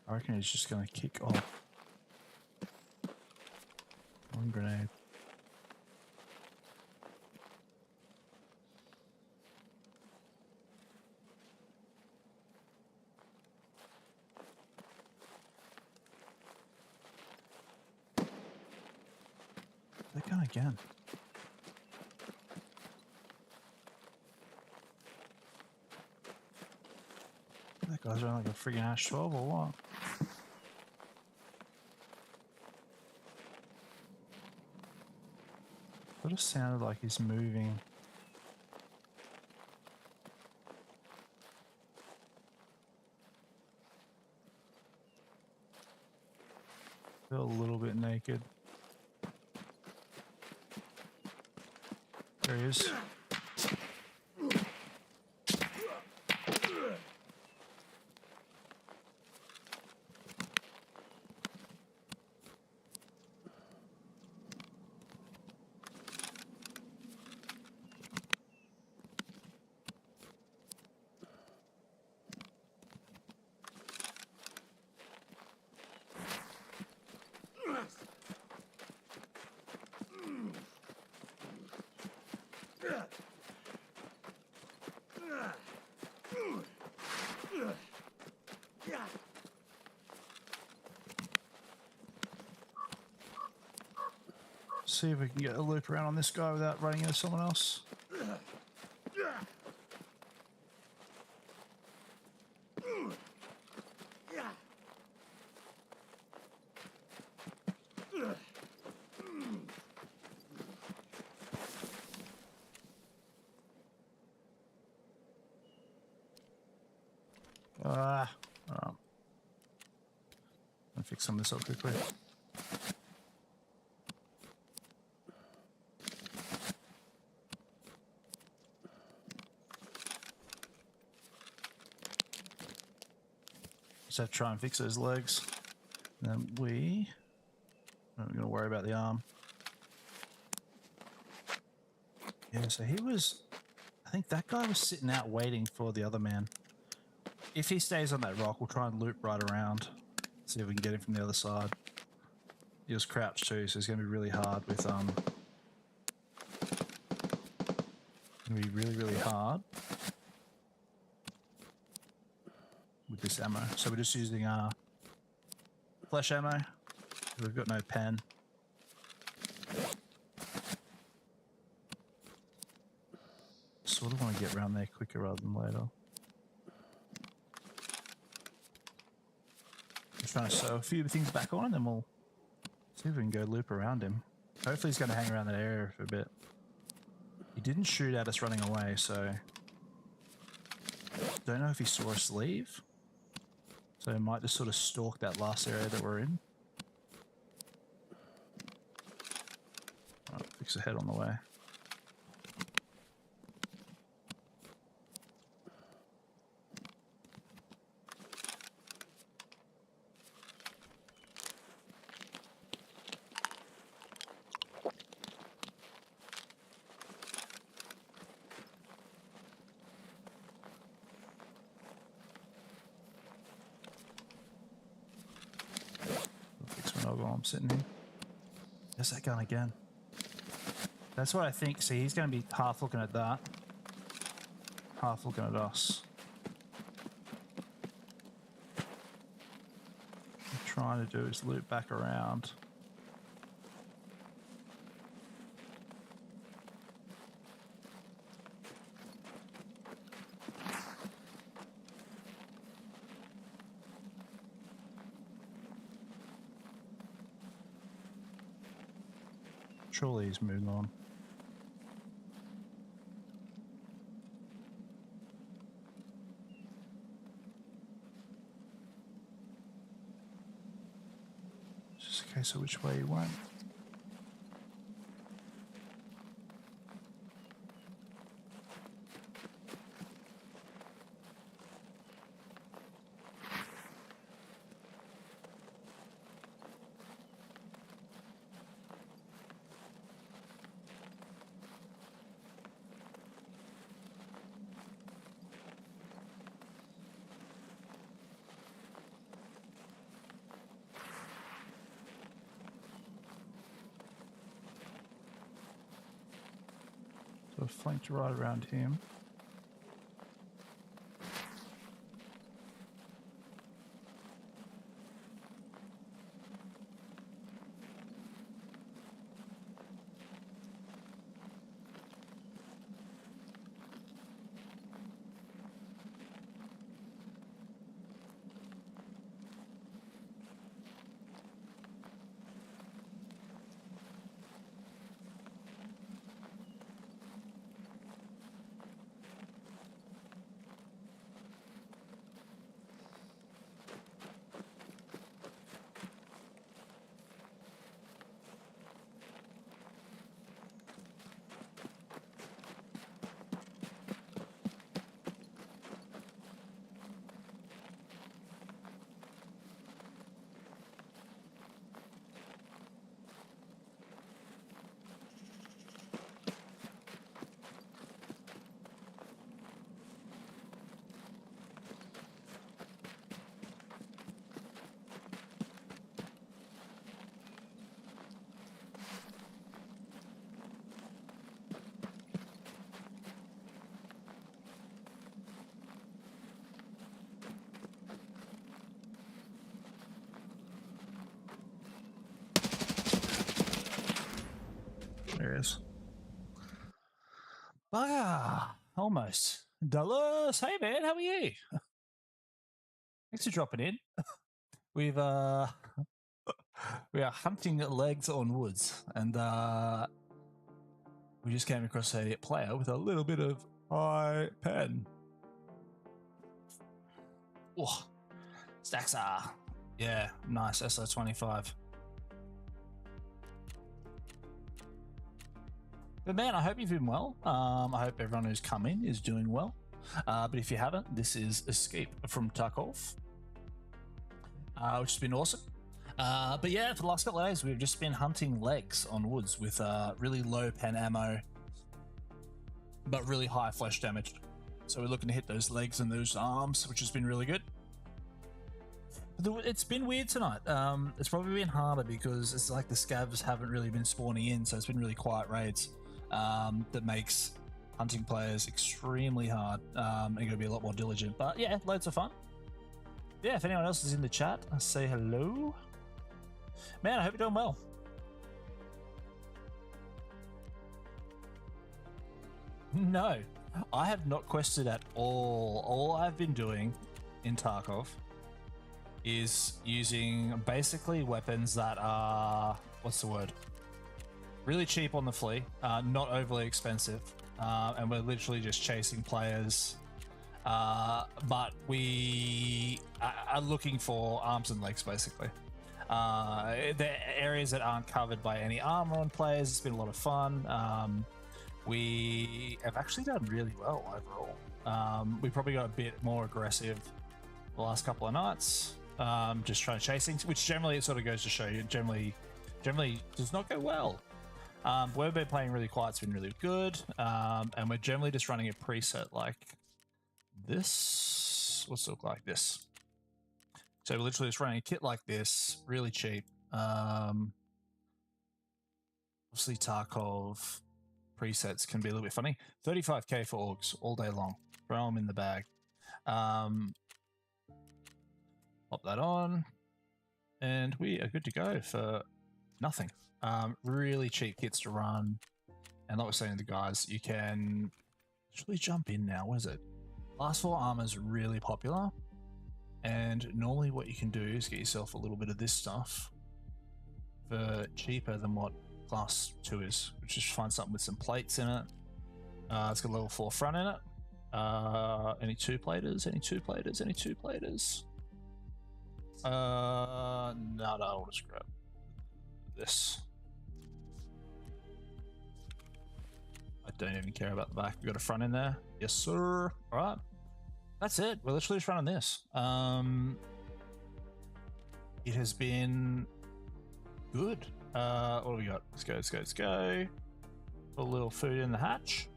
I reckon he's just going to kick off. One grenade. They're going again. That guy's running like a friggin' Ash 12 or what? That just sounded like he's moving. Feel a little bit naked. There he is. See if we can get a loop around on this guy without running into someone else. Alright. I'll fix some of this up quickly. Just have to try and fix those legs. And then we... I'm not going to worry about the arm. Yeah, so he was... I think that guy was sitting out waiting for the other man. If he stays on that rock, we'll try and loop right around. See if we can get him from the other side. He was crouched too, so it's going to be really hard with... It's going to be really, really hard with this ammo. So we're just using flesh ammo. We've got no pen. Sort of want to get around there quicker rather than later. I'm trying to sew a few things back on and then we'll see if we can go loop around him. Hopefully he's going to hang around that area for a bit. He didn't shoot at us running away, so... Don't know if he saw us leave. So he might just sort of stalk that last area that we're in. Alright, fix a head on the way. I'm sitting here. There's that gun again. That's what I think. See, he's going to be half looking at that, half looking at us. What I'm trying to do is loop back around. Surely he's moving on. Just a case of which way he went. So flanked right around him. Bugger. Almost. Dallas, hey man, how are you? Thanks for dropping in. We've we are hunting legs on woods, and we just came across a player with a little bit of high pen. Oh, stacks are. Yeah, nice SO25. But man, I hope you've been well. I hope everyone who's come in is doing well. But if you haven't, this is Escape from Tarkov, which has been awesome. But yeah, for the last couple of days, we've just been hunting legs on woods with really low pen ammo, but really high flesh damage. So we're looking to hit those legs and those arms, which has been really good. It's been weird tonight. It's probably been harder because it's like the scavs haven't really been spawning in, so it's been really quiet raids. That makes hunting players extremely hard, and you're gonna be a lot more diligent. But yeah, loads of fun. Yeah, if anyone else is in the chat, say hello. Man, I hope you're doing well. No, I have not quested at all. All I've been doing in Tarkov is using basically weapons that are, what's the word? Really cheap on the flea, not overly expensive, and we're literally just chasing players. But we are looking for arms and legs, basically. The areas that aren't covered by any armor on players. It's been a lot of fun. We have actually done really well overall. We probably got a bit more aggressive the last couple of nights, just trying to chase things, which generally it sort of goes to show you generally does not go well. We've been playing really quiet. It's been really good, and we're generally just running a preset like this. What's it look like this? So we're literally just running a kit like this, really cheap. Obviously Tarkov presets can be a little bit funny. 35k for orgs all day long. Throw them in the bag. Pop that on, and we are good to go for nothing. Really cheap kits to run, and like I was saying to the guys, you can actually jump in now. What is it? Class 4 armor is really popular, and normally what you can do is get yourself a little bit of this stuff for cheaper than what class 2 is, which is find something with some plates in it. It's got level 4 front in it. Any 2-platers? Any 2-platers? Any 2-platers? No, I'll just grab this. I don't even care about the back. We got a front in there. Yes, sir. All right. That's it. We're literally just running this. It has been good. What do we got? Let's go. Put a little food in the hatch.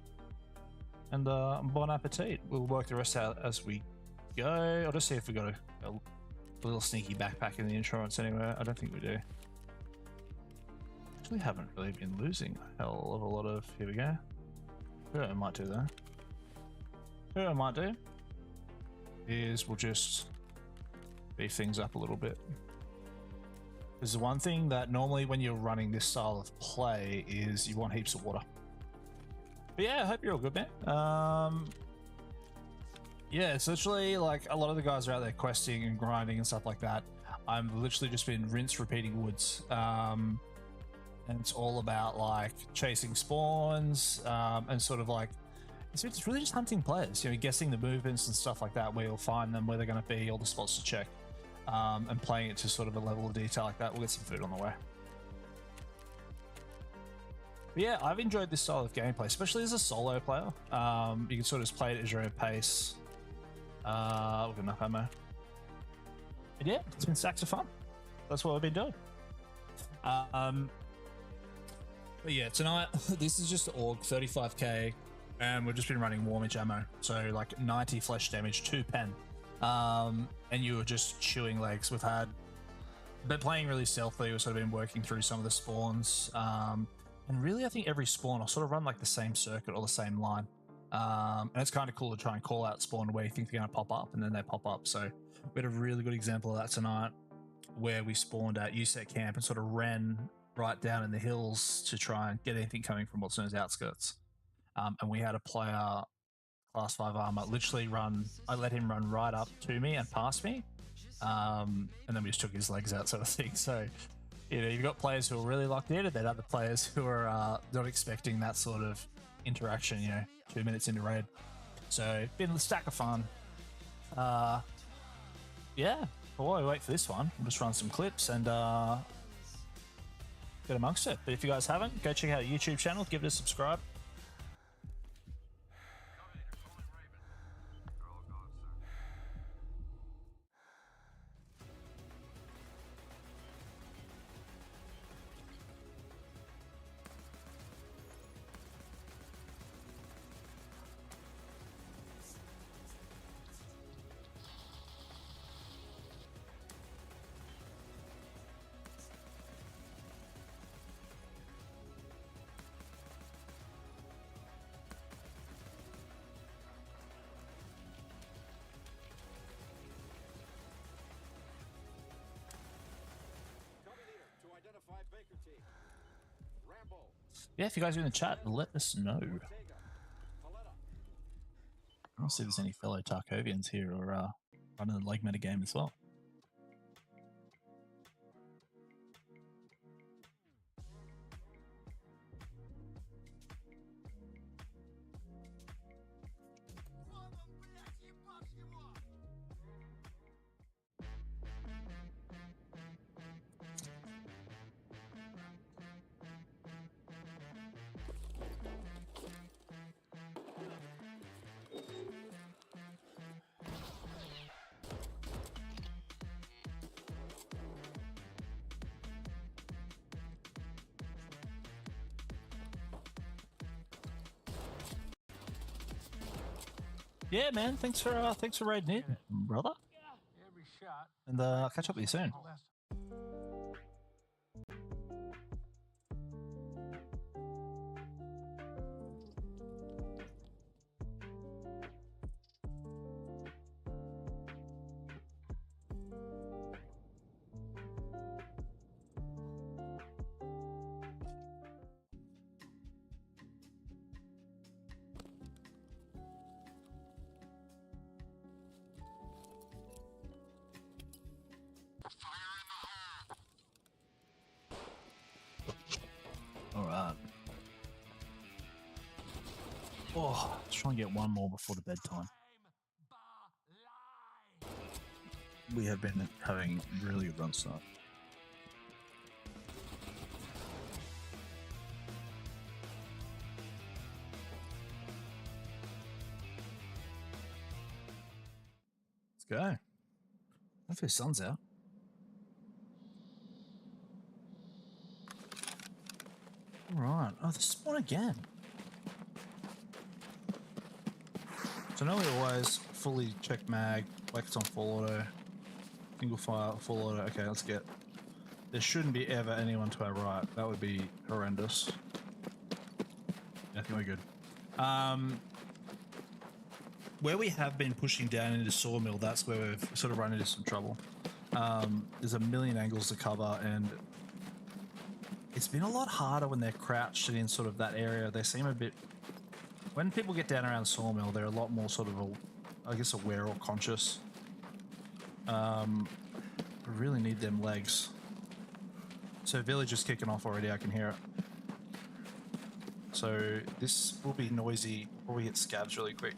And bon appetit. We'll work the rest out as we go. I'll just see if we got a little sneaky backpack in the insurance anywhere. I don't think we do. Actually haven't really been losing a hell of a lot of... Here we go. What I might do though. What I might do is we'll just beef things up a little bit. There's the one thing that normally when you're running this style of play is you want heaps of water. But yeah, I hope you're all good, man. Yeah, it's literally like a lot of the guys are out there questing and grinding and stuff like that. I'm literally just been repeating woods. And it's all about like chasing spawns, and sort of like it's really just hunting players, you know, guessing the movements and stuff like that, where you'll find them, where they're going to be, all the spots to check, and playing it to sort of a level of detail like that. We'll get some food on the way. But yeah, I've enjoyed this style of gameplay, especially as a solo player. You can sort of just play it at your own pace. We've got enough ammo. And yeah, it's been stacks of fun. That's what I've been doing. But yeah, tonight, this is just org, 35k, and we've just been running warmage ammo. So like 90 flesh damage, 2 pen. And you were just chewing legs. We've been playing really stealthily. We've sort of been working through some of the spawns. And really, I think every spawn, I'll sort of run like the same circuit or the same line. And it's kind of cool to try and call out spawn where you think they're going to pop up, and then they pop up. So we had a really good example of that tonight, where we spawned at USET camp and sort of ran right down in the hills to try and get anything coming from what's known as outskirts. and we had a player class 5 armor literally run. I let him run right up to me and past me, and then we just took his legs out, sort of thing. So, you know, you've got players who are really locked in, and then other players who are not expecting that sort of interaction. You know, 2 minutes into raid. So, been a stack of fun. Yeah. While we wait for this one, we'll just run some clips and get amongst it. But if you guys haven't, go check out our YouTube channel, give it a subscribe. Copy leader to identify Baker team. Rambo, Yeah, if you guys are in the chat, let us know. Ortega, Paletta. I'll see if there's any fellow Tarkovians here or running the leg meta game as well. Yeah, man. Thanks for raiding in, brother. Every shot. And I'll catch up with you soon. Less. All right. Oh, let's try and get one more before the bedtime. We have been having really good runs tonight. Let's go. Hopefully the sun's out. All right. Oh, this is one again. So now we always fully check mag, like it's on full auto, single fire, full auto. Okay, let's get. There shouldn't be ever anyone to our right. That would be horrendous. I think we're good. Where we have been pushing down into Sawmill, that's where we've sort of run into some trouble. There's a million angles to cover, and it's been a lot harder when they're crouched and in sort of that area. They seem a bit... When people get down around Sawmill, they're a lot more sort of, I guess, aware or conscious. We really need them legs. So village is kicking off already, I can hear it. So this will be noisy, probably hit scabs really quick.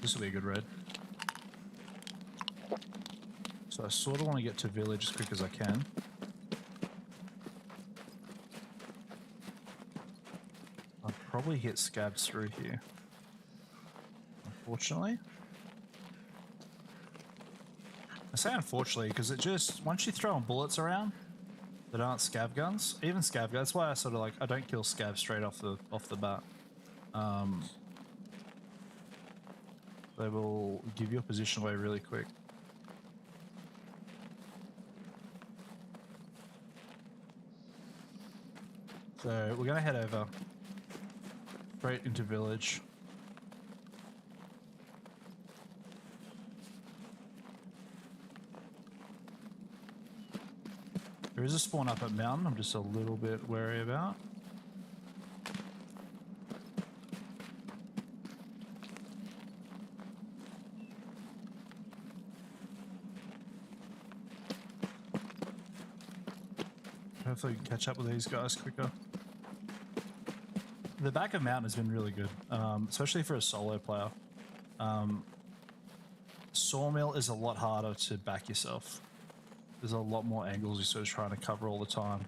This will be a good raid. So I sort of want to get to village as quick as I can. I'll probably hit scabs through here, unfortunately. I say unfortunately because it just, once you throw bullets around that aren't scav guns, even scav guns, that's why I sort of like, I don't kill scavs straight off the bat. They will give you a position away really quick. So we're gonna head over straight into village. There is a spawn up at mountain I'm just a little bit wary about. hopefully we can catch up with these guys quicker. The back of mountain has been really good, especially for a solo player. Sawmill is a lot harder to back yourself. There's a lot more angles you're sort of trying to cover all the time.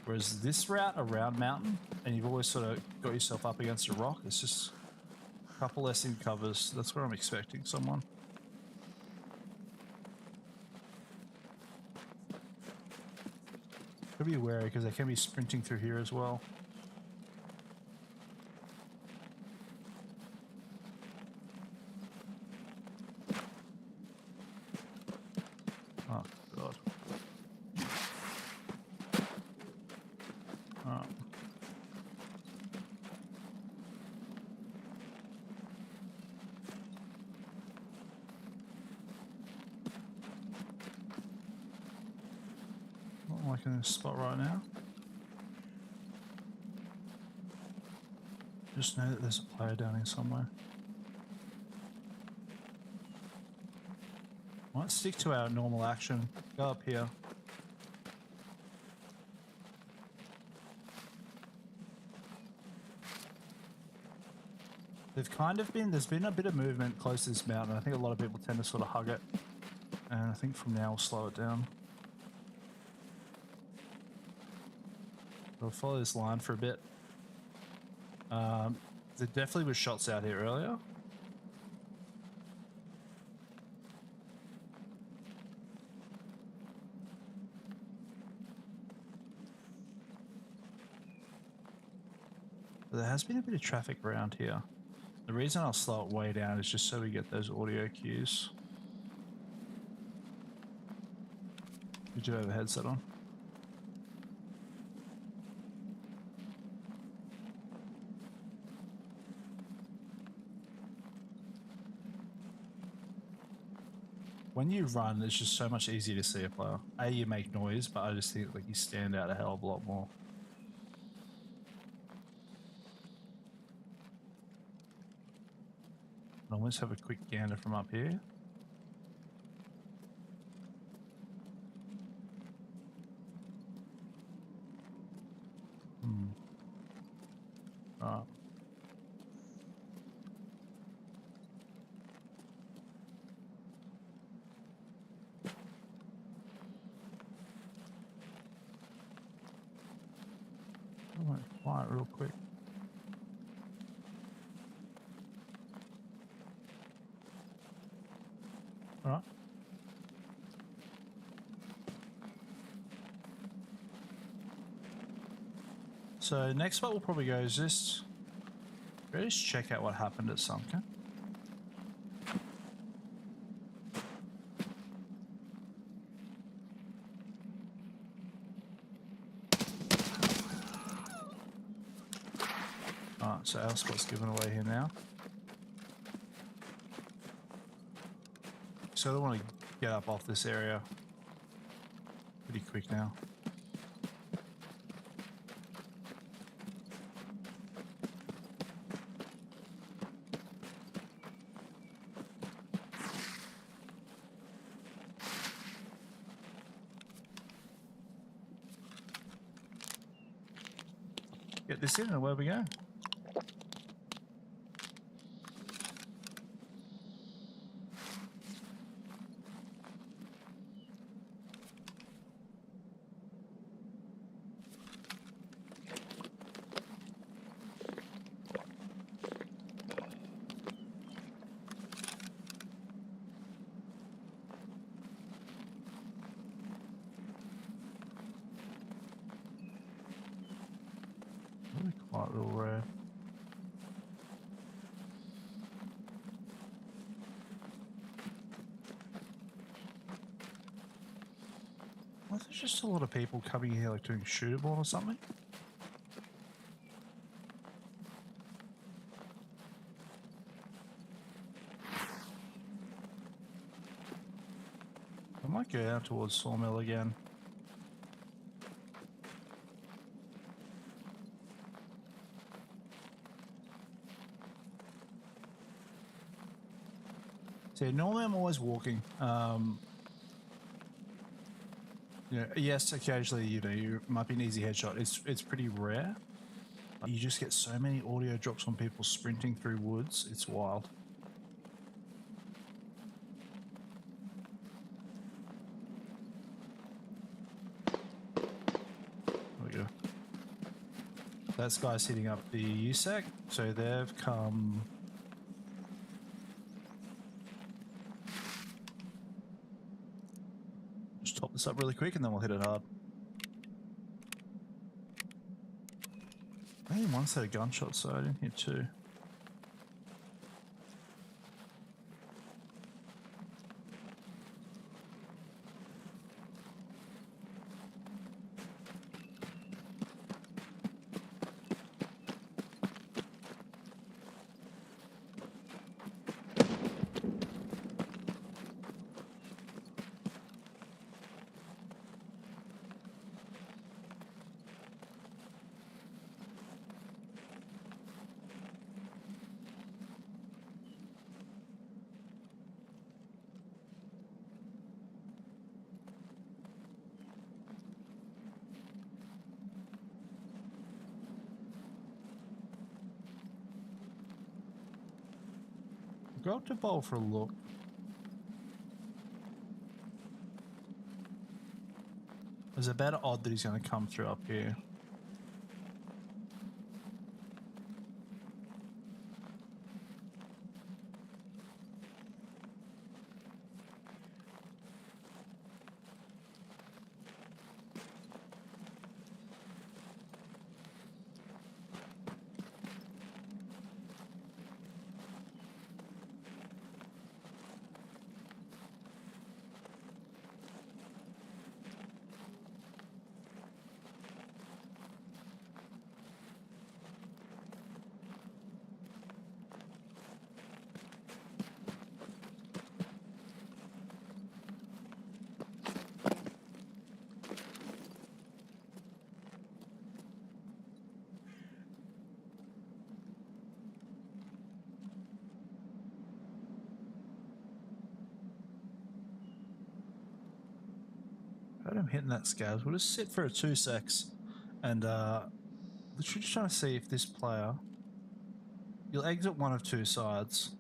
Whereas this route around mountain, and you've always sort of got yourself up against a rock, it's just a couple less in covers. That's where I'm expecting someone. Gotta be wary because they can be sprinting through here as well. Oh, God. Oh. Not liking this spot right now. Just know that there's a player down here somewhere. Might stick to our normal action. Go up here. They've kind of been, there's been a bit of movement close to this mountain. I think a lot of people tend to sort of hug it. And I think from now we'll slow it down. We'll follow this line for a bit. There definitely was shots out here earlier. But there has been a bit of traffic around here. The reason I'll slow it way down is just so we get those audio cues. Did you have a headset on? When you run, it's just so much easier to see a player. A, you make noise, but I just think like you stand out a hell of a lot more. I'll almost have a quick gander from up here. Right. I went quiet real quick. All right. So next spot we'll probably go is just check out what happened at Sunken. Alright, so our spot's given away here now. So I want to get up off this area pretty quick now. Get this in and where we go. Really quite real rare. Well, there's just a lot of people coming here like doing shootable or something. I might go out towards Sawmill again. So normally I'm always walking. You know, yes, occasionally, you know, you might be an easy headshot. It's pretty rare. You just get so many audio drops on people sprinting through woods. It's wild. There we go. That guy's hitting up the USAC, so they've come. Just top this up really quick and then we'll hit it hard. I only one set of gunshots, so I didn't hit two. Go up to bowl for a look. There's a better odd that he's going to come through up here. I'm hitting that scabs. We'll just sit for a 2 secs and literally just trying to see if this player, you'll exit one of two sides.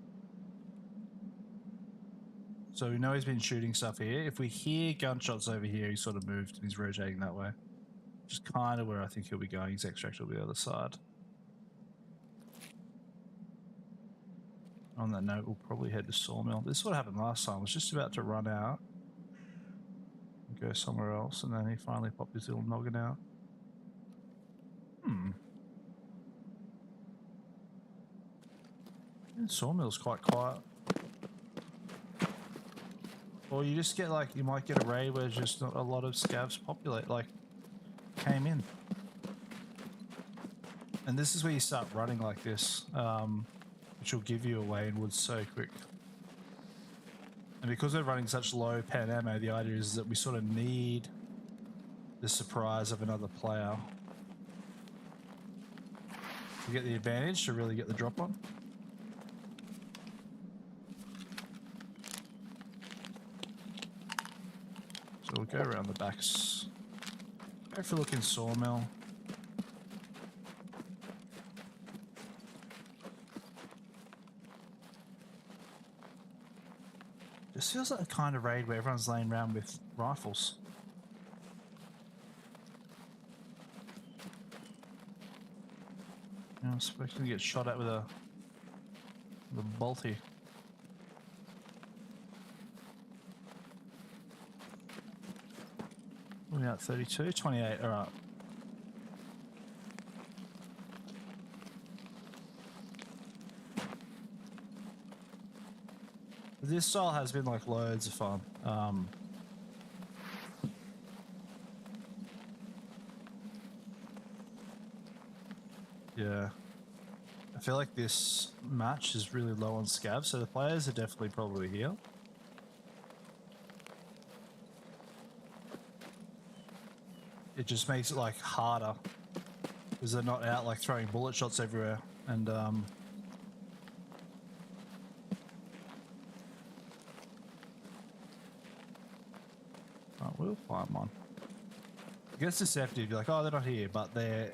So we know he's been shooting stuff here. If we hear gunshots over here, he's sort of moved and he's rotating that way. Just kind of where I think he'll be going. His extract will be the other side. On that note, we'll probably head to Sawmill. This is what happened last time. I was just about to run out. Go somewhere else, and then he finally popped his little noggin out. And Sawmill's quite quiet. Or you just get like, you might get a raid where just not a lot of scavs populate, like, came in. And this is where you start running like this, which will give you away in woods so quick. And because we're running such low pen ammo, the idea is that we sort of need the surprise of another player to get the advantage, to really get the drop on. So we'll go around the backs. Go for a look in Sawmill. This feels like a kind of raid where everyone's laying around with rifles. You know, I'm expecting to get shot at with a bolty. What are we at? 32? 28, alright. This style has been like loads of fun. Yeah. I feel like this match is really low on scavs, so the players are definitely probably here. It just makes it like harder because they're not out like throwing bullet shots everywhere, and we'll climb on. It gets deceptive. You're like, oh, they're not here, but there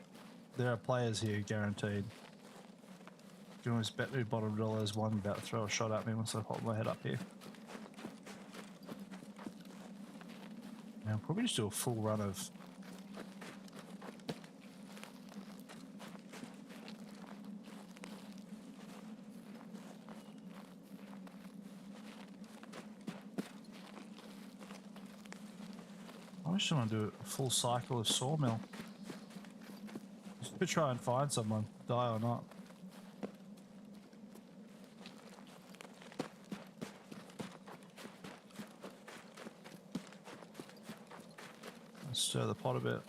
are players here guaranteed. You can always bet me bottom dollars one about to throw a shot at me once I hold my head up here. Now, I'll probably just do a full run of. I just want to do a full cycle of sawmill. Just to try and find someone, die or not. Let's stir the pot a bit.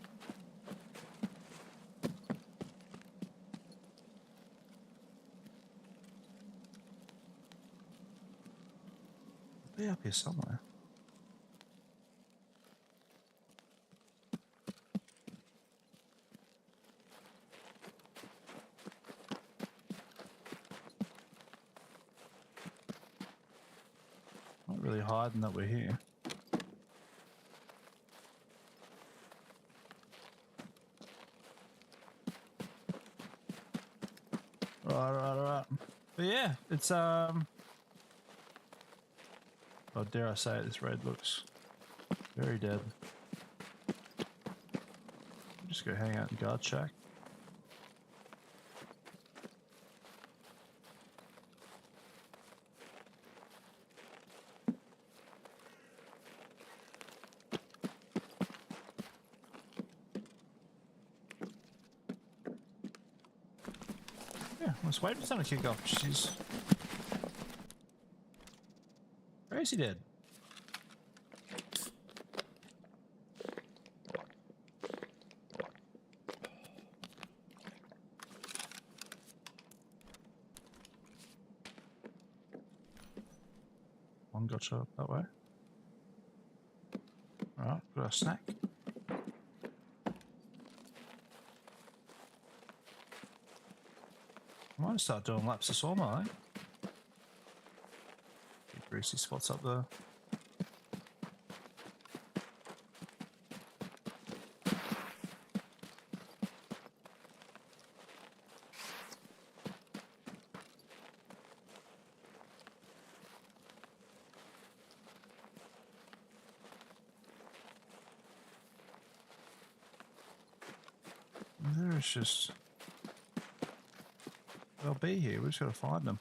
Be up here somewhere. Not really hiding that we're here. Right. But yeah, it's oh, dare I say it, this raid looks very dead. Just go hang out in guard shack. Yeah, let's wait for someone to kick off. Jeez. Where is he dead? One got shot up that way. Alright, got a snack. I might start doing laps of sawmill, eh? Few greasy spots up there. There's just... They'll be here, we just gotta find them.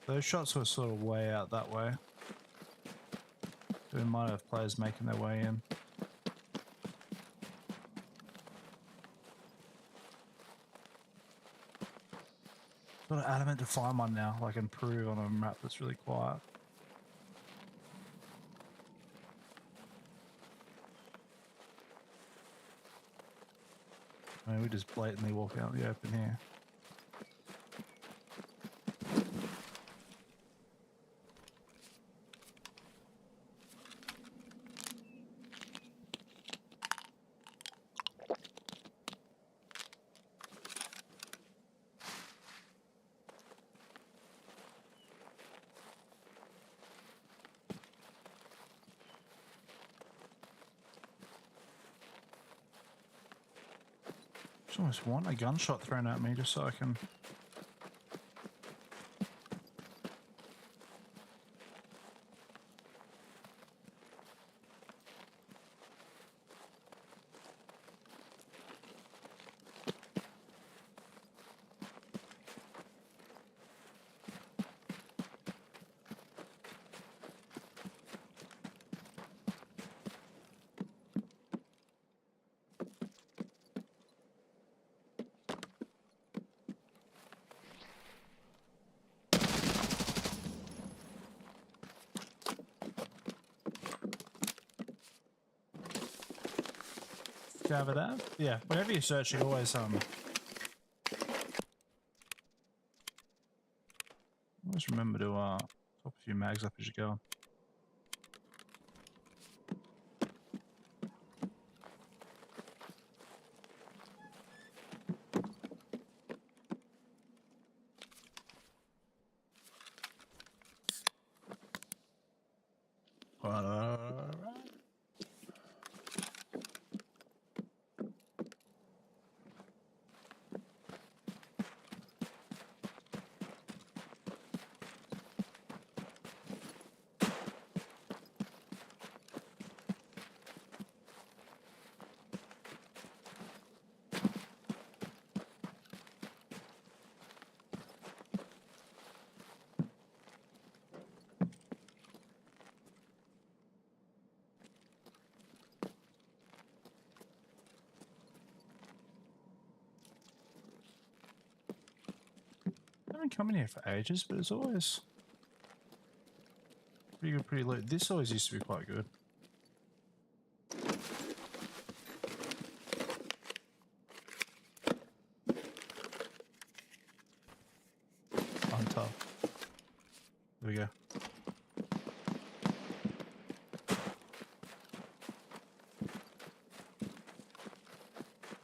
Those shots were sort of way out that way. We might have players making their way in. Sort of adamant to find one now, like improve on a map that's really quiet. I mean, we just blatantly walk out in the open here. I almost want a gunshot thrown at me just so I can... Dab. Yeah, whenever you search, you always remember to top a few mags up as you go. Alright. I haven't come in here for ages, but it's always pretty good, pretty loot. This always used to be quite good. On top. There we go.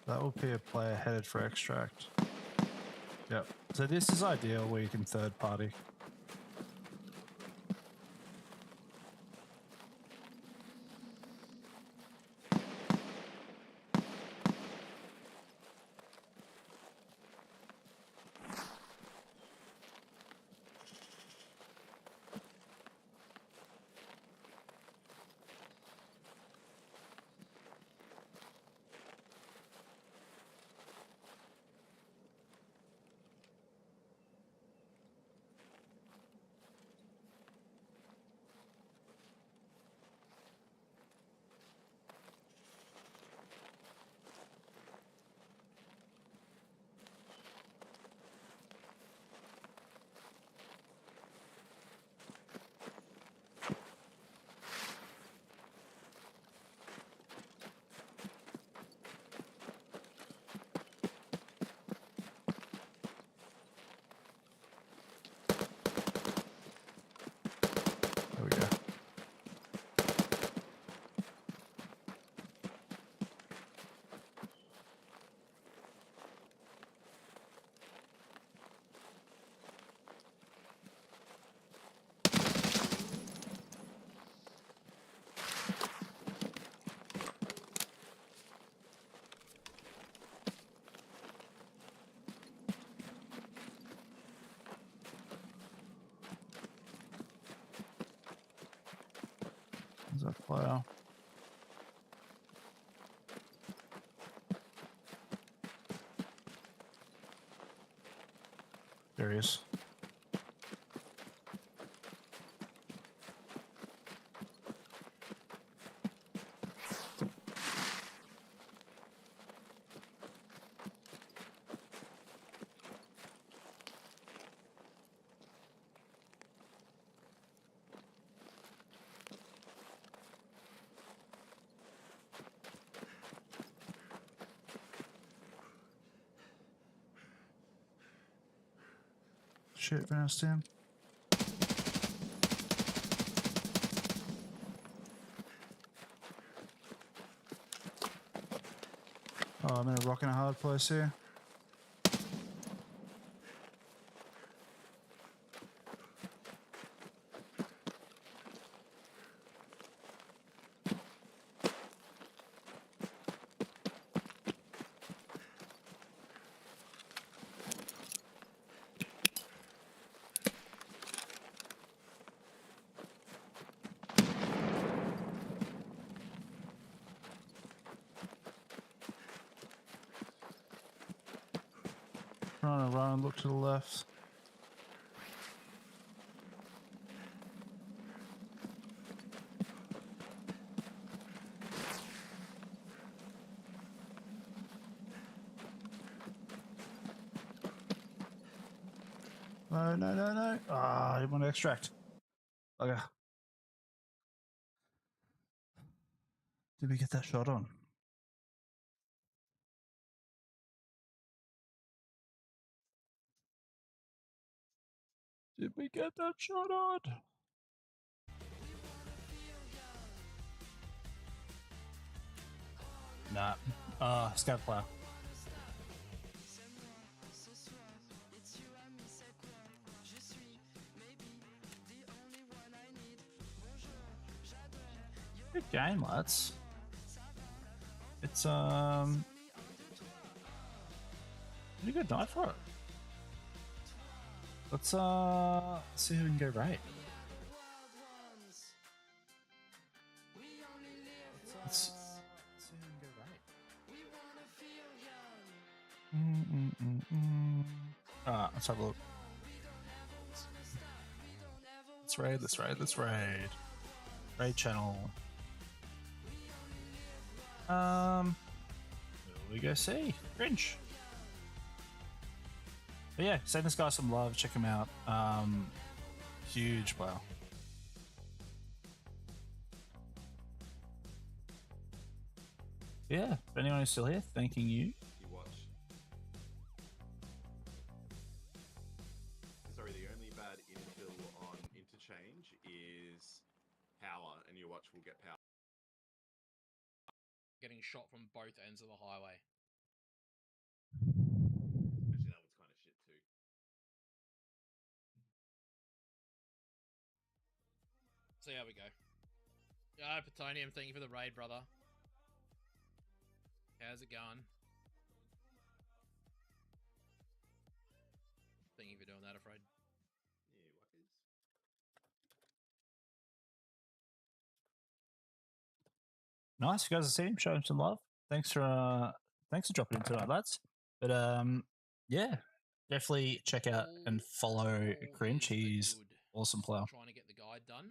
That will be a player headed for extract. Yep. So this is ideal where you can third party. There we go. There's that player. There he is. Shit, past him. Oh, I'm in a rock and a hard place here. Trying to run and look to the left. No, no, no, no. Ah, I didn't want to extract. Okay. Did we get that shot on? Did we get that shot on? Nah. Scout player. Good game, lads. It's pretty good night for it. Let's see who we can go raid. Let's see who we can go raid. Alright, let's have a look. Let's raid. Raid channel. Who we go see? Cringe. But yeah, send this guy some love. Check him out. Huge player. Yeah, if anyone is still here, thanking you. You watch. Sorry, the only bad infill on interchange is power, and your watch will get power. Getting shot from both ends of the highway. Actually, that was kind of shit too. So here we go. Yeah, Plutonium, thank you for the raid, brother. How's it going? Thank you for doing that, Afraid. Yeah, what is? Nice, you guys have seen him. Show him some love. Thanks for dropping in tonight, lads. But yeah, definitely check out and follow Cringe. He's awesome player. Trying to get the guide done.